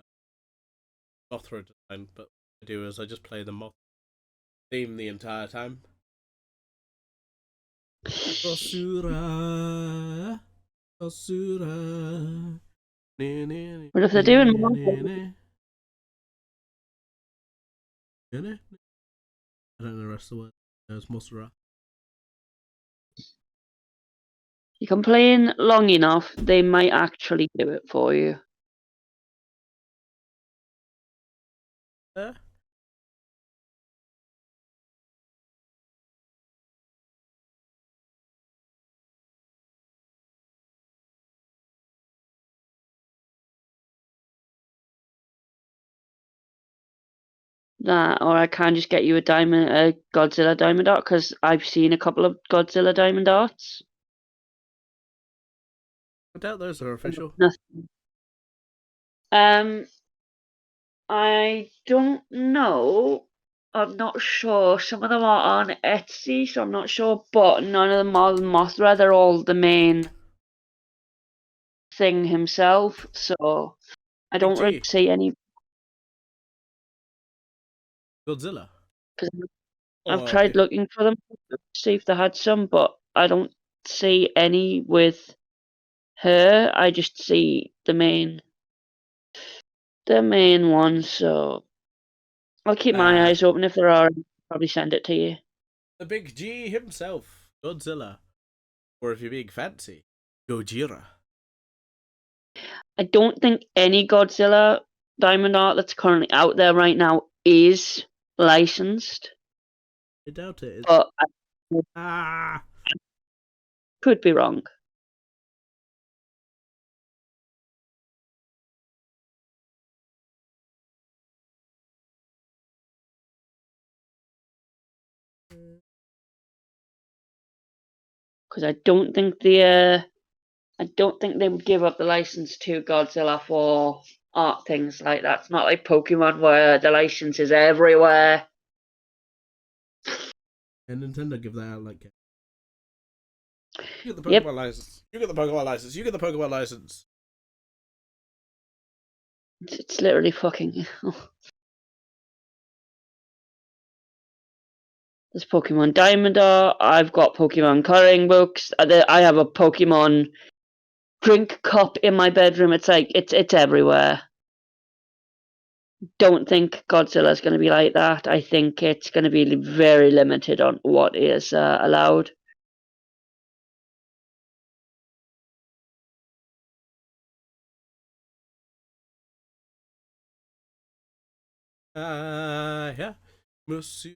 Mothra design, but what I do is I just play the Moth theme the entire time. Osura, Osura. But if they're doing more, I don't know the rest of the word. There's Mosra. you complain long enough, they might actually do it for you. Uh, That, or I can just get you a Godzilla diamond art, because I've seen a couple of Godzilla diamond arts. I doubt those are official. Nothing. I don't know. I'm not sure. Some of them are on Etsy, so I'm not sure. But none of them are Mothra. They're all the main thing himself. So I don't really G. see any. Godzilla. 'Cause I've Or tried if looking for them to see if they had some, but I don't see any with her. I just see the main one. So I'll keep my eyes open. If there are, I'll probably send it to you. the big G himself, Godzilla. Or if you're being fancy, Gojira. I don't think any Godzilla diamond art that's currently out there right now is licensed, I doubt it. but I Ah. could be wrong. Because I don't think they would give up the license to Godzilla for art things like that. It's not like Pokemon where the license is everywhere. And Nintendo give that out like. You get the Yep, Pokemon license. You get the Pokemon license. You get the Pokemon license. it's literally fucking. There's Pokemon Diamond art. I've got Pokemon coloring books. I have a Pokemon drink cup in my bedroom. It's like it's everywhere. Don't think Godzilla's going to be like that. I think it's going to be very limited on what is allowed. Yeah. Musu.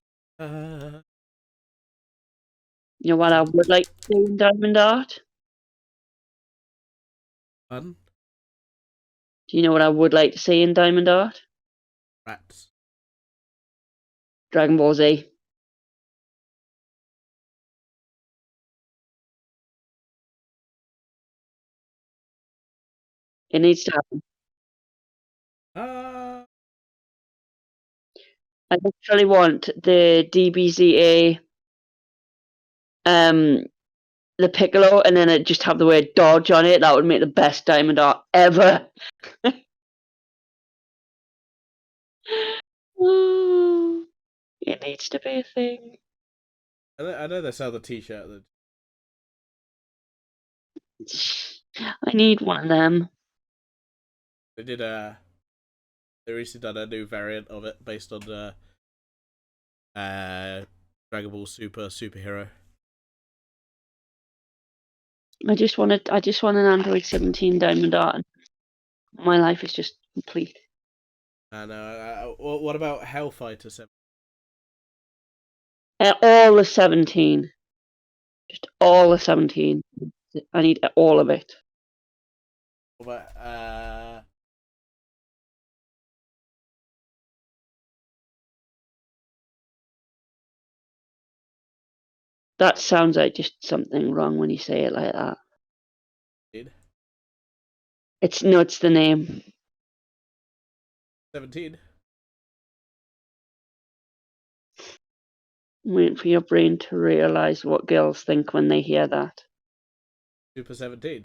You know what I would like to see in Diamond art? Fun. Do you know what I would like to see in Diamond art? Rats. Dragon Ball Z. It needs to happen. Ah. I actually want the DBZA, the Piccolo, and then it just have the word Dodge on it. That would make the best Diamond art ever. It needs to be a thing. I know they sell the T-shirt. I need one of them. They did They recently done a new variant of it based on Dragon Ball Super superhero. I just want an Android 17 Diamond art. My life is just complete. And what about Hellfighter 7? All the 17. Just all the 17. I need all of it. What about That sounds like just something wrong when you say it like that. Did It's no, it's the name. 17? I'm waiting for your brain to realise what girls think when they hear that. Super 17?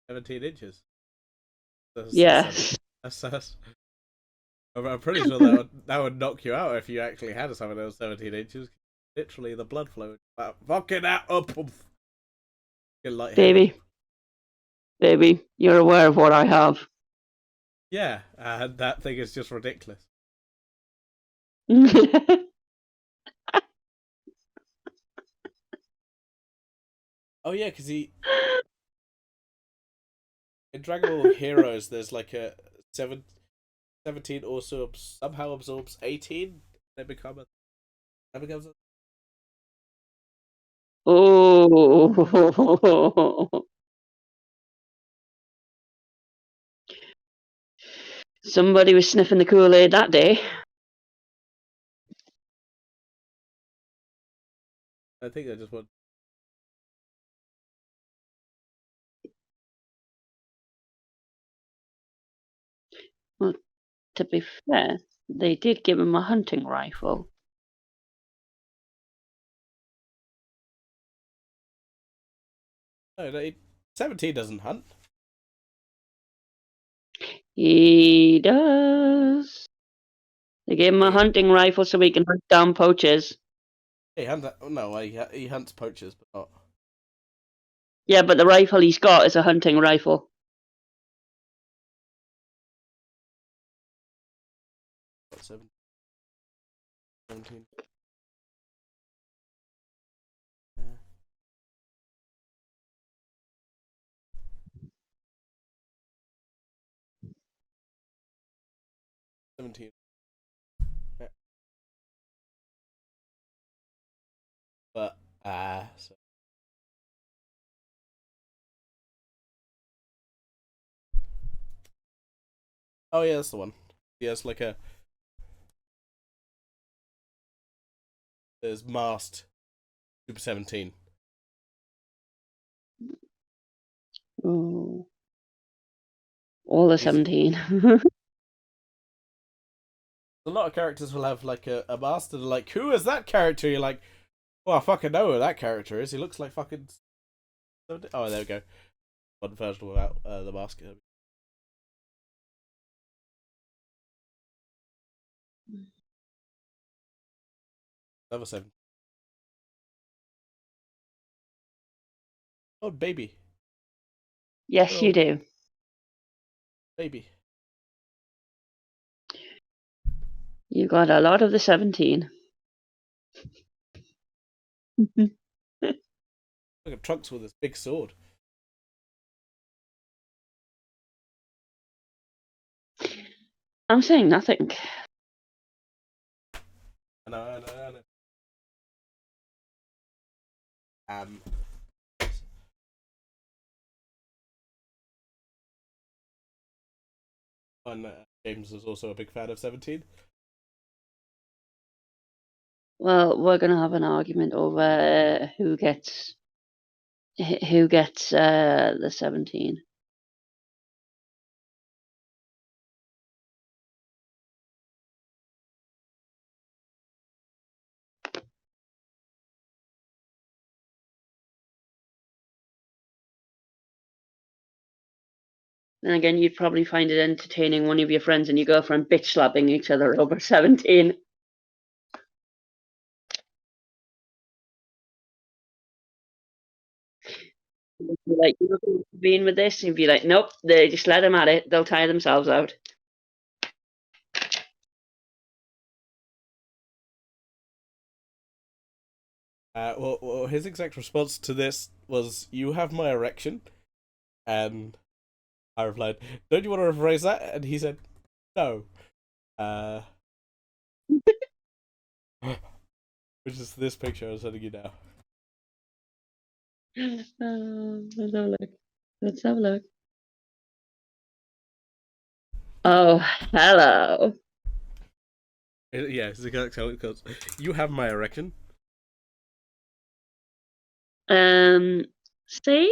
17 inches? Yes. That's I'm pretty sure that would knock you out if you actually had something that was 17 inches. Literally, the blood flow. Fucking out up. Get lightheaded. Baby, you're aware of what I have. Yeah, and that thing is just ridiculous. Oh yeah, because in Dragon Ball Heroes, there's like a 17 also somehow absorbs 18. They become a. That becomes a. Oh, somebody was sniffing the Kool-Aid that day. I think they just want. Well, to be fair, they did give him a hunting rifle. No, 17 doesn't hunt. He does. They gave him a hunting rifle so he can hunt down poachers. He he hunts poachers, but not. Yeah, but the rifle he's got is a hunting rifle. What, 17? Yeah. But so. Oh yeah, that's the one. Yeah, it's like a there's masked Super 17. Oh, all the He's 17. a lot of characters will have like a master. Like, who is that character? You're like, well, I fucking know who that character is. He looks like fucking. Oh, there we go. One version without the mask. Another 7. Oh, baby. Yes, you Oh, do. baby. You got a lot of the 17. Look at Trunks with his big sword. I'm saying nothing. I know. Um, and James is also a big fan of 17. Well, we're gonna have an argument over who gets the 17. Then again, you'd probably find it entertaining one of your friends and your girlfriend bitch slapping each other over 17. You'd be like, you're not going to intervene with this? And you'd be like, nope, they just let them at it. They'll tire themselves out. Well, his exact response to this was, "You have my erection," and I replied, "Don't you want to rephrase that?" And he said, "No." Uh, which is this picture I'm sending you now. Let's have a look. Let's have a look. Oh, hello. Yeah, it's exactly how it goes. You have my erection. Save?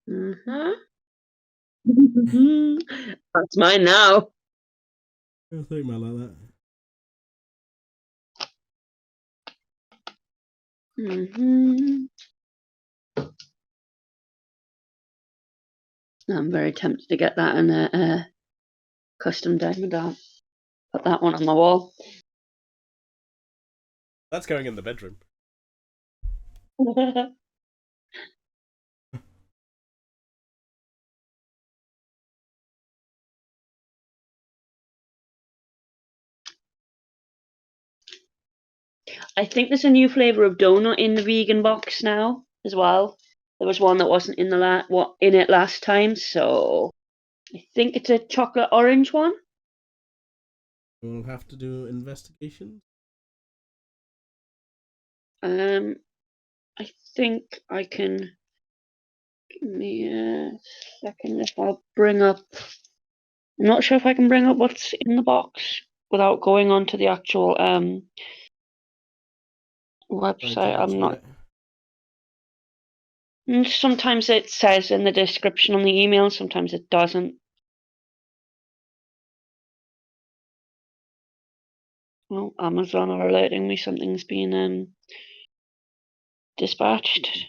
Uh-huh. That's mine now. I think man like that. I'm very tempted to get that in a custom diamond art. Put that one on the wall. That's going in the bedroom. I think there's a new flavour of donut in the vegan box now as well. There was one that wasn't in in it last time, so I think it's a chocolate orange one. We'll have to do investigation. I think I can. Give me a second if I'll bring up. I'm not sure if I can bring up what's in the box without going onto the actual website. I'm not. Sometimes it says in the description on the email, sometimes it doesn't. Well, Amazon are alerting me something's been dispatched.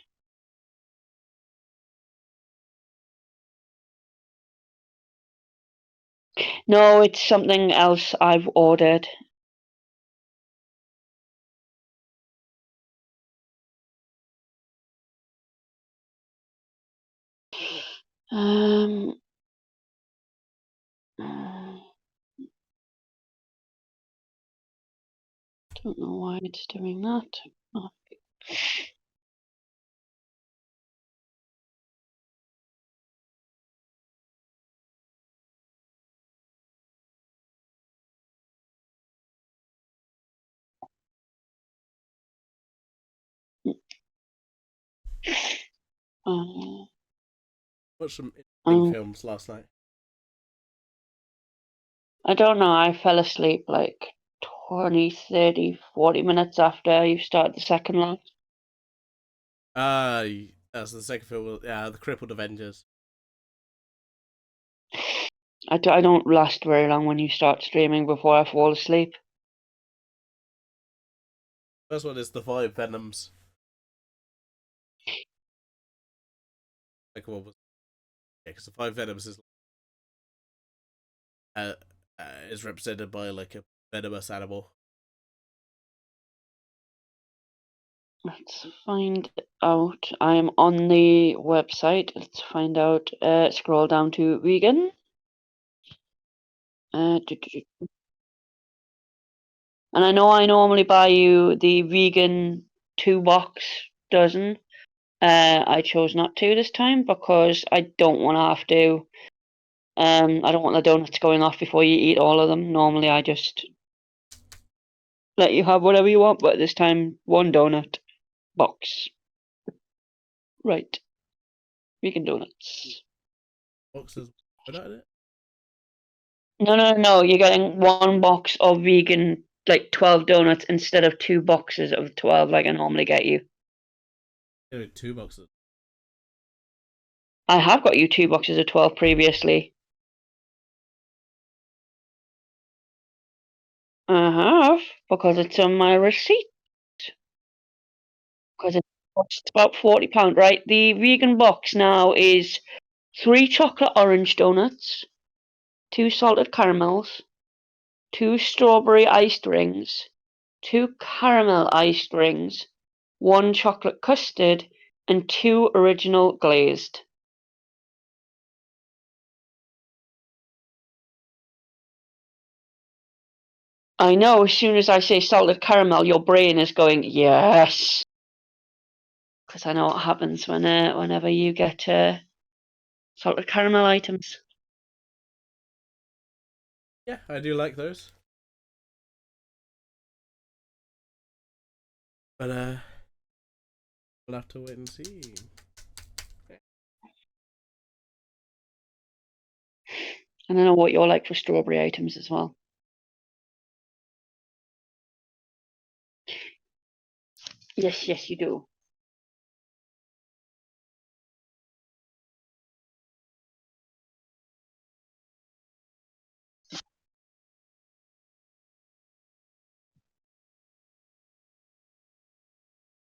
No, it's something else I've ordered. Um, don't know why it's doing that. Oh. Uh, Watched some interesting um, films last night. I don't know. I fell asleep like 20, 30, 40 minutes after you started the second one. That's the second film. Yeah, the Crippled Avengers. I don't last very long when you start streaming before I fall asleep. First one is the Five Venoms. Second one was because the Five Venoms uh, is represented by like a venomous animal. Let's find out. I'm on the website. Let's find out. Scroll down to vegan. And I know I normally buy you the vegan 2-box dozen. I chose not to this time because I don't want to have to. I don't want the donuts going off before you eat all of them. Normally, I just let you have whatever you want, but this time, one donut box. Right, vegan donuts. Boxes put out it. No. You're getting one box of vegan, like 12 donuts instead of 2 boxes of 12 like I normally get you. There are 2 boxes. I have got you 2 boxes of 12 previously. I have, because it's on my receipt. Because it costs about £40, right? The vegan box now is 3 chocolate orange donuts, 2 salted caramels, 2 strawberry iced rings, 2 caramel iced rings, 1 chocolate custard, and 2 original glazed. I know as soon as I say salted caramel, your brain is going, yes. Because I know what happens whenever you get salted caramel items. Yeah, I do like those. But we'll have to wait and see. And I know what you're like for strawberry items as well. Yes, you do.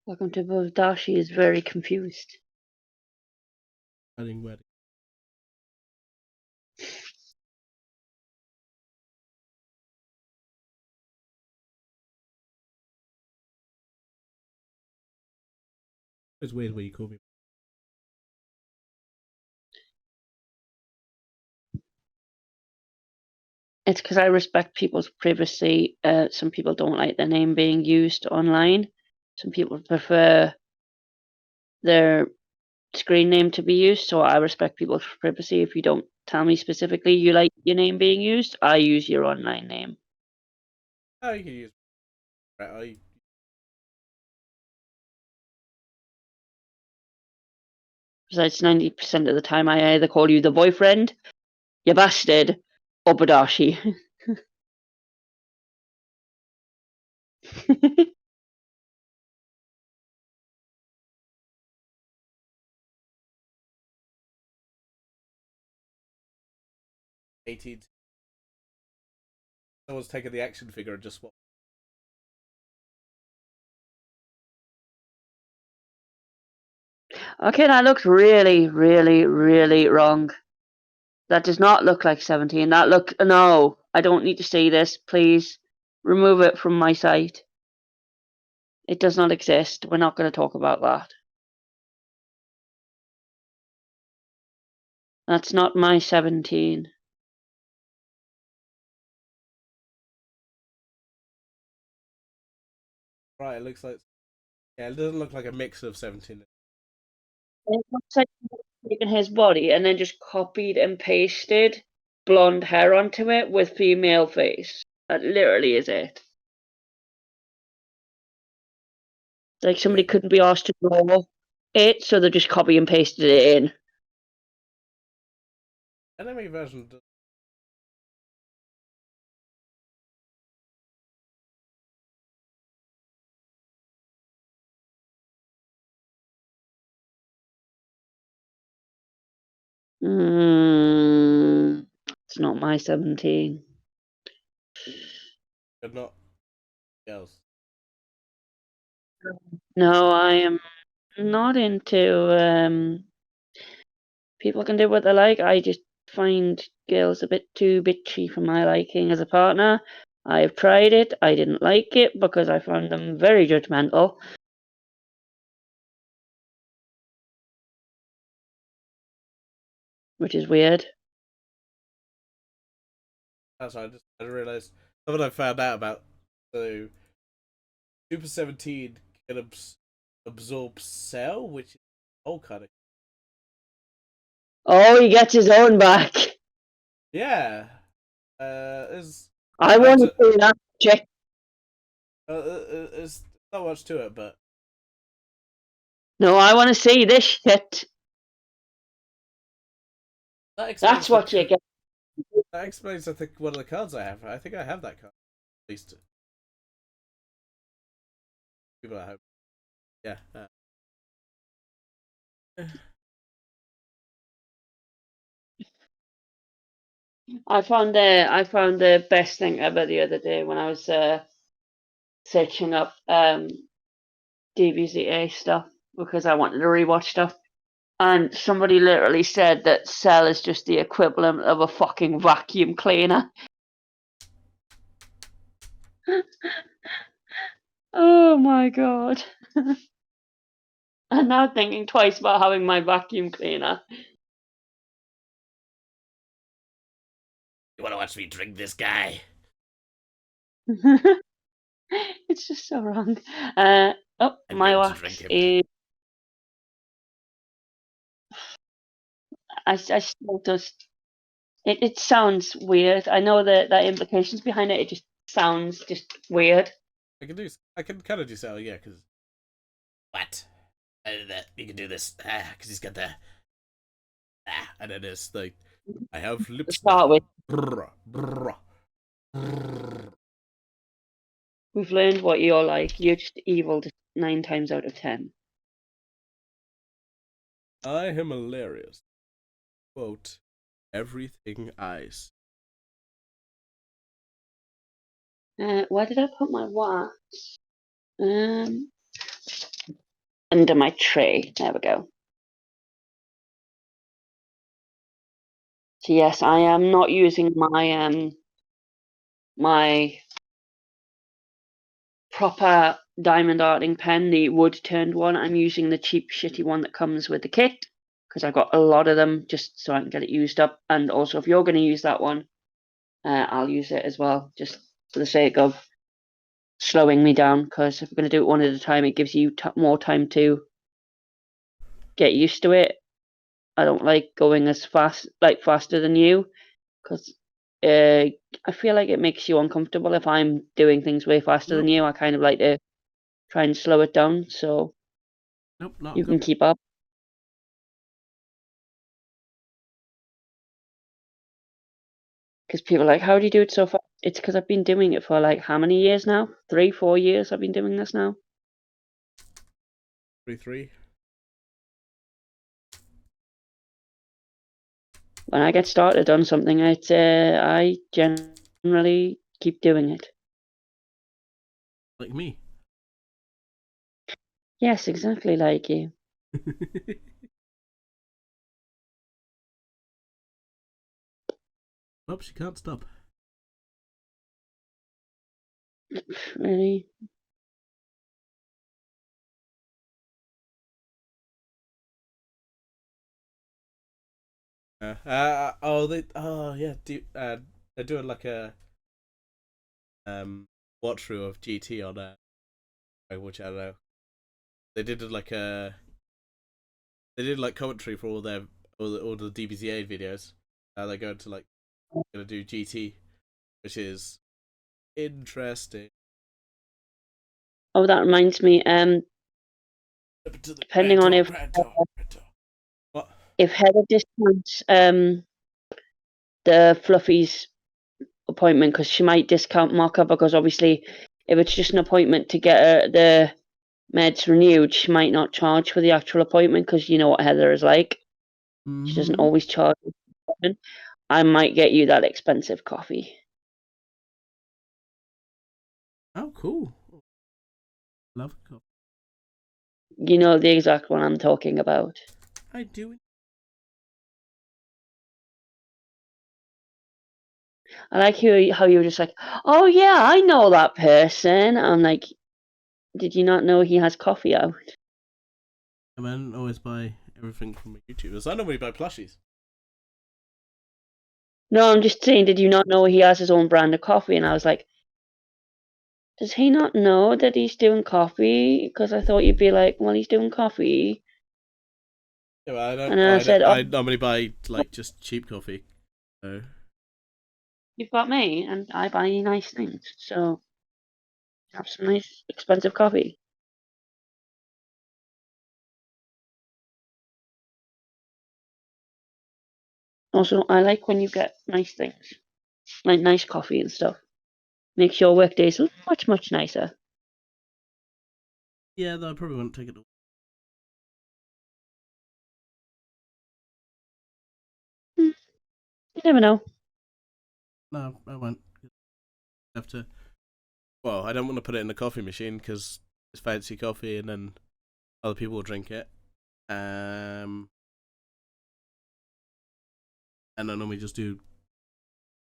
Welcome to Bodachi is very confused. Wedding. It's weird when you call me. It's because I respect people's privacy. Some people don't like their name being used online. Some people prefer their screen name to be used, so I respect people's privacy. If you don't tell me specifically you like your name being used, I use your online name. Oh, you can use. Right, Besides, 90% of the time I either call you the boyfriend, you bastard, or Bodachi. 18. Someone's taken the action figure and just swapped. Okay, that looks really, really, really wrong. That does not look like 17. No, I don't need to see this. Please remove it from my site. It does not exist. We're not going to talk about that. That's not my 17. Right, it looks like. Yeah, it doesn't look like a mix of 17. It looks like he's taken his body and then just copied and pasted blonde hair onto it with female face. That literally is it. Like somebody couldn't be asked to draw it, so they just copy and pasted it in. Enemy version. It's not my 17. But not else. No, I am not into people can do what they like. I just find girls a bit too bitchy for my liking as a partner. I have tried it. I didn't like it because I found them very judgmental. Which is weird. That's right. I realized something I found out about. So, Super 17 can absorb cell, which is all kind of. Oh, he gets his own back. Yeah. There's. I I want to t- see that chick. There's not much to it, but No, I want to see this shit. that explains That's the. what you get. That explains, I think, one of the cards I have. I think I have that card. At least. People at home. Yeah. I found the best thing ever the other day when I was searching up DVZA stuff because I wanted to rewatch stuff. And somebody literally said that Cell is just the equivalent of a fucking vacuum cleaner. Oh my god. I'm now thinking twice about having my vacuum cleaner. You want to watch me drink this guy? It's just so wrong. I'm My going to drink wax him. is. I still just. It sounds weird. I know the implications behind it. It just sounds just weird. I can kind of do so, yeah, because. What? You can do this. Because he's got the. And it is like. I have To lips start now. with, Brr, brr, brr. we've learned what you're like. You're just evil 9 times out of 10. I am hilarious. Quote. Everything ice. Where did I put my wax? Under my tray. There we go. So yes, I am not using my proper diamond arting pen, the wood turned one. I'm using the cheap shitty one that comes with the kit because I've got a lot of them just so I can get it used up. And also, if you're going to use that one, I'll use it as well, just for the sake of slowing me down. Because if we're going to do it one at a time, it gives you more time to get used to it. I don't like going as fast, like faster than you, because I feel like it makes you uncomfortable if I'm doing things way faster than Nope. you. I kind of like to try and slow it down so Nope, not you can uncomfortable. keep up. Because people are like, how do you do it so fast? It's because I've been doing it for like how many years now? 3, 4 years I've been doing this now. 3-3. When I get started on something, I generally keep doing it. Like me. Yes, exactly like you. Oh, she can't stop. Really? Oh yeah, they're doing like a watch through of GT on which I don't know. They did like a they did like commentary for all the DBZA videos. They're going to like gonna do GT, which is interesting. Oh, that reminds me. Depending on What? if Heather discounts the Fluffy's appointment, because she might discount Mocha, because obviously if it's just an appointment to get the meds renewed, she might not charge for the actual appointment, because you know what Heather is like. She doesn't Mm-hmm. always charge. I might get you that expensive coffee. Oh, cool. Love coffee. You know the exact one I'm talking about. I do. I like how you were just like, oh yeah, I know that person. I'm like, did you not know he has coffee out? I mean, always buy everything from YouTubers. I normally buy plushies. No, I'm just saying, did you not know he has his own brand of coffee? And I was like, does he not know that he's doing coffee? Because I thought you'd be like, well, he's doing coffee. Yeah, well, I don't. And then I said, oh, I normally buy like just cheap coffee. So you've got me, and I buy you nice things. So have some nice, expensive coffee. Also, I like when you get nice things, like nice coffee and stuff. Makes your work days much, much nicer. yeah, though I probably won't take it all. Hmm, you never know. No, I won't. Have to. Well, I don't want to put it in the coffee machine because it's fancy coffee, and then other people will drink it. And I normally just do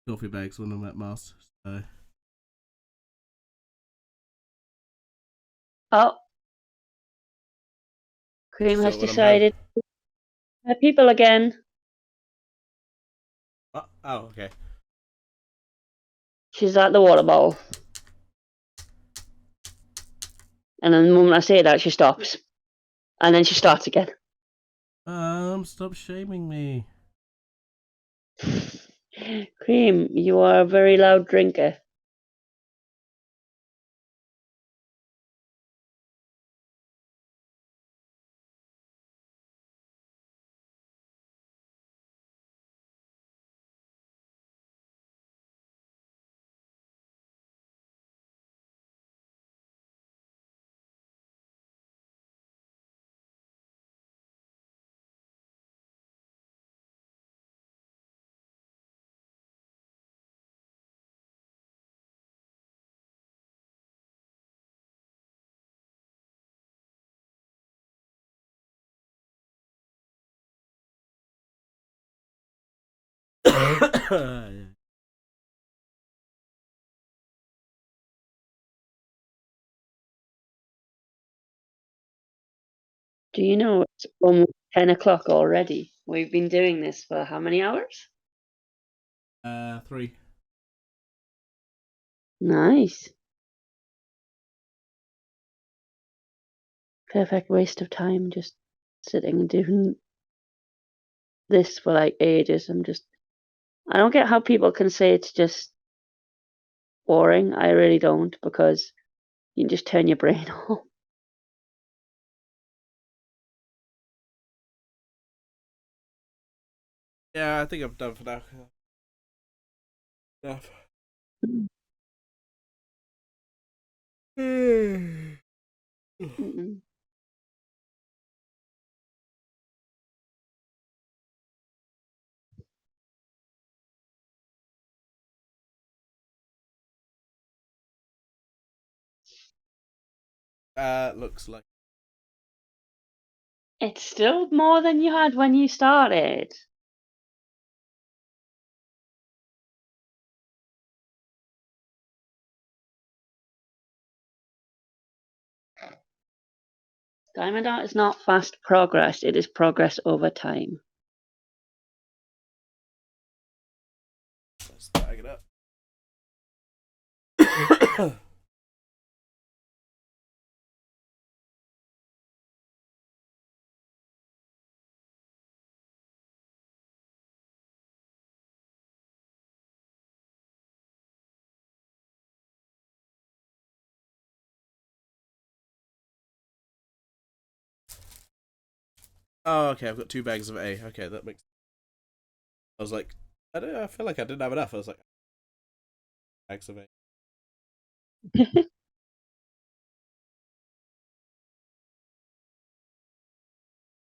coffee bags when I'm at mass. So Oh, Cream has so when I'm home. decided people again. Oh, okay. She's at the water bowl. And then the moment I say that, she stops. And then she starts again. Stop shaming me. Cream, you are a very loud drinker. Do you know it's almost 10 o'clock already? We've been doing this for how many hours? 3. Nice. Perfect waste of time just sitting and doing this for like ages. I don't get how people can say it's just boring. I really don't, because you can just turn your brain off. Yeah, I think I'm done for now. Enough. Mm-mm. Looks like. It's still more than you had when you started. Diamond art is not fast progress, it is progress over time. Let's tag it up. Oh, okay, I've got 2 bags of A. Okay, that makes... I was like, I feel like I didn't have enough. I was like, bags of A.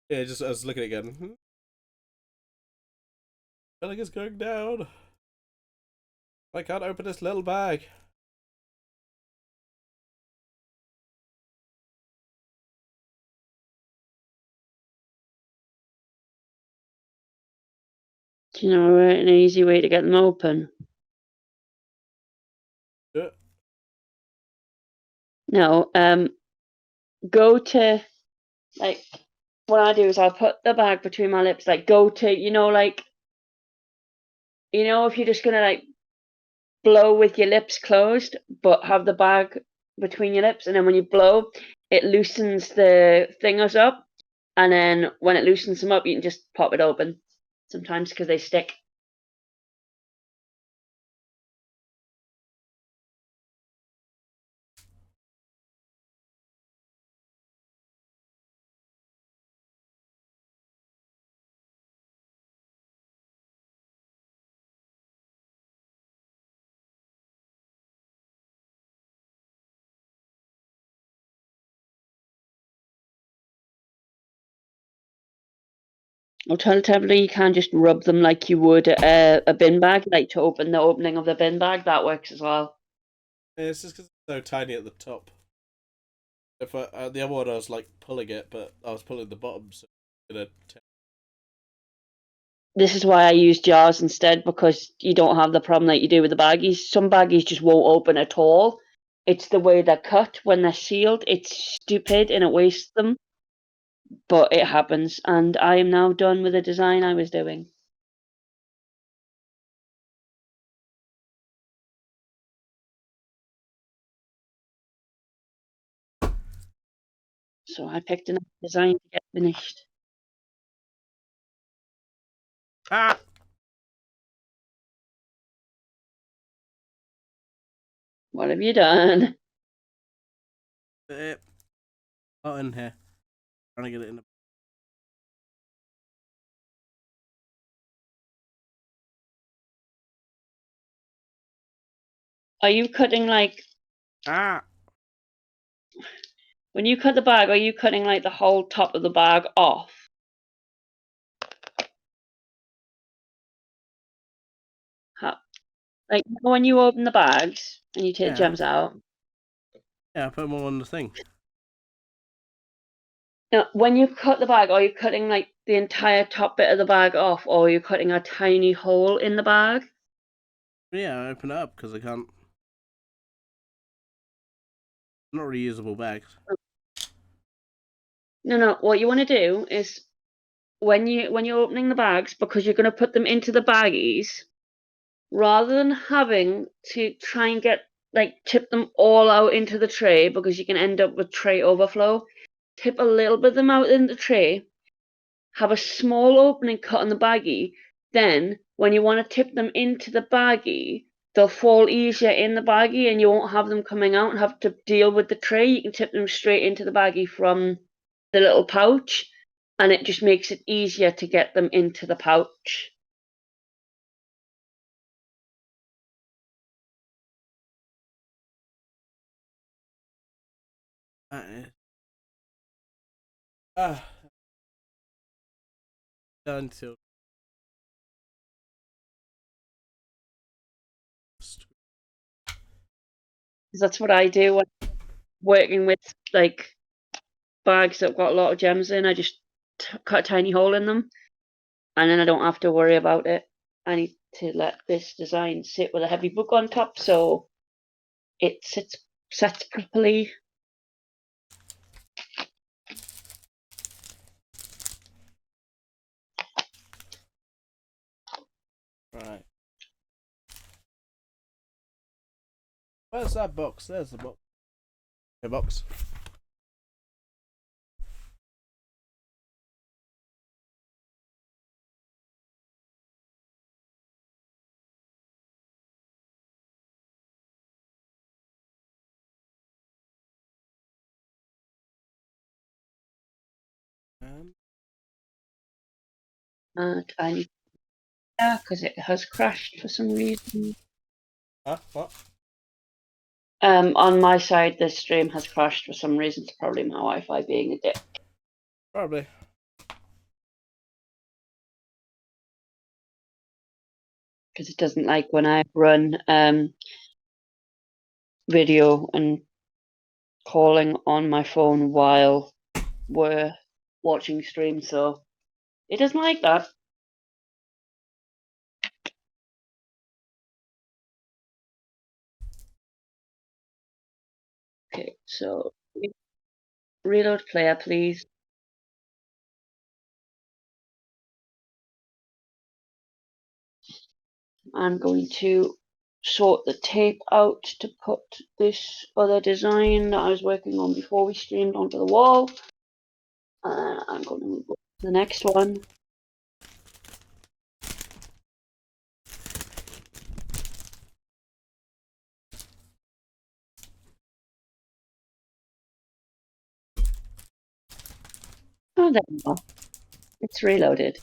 Yeah, just I was looking again. I feel like it's going down. I can't open this little bag. Do you know an easy way to get them open? Yeah. No, go to, like, what I do is I'll put the bag between my lips, like, go to, like, if you're just gonna, like, blow with your lips closed, but have the bag between your lips, and then when you blow, it loosens the fingers up, and then when it loosens them up, you can just pop it open, sometimes because they stick. Alternatively, you can just rub them like you would a bin bag, like to open the opening of the bin bag. That works as well. Yeah, it's just because it's so tiny at the top. If the other one, I was like pulling it, but I was pulling the bottom, so This is why I use jars instead, because you don't have the problem that you do with the baggies. Some baggies just won't open at all. It's the way they're cut when they're sealed. It's stupid and it wastes them, but it happens. And I am now done with the design I was doing. So I picked another design to get finished. Ah! What have you done? Not in here. Trying to get it in the... Are you cutting like... Ah! When you cut the bag, are you cutting like the whole top of the bag off? Like when you open the bags and you take the Yeah. gems out. Yeah, I put them all on the thing. Now, when you cut the bag, are you cutting like the entire top bit of the bag off, or are you cutting a tiny hole in the bag? Yeah, I open it up because I can't... Not reusable bags. No. What you want to do is when you're opening the bags, because you're going to put them into the baggies, rather than having to try and tip them all out into the tray, because you can end up with tray overflow. Tip a little bit of them out in the tray, have a small opening cut on the baggie. Then, when you want to tip them into the baggie, they'll fall easier in the baggie and you won't have them coming out and have to deal with the tray. You can tip them straight into the baggie from the little pouch, and it just makes it easier to get them into the pouch. Ah. Until... That's what I do when working with like bags that have got a lot of gems in. I just cut a tiny hole in them, and then I don't have to worry about it. I need to let this design sit with a heavy book on top so it sets properly. Where's that box? There's the box. Hey, box. And I need because it has crashed for some reason. Huh? What? On my side, the stream has crashed for some reason. It's probably my Wi-Fi being a dick. Probably. Because it doesn't like when I run video and calling on my phone while we're watching stream, so it doesn't like that. Okay, so reload player, please. I'm going to sort the tape out to put this other design that I was working on before we streamed onto the wall. I'm going to move on to the next one. Oh, there we go. It's reloaded.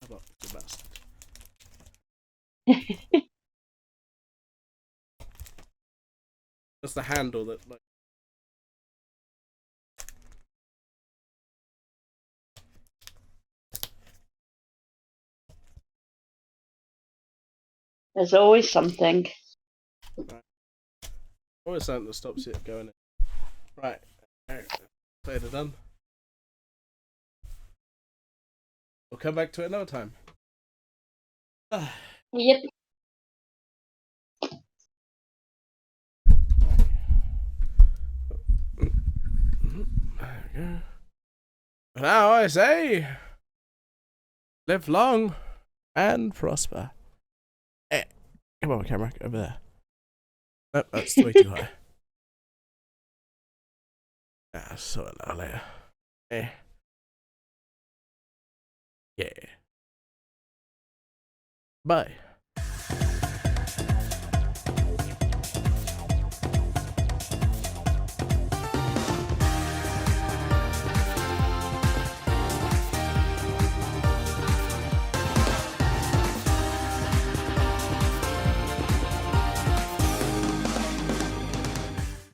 How about the bastard? That's the handle that like. There's always something. Right. Always something that stops it going in. Right. Vader done. We'll come back to it another time. Yep. There we go. Now I say, live long and prosper. Hey, come on, camera, over there. Nope, that's way too high. Ah, sort it out later. Hey. Yeah. Bye.